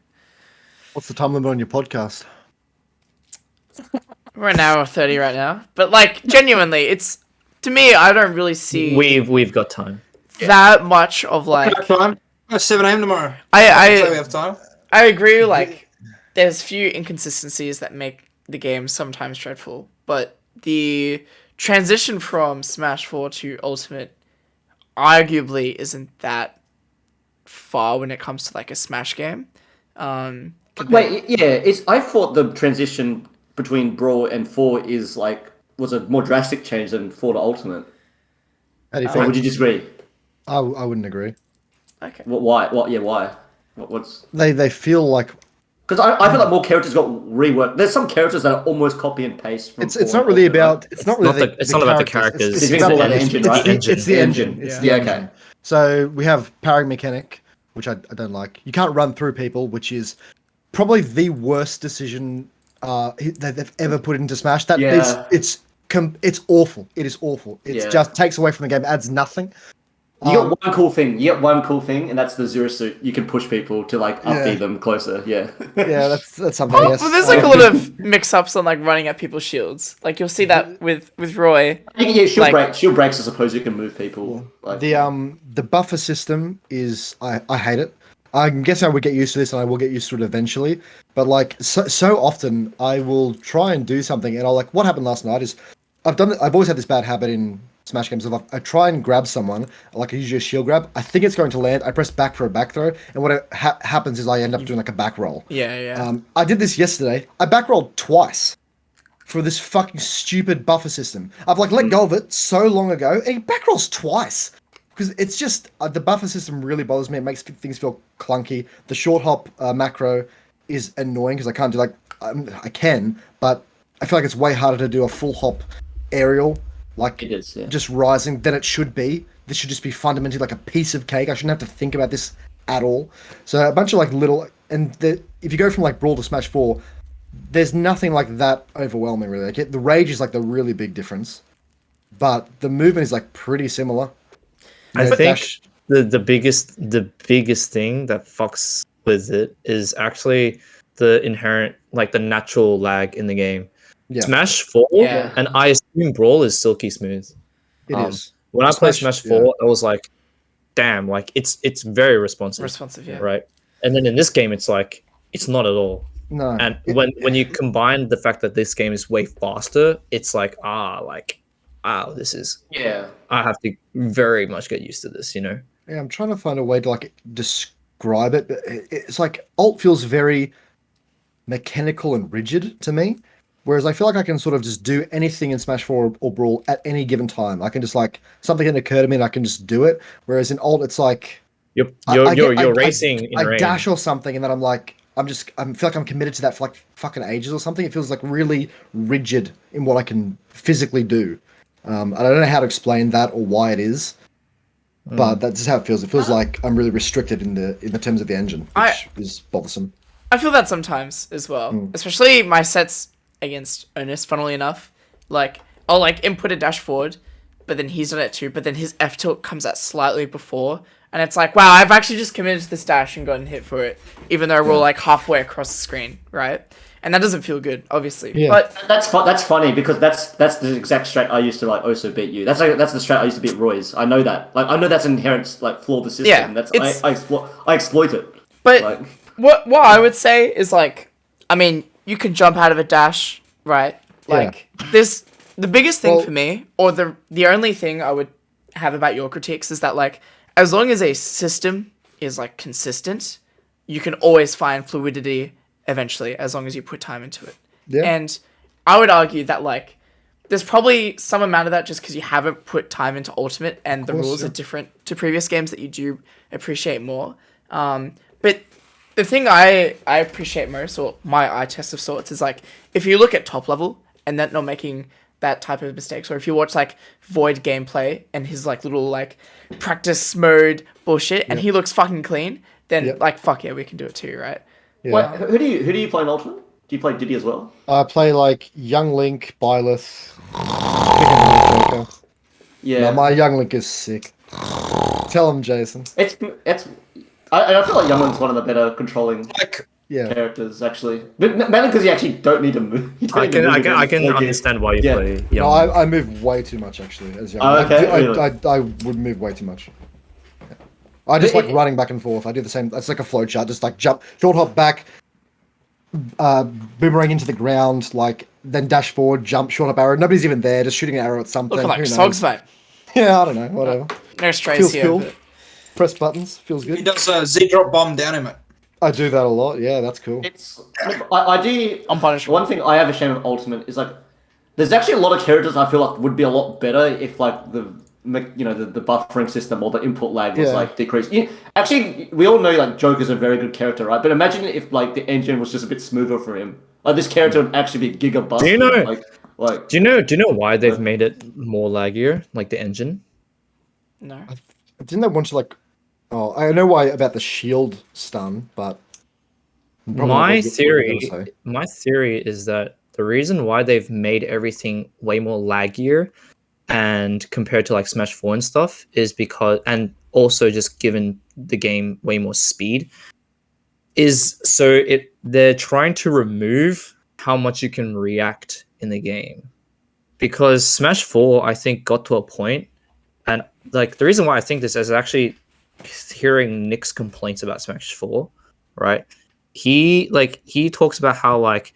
What's the time limit on your podcast? We're an hour 30 right now, but like genuinely, it's to me I don't really see We've got time. that much of like Time? It's 7 a.m. tomorrow. So we I have time. I agree. Like there's few inconsistencies that make the game sometimes dreadful, but the transition from Smash 4 to Ultimate arguably isn't that far when it comes to like a Smash game. Wait, yeah, I thought the transition between Brawl and 4 was a more drastic change than 4 to Ultimate. How do you Or think? would you disagree? I wouldn't agree. Okay. Why? Why? What's... They feel like Because I feel like more characters got reworked. There's some characters that are almost copy and paste from it's 4 not and really Ultimate. about it's not really it's not about the characters. It's about the engine, right? It's the engine. It's the Yeah, engine. okay. So we have parrying mechanic, which I don't like. You can't run through people, which is probably the worst decision that they've ever put into Smash. That Yeah. it's awful. It is awful. It just takes away from the game, adds nothing. You got one cool thing. You get one cool thing, and that's the Zero Suit. You can push people to like upbeat them closer. Yeah. Yeah, that's something. Yes. Well, there's like a lot of mix-ups on like running at people's shields. Like you'll see that with Roy. Yeah, shield breaks. I suppose you can move people. Like, The buffer system is I hate it. I'm guessing I would get used to this, and I will get used to it eventually. But like so often, I will try and do something, and I'll like what happened last night is I've always had this bad habit in Smash games of I try and grab someone, like I usually a shield grab. I think it's going to land. I press back for a back throw, and what happens is I end up doing like a back roll. Yeah. I did this yesterday. I back rolled twice for this fucking stupid buffer system. I've like let go of it so long ago, and it back rolls twice. Because it's just, the buffer system really bothers me. It makes things feel clunky. The short hop macro is annoying because I can't do I can, but I feel like it's way harder to do a full hop aerial, like it is, yeah. just rising, than it should be. This should just be fundamentally like a piece of cake. I shouldn't have to think about this at all. So a bunch of like little, if you go from like Brawl to Smash 4, there's nothing like that overwhelming really. Like the rage is like the really big difference, but the movement is like pretty similar. I think the biggest thing that fucks with it is actually the inherent like the natural lag in the game. Yeah. Smash 4 and I assume Brawl is silky smooth. It is. When I played Smash 4, I was like, damn, like it's very responsive. Yeah. Right. And then in this game it's like it's not at all. No. And when you combine the fact that this game is way faster, it's like this is I have to very much get used to this, you know. Yeah, I'm trying to find a way to like describe it, but it's like Alt feels very mechanical and rigid to me. Whereas I feel like I can sort of just do anything in Smash 4 or Brawl at any given time. I can just like something can occur to me and I can just do it. Whereas in Alt, it's like You're racing in I rain. dash or something, and then I'm like, I feel like I'm committed to that for like fucking ages or something. It feels like really rigid in what I can physically do. I don't know how to explain that or why it is, but that's just how it feels. It feels like I'm really restricted in the terms of the engine, which is bothersome. I feel that sometimes as well, especially my sets against Ernest. Funnily enough, like I'll like input a dash forward, but then he's on it too. But then his F tilt comes out slightly before, and it's like, wow, I've actually just committed to this dash and gotten hit for it, even though we're like halfway across the screen, right? And that doesn't feel good, obviously. Yeah. But that's funny because that's the exact strat I used to like also beat you. That's the strat I used to beat Roy's. I know that. Like I know that's an inherent like flaw of the system. Yeah, That's it's- I exploit it. But Like, what I would say is like, I mean, you can jump out of a dash, right? Like this, the biggest thing for me, or the only thing I would have about your critiques is that like, as long as a system is like consistent, you can always find fluidity eventually, as long as you put time into it. Yeah. And I would argue that like, there's probably some amount of that just because you haven't put time into Ultimate and the rules are different to previous games that you do appreciate more. But the thing I appreciate most, or my eye test of sorts, is like if you look at top level and then not making that type of mistakes, or if you watch like Void gameplay and his like little like practice mode bullshit and he looks fucking clean, then like fuck yeah, we can do it too, right? Yeah. Wait, who do you play in Ultimate? Do you play Diddy as well? I play like Young Link, Byleth. Yeah. No, my Young Link is sick. Tell him, Jason. I feel like Youngling's one of the better controlling Like, Yeah. characters actually, but mainly because you actually don't need to move. You don't I need to move can against the game. understand why you Yeah. play. No, I move way too much actually as Young. Oh, okay, really? I would move way too much. I just But like running back and forth. I do the same. It's like a flow chart. Just like jump, short hop back, boomerang into the ground, like then dash forward, jump, short hop arrow. Nobody's even there. Just shooting an arrow at something. Looking like Who Sogs, knows? mate. Yeah, I don't know. Whatever. No strays Feels here. cool. But Press buttons. Feels he good. does a Z-drop bomb down him. I do that a lot. Yeah, that's cool. I do. unpunishable. One thing I have a shame of Ultimate is like, there's actually a lot of characters I feel like would be a lot better if like the buffering system or the input lag was like decreased. Actually, we all know like Joker's a very good character, right? But imagine if like the engine was just a bit smoother for him. Like this character would actually be giga busted. Do you know? Like Do you know why they've made it more laggier, like the engine? No. Didn't they want to like? Oh, I know why about the shield stun, but probably not My what you're theory, gonna say. my theory is that the reason why they've made everything way more laggier and compared to like Smash 4 and stuff is because, and also just given the game way more speed, is so they're trying to remove how much you can react in the game. Because Smash 4, I think, got to a point, and like the reason why I think this is actually hearing Nick's complaints about Smash 4, right? He talks about how like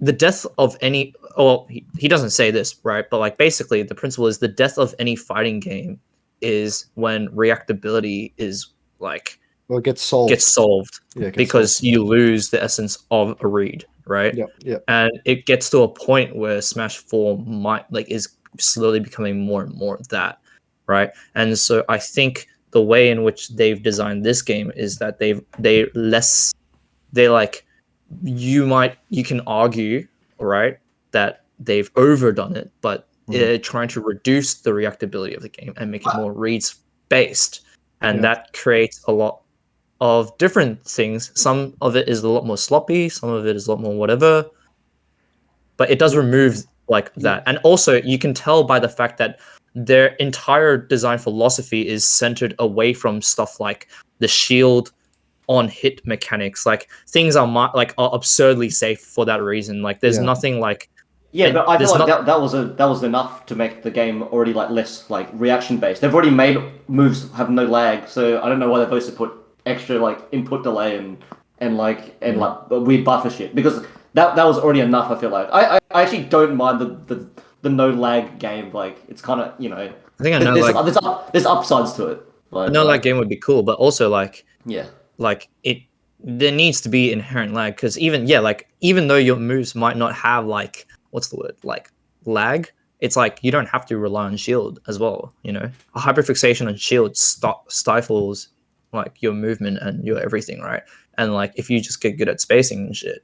the death of any, well, he doesn't say this, right? But like basically the principle is the death of any fighting game is when reactability is like Well, it gets solved. Yeah, it gets because solved. you lose the essence of a read, right? Yep. And it gets to a point where Smash 4 is slowly becoming more and more of that, right? And so I think the way in which they've designed this game is that you can argue, right, that they've overdone it, but they're trying to reduce the reactability of the game and make it more reads based, and that creates a lot of different things. Some of it is a lot more sloppy, some of it is a lot more whatever, but it does remove like that. And also you can tell by the fact that their entire design philosophy is centered away from stuff like the shield on hit mechanics. Like things are are absurdly safe for that reason. Like there's nothing like but I feel there's like that was enough to make the game already like less like reaction based. They've already made moves have no lag, so I don't know why they're supposed to put extra like input delay and weird buffer shit, because that was already enough. I feel like I actually don't mind the no lag game. Like it's kind of, you know, I think I know there's upsides to it. Like, I know that game would be cool, but also like there needs to be inherent lag, because even though your moves might not have like what's the word, like lag. It's like you don't have to rely on shield as well. You know, a hyperfixation on shield stifles like your movement and your everything, right? And like if you just get good at spacing and shit,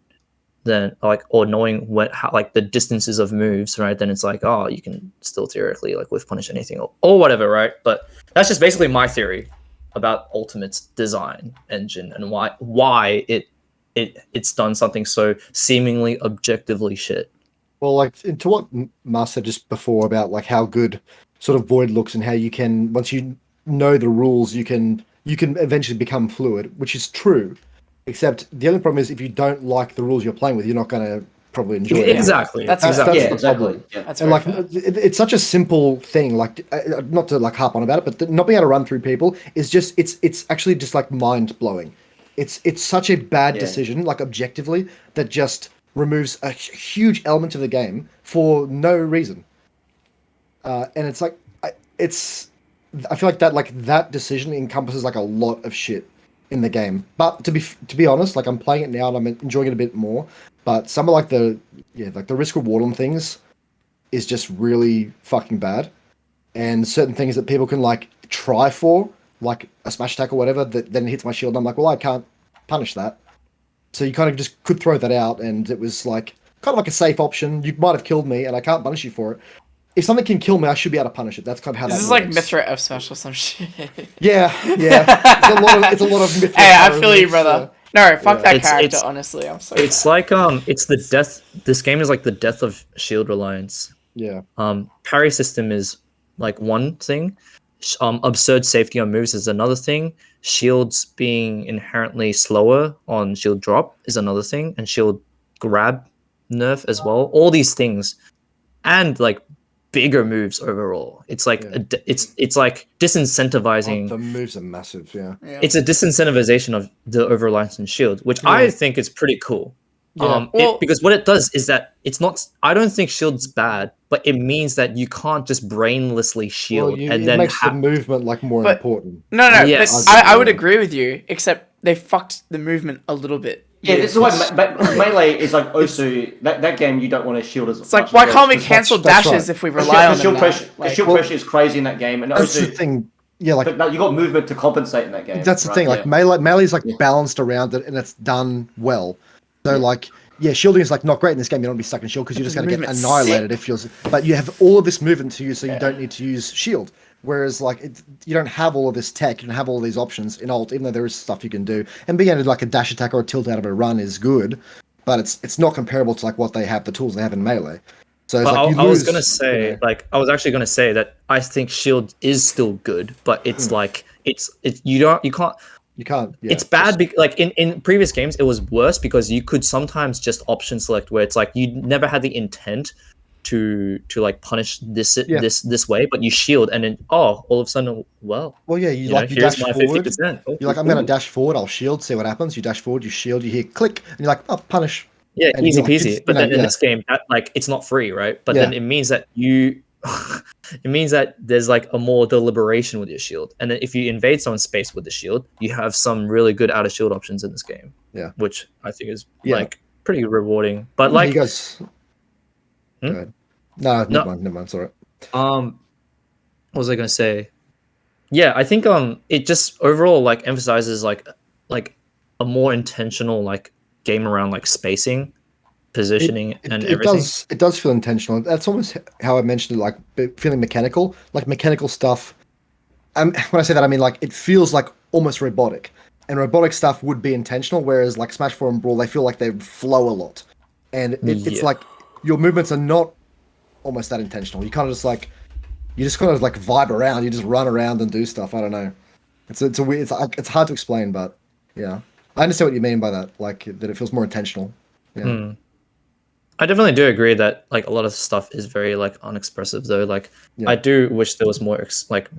then like, or knowing like the distances of moves, right? Then it's like, oh, you can still theoretically like whiff punish anything or whatever, right? But that's just basically my theory about Ultimate's design engine and why it's done something so seemingly objectively shit. Well, like into what Mars said just before about like how good sort of Void looks and how you can, once you know the rules, you can eventually become fluid, which is true. Except the only problem is if you don't like the rules you're playing with, you're not going to probably enjoy it. Exactly. That's exactly. Yeah, the exactly. problem. Yeah. That's And very like fair. it's such a simple thing, like not to like harp on about it, but not being able to run through people is just it's actually just like mind blowing. It's such a bad Yeah. decision, like objectively, that just removes a huge element of the game for no reason. And it's like I feel like that decision encompasses like a lot of shit in the game. But to be honest, like I'm playing it now and I'm enjoying it a bit more. But some of like the risk reward on things is just really fucking bad. And certain things that people can like try for, like a smash attack or whatever, that then hits my shield. And I'm like, well, I can't punish that. So you kind of just could throw that out, and it was like kind of like a safe option. You might have killed me, and I can't punish you for it. If something can kill me, I should be able to punish it. That's kind of how This that is like works. Mithra F smash or some shit. Yeah. It's a lot of Mithra. Hey, I feel you, brother. No, fuck Yeah. that It's- character. it's- Honestly, I'm so. It's like it's the death. This game is like the death of shield reliance. Yeah. Parry system is like one thing. Absurd safety on moves is another thing. Shields being inherently slower on shield drop is another thing, and shield grab nerf as well. All these things, and like bigger moves overall. It's like Yeah. it's like disincentivizing. The moves are massive. Yeah. Yeah. It's a disincentivization of the over reliance on shield, which I Yeah. think is pretty cool. Yeah. Well- Because what it does is that it's not. I don't think shield's bad, but it means that you can't just brainlessly shield and it then makes the movement like more But- important. No, Yes. but I would agree with you, except they fucked the movement a little bit. Yeah, this is why melee is like also that game you don't want to shield as. It's like, why can't we cancel that's dashes right. if we rely on them shield now? pressure? Like, Shield pressure is crazy in that game, and That's also the thing. Yeah, like but you got movement to compensate in that game. that's the right? thing. Like Yeah. melee is like balanced around it, and it's done well. So like. Yeah, shielding is like not great in this game. You don't want to be stuck in shield because you're just going to get Movement's annihilated sick. if you're. But you have all of this movement to use, so you don't need to use shield. Whereas like you don't have all of this tech, you don't have all these options in ult, even though there is stuff you can do. And being able to do like a dash attack or a tilt out of a run is good, but it's not comparable to like what they have, the tools they have in melee. So it's But like you I was lose, gonna say, you know. like, I was actually gonna say that I think shield is still good, but it's like it's you can't. You can't. Yeah, It's bad because like in previous games it was worse because you could sometimes just option select where it's like you never had the intent to like punish this way, but you shield and then all of a sudden Well, yeah, you know, like you here's dash my forward. 50%. You're like, I'm going to dash forward. I'll shield. See what happens. You dash forward. You shield. You hear click, and you're like, oh, punish. Yeah, And easy you're like, peasy. it's, But you know, then in yeah. this game, that, like it's not free, right? But Yeah. then it means that it means that there's like a more deliberation with your shield. And then if you invade someone's space with the shield, you have some really good out of shield options in this game. Yeah. Which I think is Yeah. like pretty rewarding. But you like guys. Hmm? Go ahead. No, No. never mind. Sorry. what was I gonna say? Yeah, I think it just overall like emphasizes like a more intentional like game around like spacing, positioning, and everything. It does feel intentional. That's almost how I mentioned it, like feeling mechanical, like mechanical stuff. When I say that, I mean like it feels like almost robotic, and robotic stuff would be intentional, whereas like Smash 4 and Brawl, they feel like they flow a lot, and it's Yeah. like your movements are not almost that intentional. You kind of just like you just kind of like vibe around. You just run around and do stuff. I don't know. It's a weird. It's hard to explain, but yeah, I understand what you mean by that. Like that it feels more intentional. Yeah. I definitely do agree that like a lot of stuff is very like unexpressive though. Like Yeah. I do wish there was more like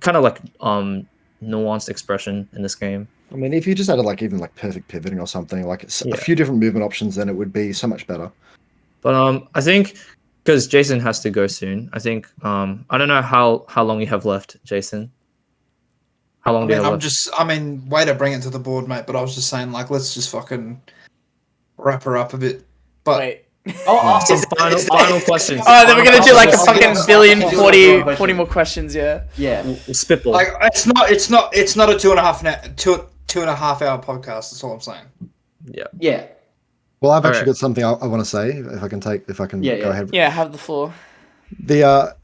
kind of like nuanced expression in this game. I mean, if you just added like even like perfect pivoting or something, like Yeah. a few different movement options, then it would be so much better. But I think because Jason has to go soon. I think I don't know how long you have left, Jason. How long I do you mean, have I'm left? just, I mean, way to bring it to the board, mate. But I was just saying, like, let's just fucking wrap her up a bit. But Wait, Some final questions. Oh, then we're gonna do like a fucking I'll- billion, I'll- 40, I'll- 40 more questions, yeah. Yeah. We'll spitball. Like it's not a 2.5 hour podcast. That's all I'm saying. Yeah. Well, I've actually Alright. got something I want to say. If I can Yeah, go yeah. ahead. Yeah, have the floor. The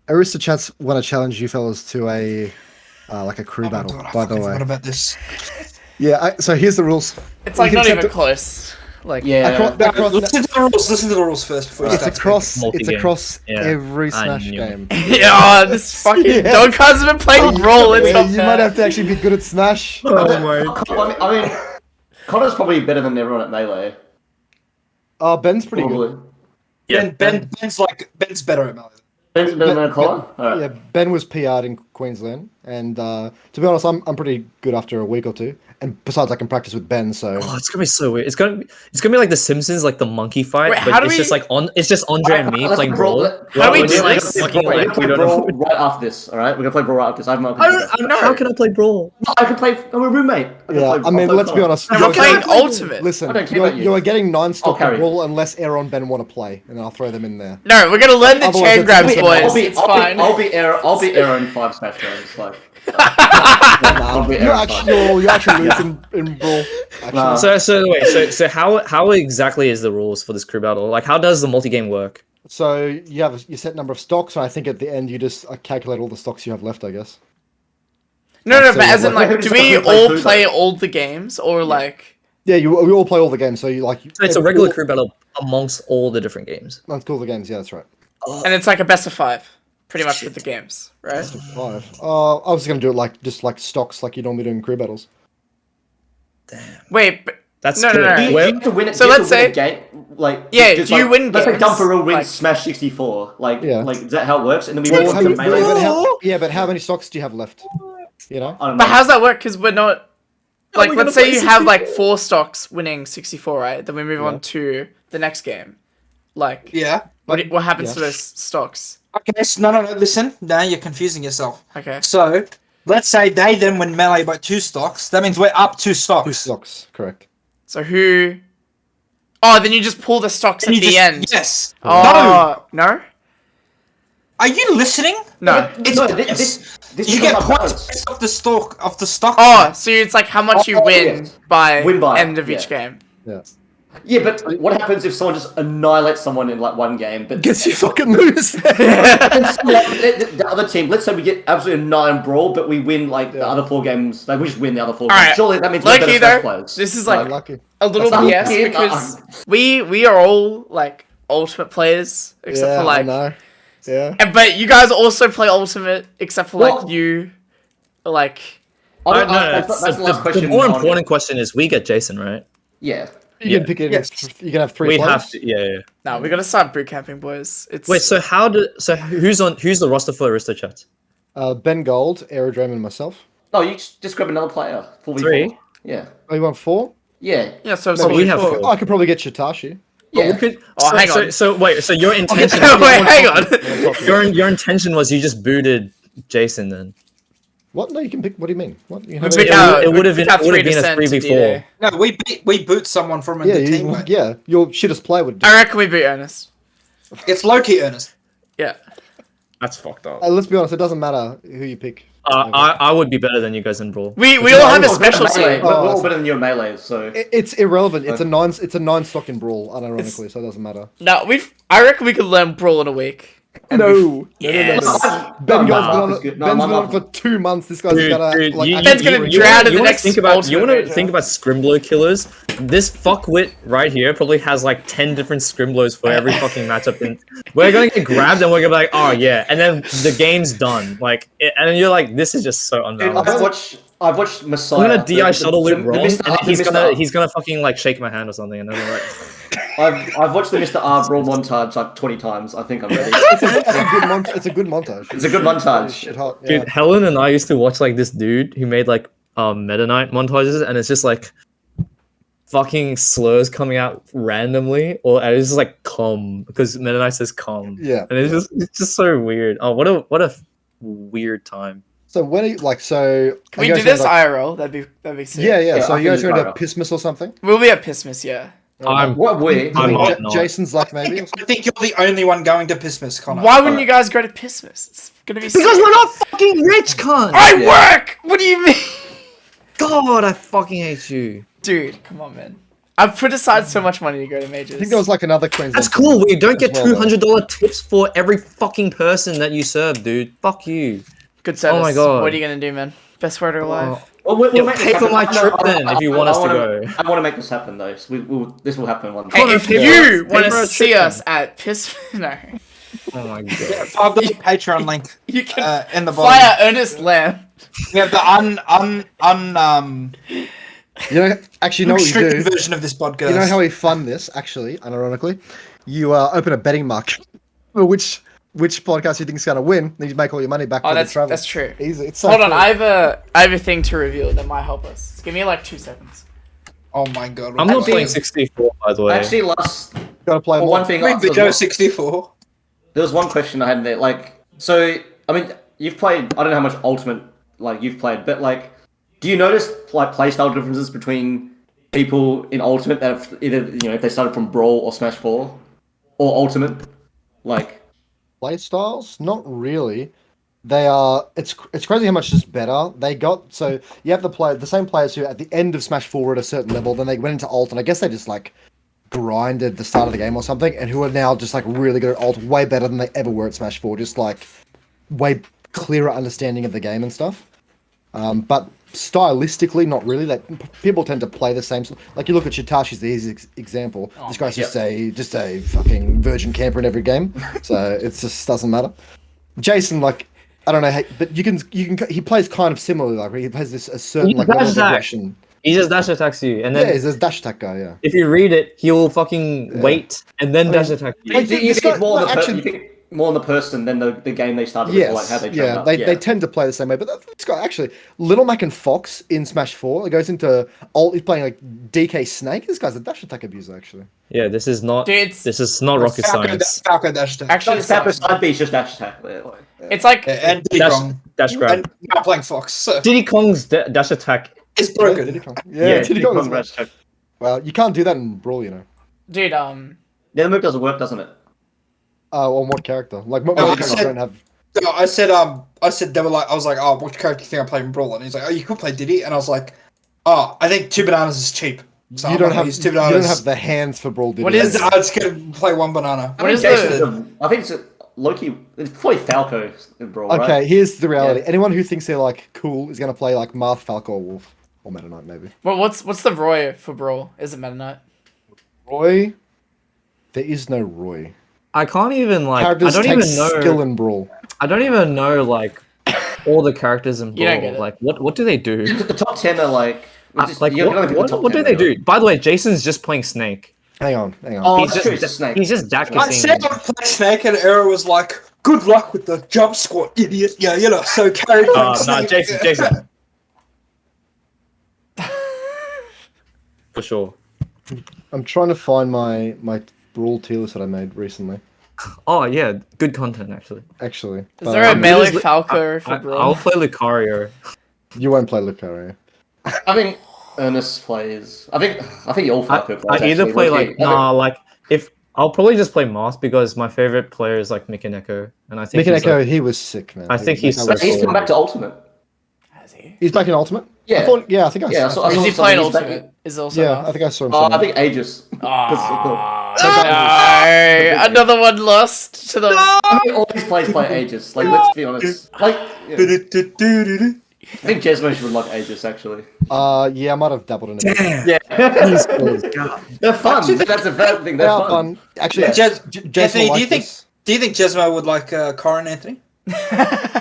Aristochats want to challenge you fellas to a like a crew Oh my battle. God, I by the fucking way, forgot about this. yeah. So here's the rules. It's like You not can even set close. Like, Yeah. Listen to the rules. Listen to the rules first before you It's start. across. It's Multi-game. across Yeah, every I Smash knew game. oh, this fucking Yeah. dog has been playing Brawl. It's Yeah, not you fair. might have to actually be good at Smash. Oh my. I mean, Connor's probably better than everyone at Melee. Oh, Ben's pretty Probably. good. Yeah, Ben's better at Melee. Ben's better than Connor? Alright. Yeah, Ben was PR'd in Queensland, and to be honest, I'm pretty good after a week or two. And besides, I can practice with Ben, so Oh, it's gonna be so weird. It's gonna be like The Simpsons, like the monkey fight, Wait, but how do it's just we- like it's just Andre and me Let's playing Brawl. Brawl. How do we We're do just, like, this? fucking, We're like, gonna play we don't Brawl know- right after this, alright? We're gonna play Brawl right after this. I have no I computer. don't, how can I play Brawl? I can play. I'm a roommate. yeah. I mean, let's be honest. And you're we're playing getting- Ultimate. Listen, I don't care about you. you're getting 9 stock carry. to Brawl unless Aaron and Ben want to play, and I'll throw them in there. No, we're gonna learn the Otherwise, chain it's- grabs, I'll boys. It's fine. I'll be Aaron 5 Smash games. Like, Nah, be you Aaron actually lose in Brawl. Actually. Nah. So how exactly is the rules for this crew battle? Like, how does the multi game work? So you have a set number of stocks, and I think at the end you just calculate all the stocks you have left, I guess. No, So, but as in, like, like, do we who plays all who, play though? all the games, or like? Yeah, we all play all the games, so you like. So it's a regular crew battle amongst all the different games. That's all the games. Yeah, that's right. And it's like a best of 5, pretty much with the games, right? 5. I was gonna do it like just like stocks, like you normally do in crew battles. Wait, but That's No, good. no, no. do you Where- have to win it? So do you have let's to win say- a game, like Yeah, just do you win Let's say games? Dumb4Real wins Like- Smash 64. Like, Yeah. like is that how it works? And then we Well, win how the many- melee. but how many stocks do you have left? You know. I don't but know. how's that work? Because we're not. How are Like, we let's gonna say play you have like 64? 4 stocks winning 64, right? Then we move Yeah. on to the next game. Like, Yeah. what happens yeah. to those stocks? Okay. So no. Listen. Now you're confusing yourself. Okay. So let's say they then win Melee by 2 stocks. That means we're up 2 stocks. 2 stocks, correct. So who? Oh, then you just pull the stocks And at you the just- end. Yes. Oh, no. Are you listening? No. It's No, this. this You is get not points balanced. based off the stock. Oh, so it's like how much you Oh, win yes. by Win by, end of each yeah. game. Yeah. Yeah, but what happens if someone just annihilates someone in like one game? But Guess you fucking lose. the other team, let's say we get absolutely 9 Brawl, but we win like the other 4 games. Like we just win the other 4 games. Alright. Surely that means we're Lucky better though, Smash players. this is No, like lucky. a little That's BS lucky. because we are all like ultimate players except Yeah, for like, I know. Yeah. but you guys also play ultimate except for like Well- you, like. I don't- No, that's the last the question. more on- important question is we get Jason, right? Yeah. You Yeah. can pick it. Yes. You can have 3 We players. have to. Yeah. No, we gotta start boot camping, boys. It's Wait. So who's the roster for Aristochats? Ben Gold, Aerodrome, and myself. No, you just grab another player. 4v4. 3? Yeah. Oh, you want 4? Yeah. yeah. So No, we have 4. four. I could probably get Shitashi. Yeah. We could, Oh, hang on. So wait. So your intention. Wait, hang on. Your intention was you just booted Jason then. What? No, you can pick. What do you mean? What? You We have pick a- out- it would have we been pick out it would have 3 been a descent to 3v4. D-Day. No, we boot someone from yeah, the team. Mate. yeah. Your shittest player would. I reckon we beat Ernest. It's low key, Ernest. Yeah. That's fucked up. Let's be honest. It doesn't matter who you pick. I would be better than you guys in Brawl. We all have a We're better specialty. melee. We're Oh, all better than your melees, so. It's irrelevant. It's a 9. It's a 9 stock in Brawl, unironically, so it doesn't matter. No, I reckon we could learn Brawl in a week. No. Yes. Ben No, Gold's been my on luck is it. good. No, Ben's my been on luck- it for 2 months. This guy's Dude, gonna dude, like. you, Ben's gonna you drown wanna- in the you wanna next think about Ultimate you want to Major. think about Scrimblow killers. This fuckwit right here probably has like 10 different Scrimblows for every fucking matchup. And we're gonna get grabbed and we're gonna be like, oh yeah, and then the game's done. Like, and then you're like, this is just so Dude, unbalanced. I've watched Messiah. I'm gonna DI shuttle loop wrong, Mr. and R- then the Mr. he's gonna fucking like shake my hand or something, and then I'm like, I've watched the Mr. R Brawl montage like 20 times. I think I'm ready. It's a good montage. It's a good montage. Shit hot. dude, Yeah. Helen and I used to watch like this dude who made like Meta Knight montages, and it's just like fucking slurs coming out randomly, or and it's just like "cum" because Meta Knight says "cum," Yeah. and it's just so weird. Oh, what a weird time. So when are you, like so? Can we are you do guys this gonna, like- IRL? That'd be sick. Yeah, yeah. Yeah, So I you can guys do going to Pyro. Pissmas or something? We'll be at Pissmas, yeah. What we? I'm J- not. Jason's like maybe. I think you're the only one going to Pissmas, Connor. Why wouldn't you guys go to Pissmas? It's gonna be Because sick. we're not fucking rich, cunt. I work. What do you mean, God, I fucking hate you. dude? Come on, man. I've put aside so much money to go to majors. I think there was like another Queensland. That's cool. We don't get as well, though. $200 tips for every fucking person that you serve, dude. Fuck you. Good service. Oh my God. What are you gonna do, man? Best word alive. Well, we'll Yeah, make this pay for happen. my No, trip then, if you want us to go. I want to make this happen though. So this will happen one Hey, day. if pay you for want a to trip see then. us at Piss, no, Oh my God. $5 Patreon link you can in the fly bottom. at Ernest Lamb. We have the You know, actually, you know what you restricted do. version of this podcast. You know how we fund this? Actually, unironically, you open a betting market for which podcast you think is going to win. Then you make all your money back Oh, for the that's travel. true. Easy. It's so Hold on, cool. I have a thing to reveal that might help us. Give me like 2 seconds. Oh my god. I'm not Actually- playing 64, by the way. Actually, last Gotta play more. one thing. Big video 64. There was one question I had there. Like, so I mean, you've played. I don't know how much Ultimate like you've played, but like, do you notice like playstyle differences between people in Ultimate that have either if they started from Brawl or Smash 4 or Ultimate? Like, Play styles? Not really. They are. It's crazy how much just better they got. So you have the same players who at the end of Smash 4 were at a certain level, then they went into Ult, and I guess they just like grinded the start of the game or something, and who are now just like really good at Ult, way better than they ever were at Smash 4. Just like way clearer understanding of the game and stuff. But stylistically, not really. Like people tend to play the same. Like you look at Shitashi's the easiest example. This guy's just a fucking virgin camper in every game, so it just doesn't matter. Jason, like I don't know, but you can he plays kind of similarly. Like he plays a certain like level of aggression. He just dash attacks you, and Yeah, then he's a dash attack guy. Yeah. if you read it, he will fucking wait and then dash attack you. Like, you this think guy- more on like, the actually- you think more on the person than the game they started with, or like how they trained up. they tend to play the same way. But this guy actually, Little Mac and Fox in Smash 4, it goes into Ult. He's playing like DK Snake. This guy's a dash attack abuser actually. Yeah, this is not Dude, rocket science. Falco dash attack. Actually, Snapper side B is just dash attack. it's like And Diddy Dash, Kong. dash grab. And now playing Fox. So Diddy Kong's dash attack. it's broken. Yeah, Diddy Kong is- dash attack. Well, you can't do that in Brawl, you know. dude, Yeah, the move doesn't work, doesn't it? On what character? Like most No, I characters said- don't have. No, I said they were like, I was like, oh, what character do you think I play in Brawl? And he's like, oh, you could play Diddy. And I was like, oh, I think 2 bananas is cheap. So You I'm don't not gonna have. use 2 You bananas. don't have the hands for Brawl. Diddy. What is- I'm just gonna play 1 banana. What is Jason, I think it's Loki. It's probably Falco in Brawl, Okay, right? here's the reality. Yeah. Anyone who thinks they're like cool is gonna play like Marth, Falco, or Wolf, or Meta Knight maybe. well, what's the Roy for Brawl? Is it Meta Knight? Roy, there is no Roy. I can't even like. Characters I don't take even know. skill in Brawl. I don't even know like all the characters in You don't Brawl. get it. Like what do they do? The top 10 are like. Like you can only pick the top what do 10, they really. do? By the way, Jason's just playing Snake. Hang on. Oh, He's that's true. just- It's a snake. He's just I Dakising. said I played Snake and Era was like, good luck with the jump squat, idiot. Yeah, you know, so carried Nah, Snake. Jason. For sure. I'm trying to find my Brawl tier list that I made recently. Oh yeah, good content actually. Actually, Is but, there a melee Li- Falco for I'll Brawl? play Lucario. you won't play Lucario. I think Ernest plays. I think you all Falco plays. I either actually, play low-key. like like if I'll probably just play Mars because my favorite player is like Mikaneko, and I think he's, Mikaneko, like- he was sick, man. I think he's Mikaneko was He's solid. come back to Ultimate. Has he? He's back in Ultimate. Yeah. I thought, I think I Yeah, saw. I saw- Is he something, playing he's back- Ultimate? Is it also Yeah, Marth? I think I saw him. I somewhere. think Aegis. No, another one lost to the. I think all these players play Aegis. Like, let's be honest. Like, yeah. I think Jezmo should like Aegis actually. Yeah, I might have dabbled in it. Yeah, God. they're fun. That's a bad thing. They They're are fun. fun. Actually, Anthony, Jason do you think this. Jezmo would like Corin, Anthony?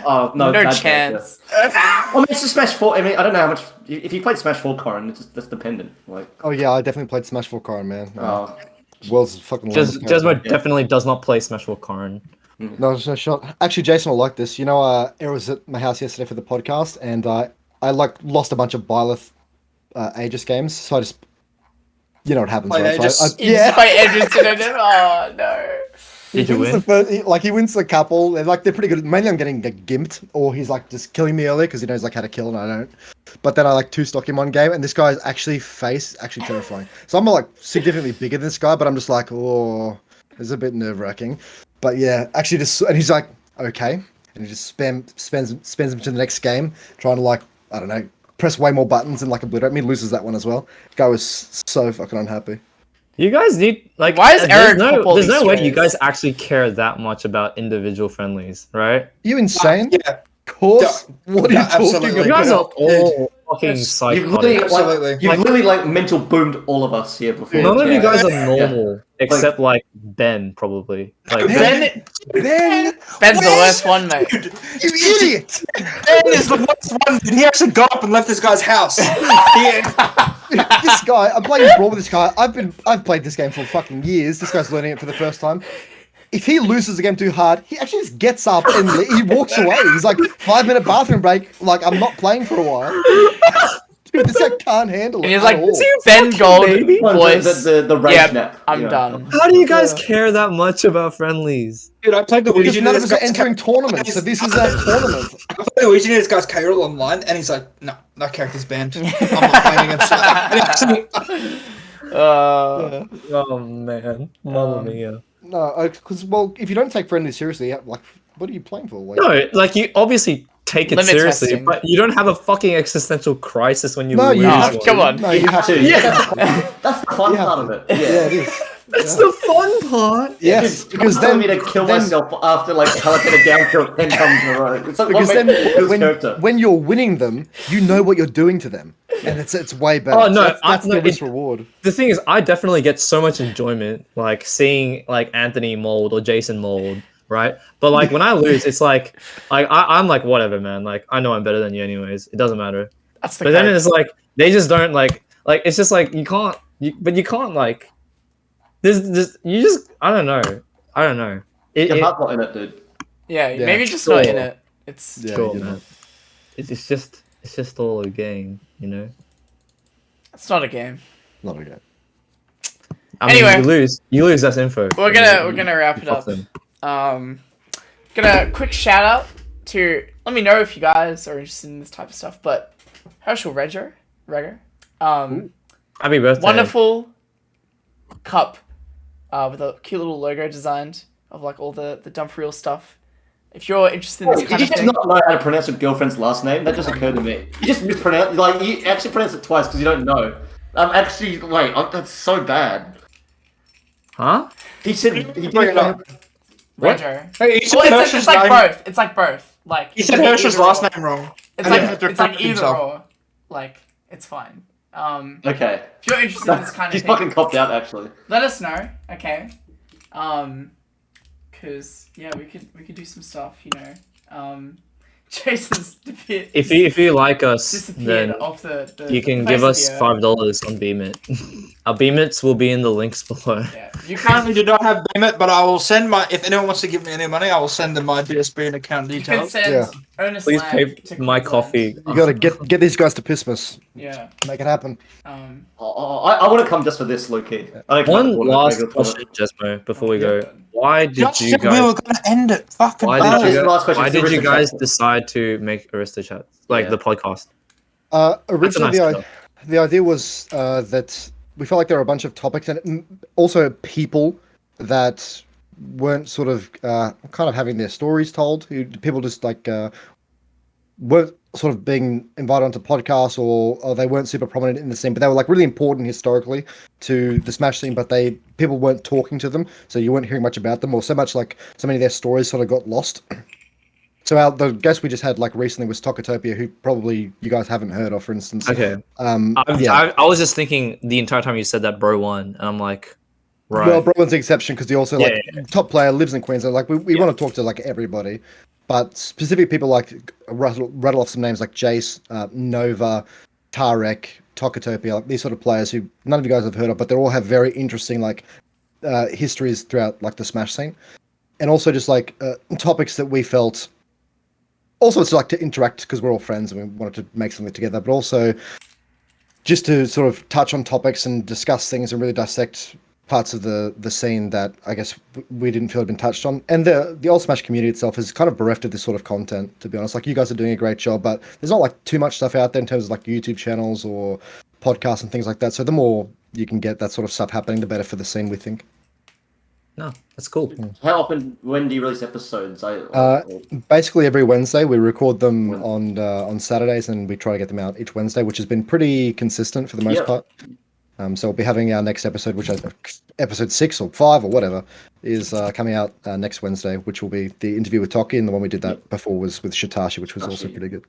Oh no, No bad chance. I mean, it's a Smash 4. I mean, I don't know how much. If you played Smash 4 Corin, it's just, that's dependent. Like, Oh yeah, I definitely played Smash 4 Corin, man. World's fucking. lamest character. Jezmo definitely does not play Smash 4 Karin. No, there's no shot. Actually, Jason will like this. You know, Era was at my house yesterday for the podcast, and I like lost a bunch of Byleth Aegis games, so I just, you know what happens, Played right? Aegis. So You just play Edgerton and then, oh no. Did you wins win? the first, he wins the couple. And, like they're pretty good. Mainly, I'm getting like, gimped, or he's like just killing me early because he knows like how to kill and I don't. But then I like two stock him one game, and this guy's actually terrifying. So I'm like significantly bigger than this guy, but I'm just like, oh, it's a bit nerve wracking. But yeah, actually, just and he's like, okay, and he just spends him to the next game, trying to like, I don't know, press way more buttons and like obliterate me. Loses that one as well. Guy was so fucking unhappy. You guys need like. Why is Eric There's up all there's no these way you strays? guys actually care that much about individual friendlies, right? You insane? Yeah, Of course. What are you yeah, talking absolutely. about? You guys are all Dude, fucking You've psychotic. literally, Absolutely. you've literally like mental boomed all of us here before. None of you guys are Yeah. normal, except like Ben, probably. Like Ben, Ben, Ben's the worst one, mate. you idiot! Ben is the worst one. He actually got up and left this guy's house. This guy, I'm playing Brawl with this guy. I've played this game for fucking years. This guy's learning it for the first time. If he loses the game too hard, he actually just gets up and he walks away. He's like 5-minute bathroom break. Like I'm not playing for a while. Dude, this guy can't handle it. And he's at like, all. Ben Gold baby? voice. The rage Yep, nap. I'm yeah. done. how do you guys care that much about friendlies? Dude, I played the Because Ouija none to of this us are guy's entering tournaments, so this is a tournament. I played the Ouija to this guy's Kyrill online, and he's like, "No, that character's banned. I'm not playing against that." And actually, Oh man, Mamma mia. No, because well, if you don't take friendly seriously, like, what are you playing for? Like, No, like you obviously take it Limit seriously, testing. but you don't have a fucking existential crisis when you No, lose. you Oh, have to. come on. No, you have to. Yeah. That's the fun You have part to. of it. Yeah, Yeah. it is. That's the fun part. Yes, because telling then me to kill myself after like telling a down kill 10 times in a row. It's like Because what then, makes Will's when, character. when you're winning them, you know what you're doing to them, and it's way better. Oh, no, that's no, the risk reward. The thing is, I definitely get so much enjoyment, like seeing like Anthony mold or Jason mold, right? But like when I lose, it's like I'm like whatever, man. Like I know I'm better than you, anyways. It doesn't matter. That's the But then code. it's like they just don't like it's just like you can't. But you can't like. This you just I don't know. It, Your heart's not in it, dude. Yeah, Yeah, maybe just not in sure. it. It's Yeah, sure, you know. man. It's just all a game, you know. it's not a game. Not okay. I mean, Anyway. you lose. That's info. We're gonna wrap it up. Gonna quick shout out to let me know if you guys are interested in this type of stuff. But Herschel Reger, Happy birthday. wonderful cup with a cute little logo designed of like all the Dumb4Real stuff. If you're interested in this Did kind you of just thing, not know how to pronounce your girlfriend's last name? That just occurred to me. You just mispronounce, like, you actually pronounce it twice because you don't know. Actually, wait, that's so bad. Huh? He said, he Bring it up. Reger. Hey, you said Well, Herschel's it's like name- both. It's like both. Like You said it can be Herschel's either last or. name wrong. It's And like then had to it's like correct either himself. or. Like it's fine. Okay. If you're interested in this kind of He's thing, fucking copped out, actually. let us know, okay? Cause yeah, we could do some stuff, you know. Jason's If you like us, disappeared then off the you can face give of us the earth. $5 on Beamit. Our Beamits will be in the links below. Yeah, you Currently can do not have Beamit, but I will send my. If anyone wants to give me any money, I will send them my DSB and account you can details. send Yeah. Ernest Please Lamb pay to my Queensland. coffee. You gotta get these guys to Christmas. Yeah. Make it happen. I want to come just for this, low-key. I don't care One about the last regular question, Jesmo, before we Yeah. go. Why did Just you said we guys? were gonna end it. Fucking Why hell. did you, Last question, why did you Aristochats. guys decide to make Aristochats, like Yeah. the podcast? Originally, nice the idea was that we felt like there were a bunch of topics and also people that weren't sort of kind of having their stories told. People just like weren't sort of being invited onto podcasts or they weren't super prominent in the scene, but they were like really important historically to the Smash scene, but people weren't talking to them, so you weren't hearing much about them, or so many of their stories sort of got lost. So the guest we just had like recently was Tokatopia, who probably you guys haven't heard of, for instance. Okay. Yeah. I was just thinking the entire time you said that bro won, and I'm like, right. Well, Browan's the exception because he also like Yeah. top player, lives in Queensland. Like we want to talk to like everybody, but specific people like rattle off some names like Jace, Nova, Tarek, Tokatopia, like these sort of players who none of you guys have heard of, but they all have very interesting like histories throughout like the Smash scene, and also just like topics that we felt. Also, it's like to interact because we're all friends and we wanted to make something together, but also just to sort of touch on topics and discuss things and really dissect parts of the scene that I guess we didn't feel had been touched on. And the old Smash community itself is kind of bereft of this sort of content, to be honest. Like, you guys are doing a great job, but there's not like too much stuff out there in terms of like YouTube channels or podcasts and things like that. So the more you can get that sort of stuff happening, the better for the scene, we think. No, that's cool. How often? When do you release episodes? Basically every Wednesday. We record them on Saturdays, and we try to get them out each Wednesday, which has been pretty consistent for the most part. So we'll be having our next episode, which is episode 6 or 5 or whatever, is coming out next Wednesday, which will be the interview with Toki, and the one we did that before was with Shitashi, which was also pretty good.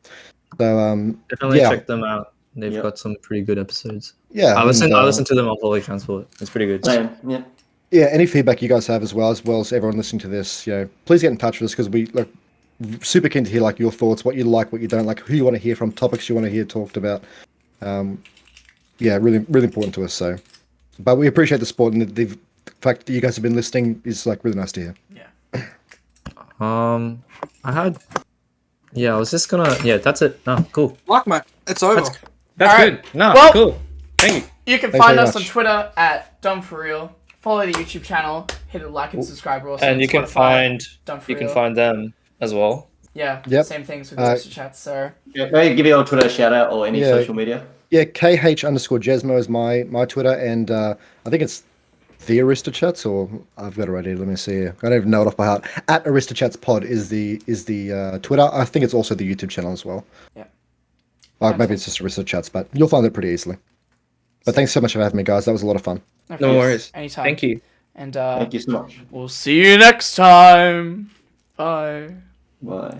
So definitely check them out. They've got some pretty good episodes. Yeah, I listen to them on public transport. It's pretty good. Same, yeah. Yeah, any feedback you guys have as well as everyone listening to this, please get in touch with us, because we super keen to hear like your thoughts, what you like, what you don't like, who you want to hear from, topics you want to hear talked about. Really, really important to us. So, but we appreciate the support, and the fact that you guys have been listening is like really nice to hear. Yeah. I was just gonna. Yeah, that's it. No, cool. Like, mate, it's over. That's Alright. good. No, Well, cool. Thank you. You can Thanks find very us on much. Twitter at Dumb4Real. Follow the YouTube channel, hit the like and subscribe. Also And on you can Spotify, find Dumb4Real. them as well. Yeah. Yep. Same things with Aristochats. So Maybe give your Twitter a shout out or any social media. Yeah, KH_Jezmo is my Twitter, and I think it's the Aristochats, or I've got it right here. Let me see. I don't even know it off by heart. At Aristochats Pod is the Twitter. I think it's also the YouTube channel as well. Yeah. Maybe it's just Aristochats, but you'll find it pretty easily. But thanks so much for having me, guys. That was a lot of fun. No worries. Anytime. Thank you. And Thank you so much. we'll see you next time. Bye. Bye.